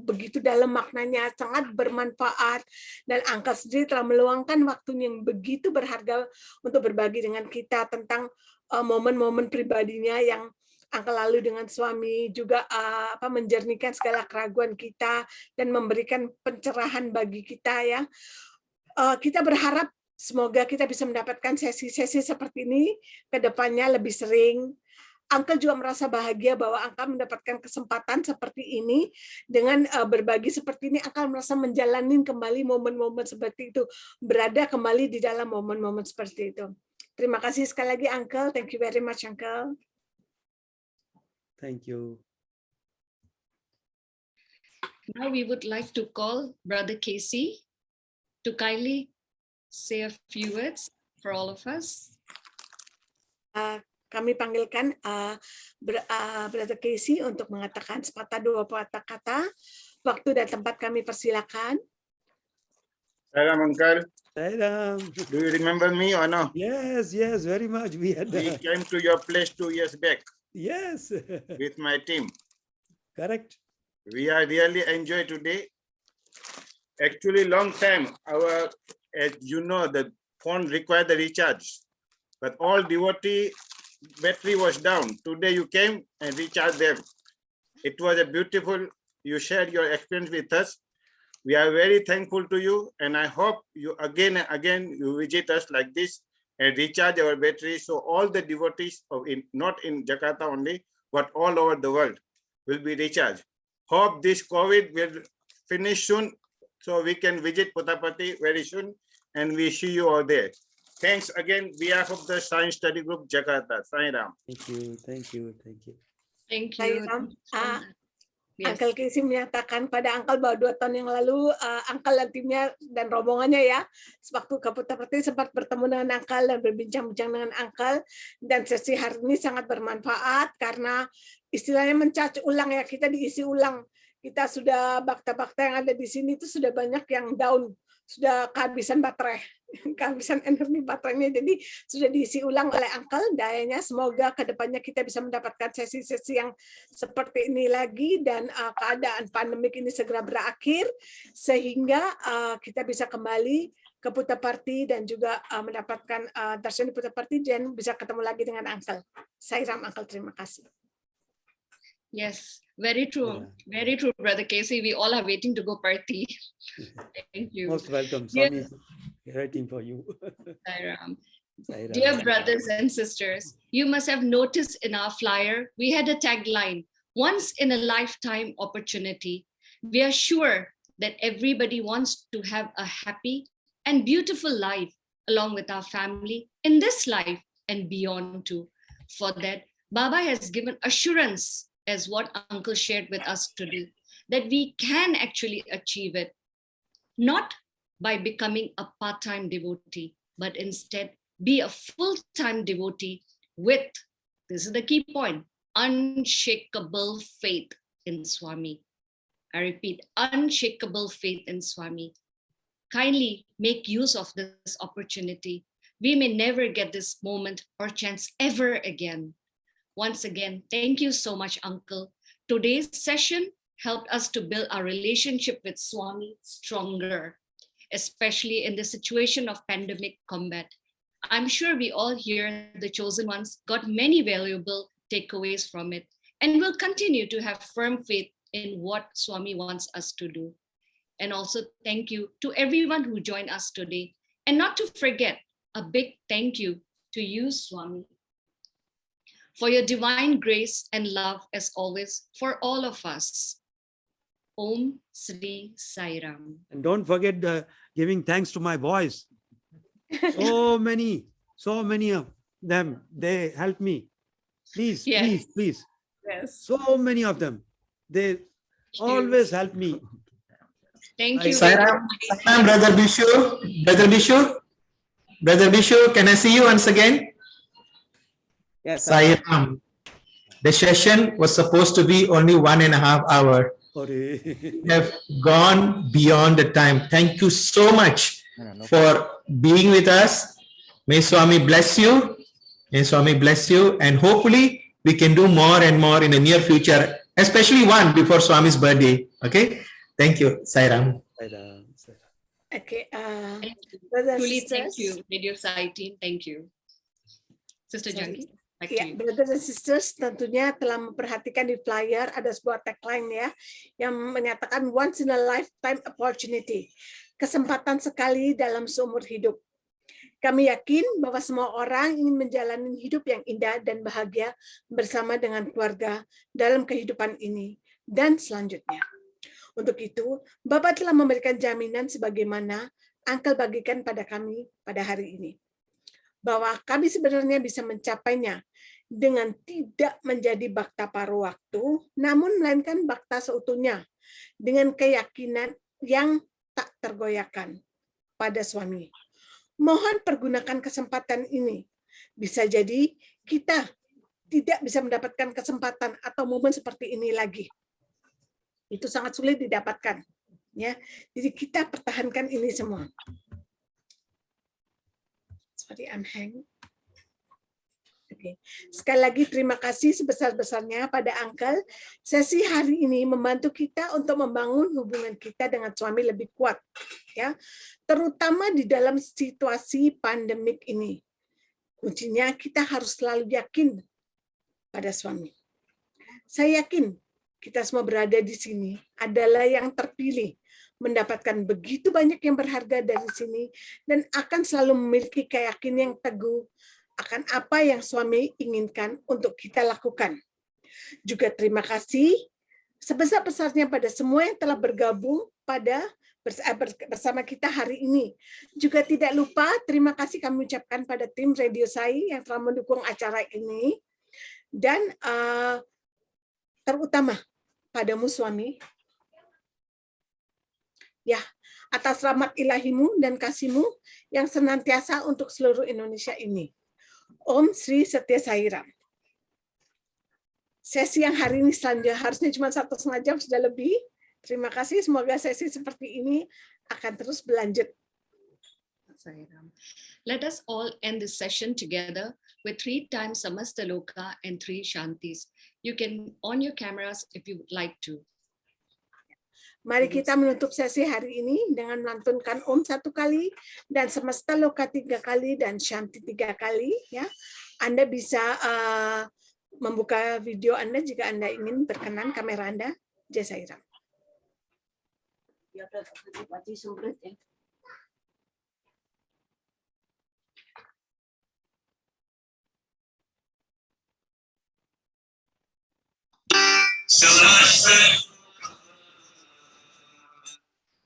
begitu dalam maknanya, sangat bermanfaat. Dan Uncle sendiri telah meluangkan waktunya yang begitu berharga untuk berbagi dengan kita tentang momen-momen pribadinya yang Uncle lalu dengan suami, juga menjernihkan segala keraguan kita dan memberikan pencerahan bagi kita ya. Kita berharap semoga kita bisa mendapatkan sesi-sesi seperti ini ke depannya lebih sering. Uncle juga merasa bahagia bahwa Uncle mendapatkan kesempatan seperti ini. Dengan berbagi seperti ini, Uncle merasa menjalani kembali momen-momen seperti itu. Berada kembali di dalam momen-momen seperti itu. Terima kasih sekali lagi, Uncle. Thank you very much, Uncle. Thank you. Now we would like to call Brother Casey to kindly say a few words for all of us. Kami panggilkan Brother Casey untuk mengatakan sepatah dua patah kata. Waktu dan tempat kami persilakan. Sairam, Uncle. Sairam. Do you remember me or no? Yes, very much. We came to your place 2 years back. Yes. With my team. Correct. We are really enjoy today. Actually, long time, as you know, the phone required the recharge, but all devotee battery was down. Today you came and recharged them. It was a beautiful, you shared your experience with us. We are very thankful to you, and I hope you again and again you visit us like this and recharge our battery, so all the devotees not in Jakarta only, but all over the world will be recharged. Hope this COVID will finish soon, so we can visit Puttaparthi very soon, and we see you all there. Thanks again, behalf of the Science Study Group Jakarta. Sairam. Thank you. Thank you. Sairam. Yes. Uncle Casey menyatakan pada Uncle bahwa 2 tahun yang lalu Uncle dan timnya dan rombongannya ya, sewaktu ke Puttaparthi sempat bertemu dengan Uncle dan berbincang-bincang dengan Uncle, dan sesi hari ini sangat bermanfaat karena istilahnya mencaci ulang ya, kita diisi ulang. Kita sudah bakta-bakta yang ada di sini itu sudah banyak yang down, sudah kehabisan baterai, kehabisan energi baterainya, jadi sudah diisi ulang oleh Uncle dayanya. Semoga kedepannya kita bisa mendapatkan sesi-sesi yang seperti ini lagi, dan keadaan pandemik ini segera berakhir sehingga kita bisa kembali ke Puttaparthi dan juga mendapatkan darshan di Puttaparthi dan bisa ketemu lagi dengan Uncle. Sairam, Uncle, terima kasih. Yes, very true. Very true, Brother Casey. We all are waiting to go party. Thank you. Most welcome. Swami is writing for you. Sairam. Sairam. Dear brothers and sisters, you must have noticed in our flyer, we had a tagline, once in a lifetime opportunity. We are sure that everybody wants to have a happy and beautiful life along with our family in this life and beyond too. For that, Baba has given assurance, as what Uncle shared with us today, that we can actually achieve it, not by becoming a part-time devotee, but instead be a full-time devotee with, this is the key point, unshakable faith in Swami. I repeat, unshakable faith in Swami. Kindly make use of this opportunity. We may never get this moment or chance ever again. Once again, thank you so much, Uncle. Today's session helped us to build our relationship with Swami stronger, especially in the situation of pandemic combat. I'm sure we all here, the chosen ones, got many valuable takeaways from it and will continue to have firm faith in what Swami wants us to do. And also thank you to everyone who joined us today. And not to forget, a big thank you to you, Swami, for your divine grace and love as always for all of us. Om Sri Sai Ram. And don't forget giving thanks to my boys. So many of them, they help me. Please, Yes. please. Yes. So many of them. They always help me. Thank you. Sai Ram, Brother Bishu. Brother Bishu, can I see you once again? Yes. Sai Ram. The session was supposed to be only 1.5 hours. We have gone beyond the time. Thank you so much for being with us. May Swami bless you. May Swami bless you. And hopefully we can do more and more in the near future, especially one before Swami's birthday. Okay. Thank you. Sai Ram. Okay. Truly, thank you, Radio Sai team. Thank you. Sister Janki. Ya, brothers and sisters, tentunya telah memperhatikan di flyer ada sebuah tagline ya yang menyatakan once in a lifetime opportunity, kesempatan sekali dalam seumur hidup. Kami yakin bahwa semua orang ingin menjalani hidup yang indah dan bahagia bersama dengan keluarga dalam kehidupan ini dan selanjutnya. Untuk itu, Bapak telah memberikan jaminan sebagaimana Uncle bagikan pada kami pada hari ini, bahwa kami sebenarnya bisa mencapainya dengan tidak menjadi bakta paruh waktu, namun melainkan bakta seutuhnya, dengan keyakinan yang tak tergoyahkan pada Swami. Mohon pergunakan kesempatan ini. Bisa jadi kita tidak bisa mendapatkan kesempatan atau momen seperti ini lagi. Itu sangat sulit didapatkan. Ya, jadi kita pertahankan ini semua. Sorry, I'm hanging. Oke. Sekali lagi terima kasih sebesar-besarnya pada Uncle. Sesi hari ini membantu kita untuk membangun hubungan kita dengan Swami lebih kuat, ya. Terutama di dalam situasi pandemik ini. Kuncinya kita harus selalu yakin pada Swami. Saya yakin kita semua berada di sini adalah yang terpilih, mendapatkan begitu banyak yang berharga dari sini dan akan selalu memiliki keyakinan yang teguh akan apa yang Swami inginkan untuk kita lakukan. Juga terima kasih sebesar-besarnya pada semua yang telah bergabung bersama kita hari ini. Juga tidak lupa terima kasih kami ucapkan pada tim Radio Sai yang telah mendukung acara ini. Dan terutama padamu Swami, ya, atas rahmat ilahimu dan kasihmu yang senantiasa untuk seluruh Indonesia ini. Om Sri Satya Sai Ram. Sesi yang hari ini selanjutnya harusnya cuma 1,5 jam, sudah lebih. Terima kasih, semoga sesi seperti ini akan terus berlanjut. Let us all end this session together with 3 times Samasta Loka and 3 Shantis. You can on your cameras if you would like to. Mari kita menutup sesi hari ini dengan melantunkan Om 1 kali dan Semesta Loka 3 kali dan Shanti 3 kali. Ya, Anda bisa membuka video Anda jika Anda ingin berkenan kamera Anda. Jai Sai Ram.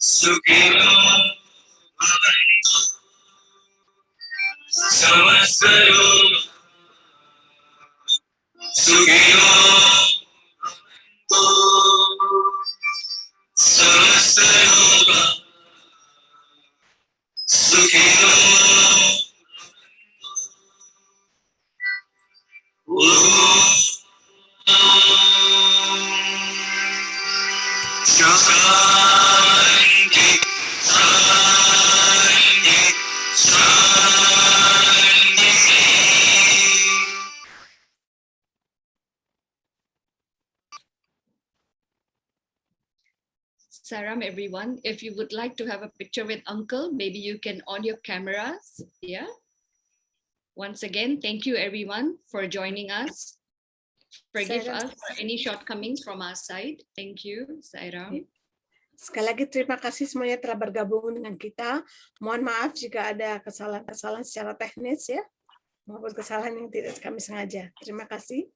Sukino bhavantu samastaro sukino bhavantu samastaro sukino Saram, everyone. If you would like to have a picture with Uncle, maybe you can on your cameras. Yeah. Once again, thank you everyone for joining us. Forgive us for any shortcomings from our side. Thank you, Sairam. Sekali lagi terima kasih semuanya telah bergabung dengan kita. Mohon maaf jika ada kesalahan-kesalahan secara teknis ya, maupun kesalahan yang tidak kami sengaja. Terima kasih.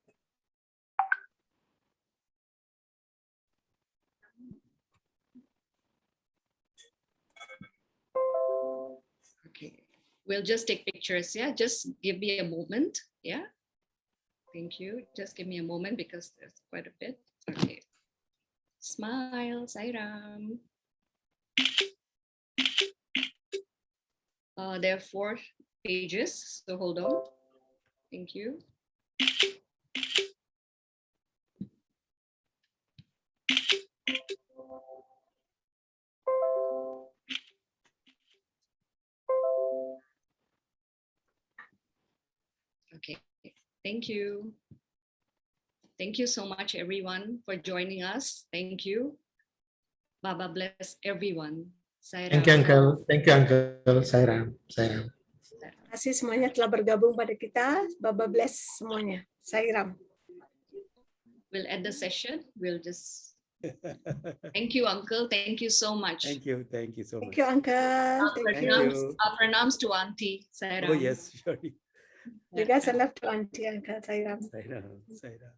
Okay, we'll just take pictures. Yeah, just give me a moment. Yeah, thank you. Just give me a moment because there's quite a bit. Okay, smile, Sairam. There are 4 pages, so hold on. Thank you. Okay, thank you. Thank you so much, everyone, for joining us. Thank you. Baba bless everyone. Thank you, Uncle. Thank you, Uncle. Sairam. Sairam. Terima kasih semuanya telah bergabung pada kita. Baba bless semuanya. Sairam. We'll end the session. We'll just thank you, Uncle. Thank you so much. Thank you so much. Thank you, Uncle. Thank you. Pranams to Auntie Sairam. Oh yes, surely. Juga salam to Auntie Uncle Sairam. Sairam, Sairam.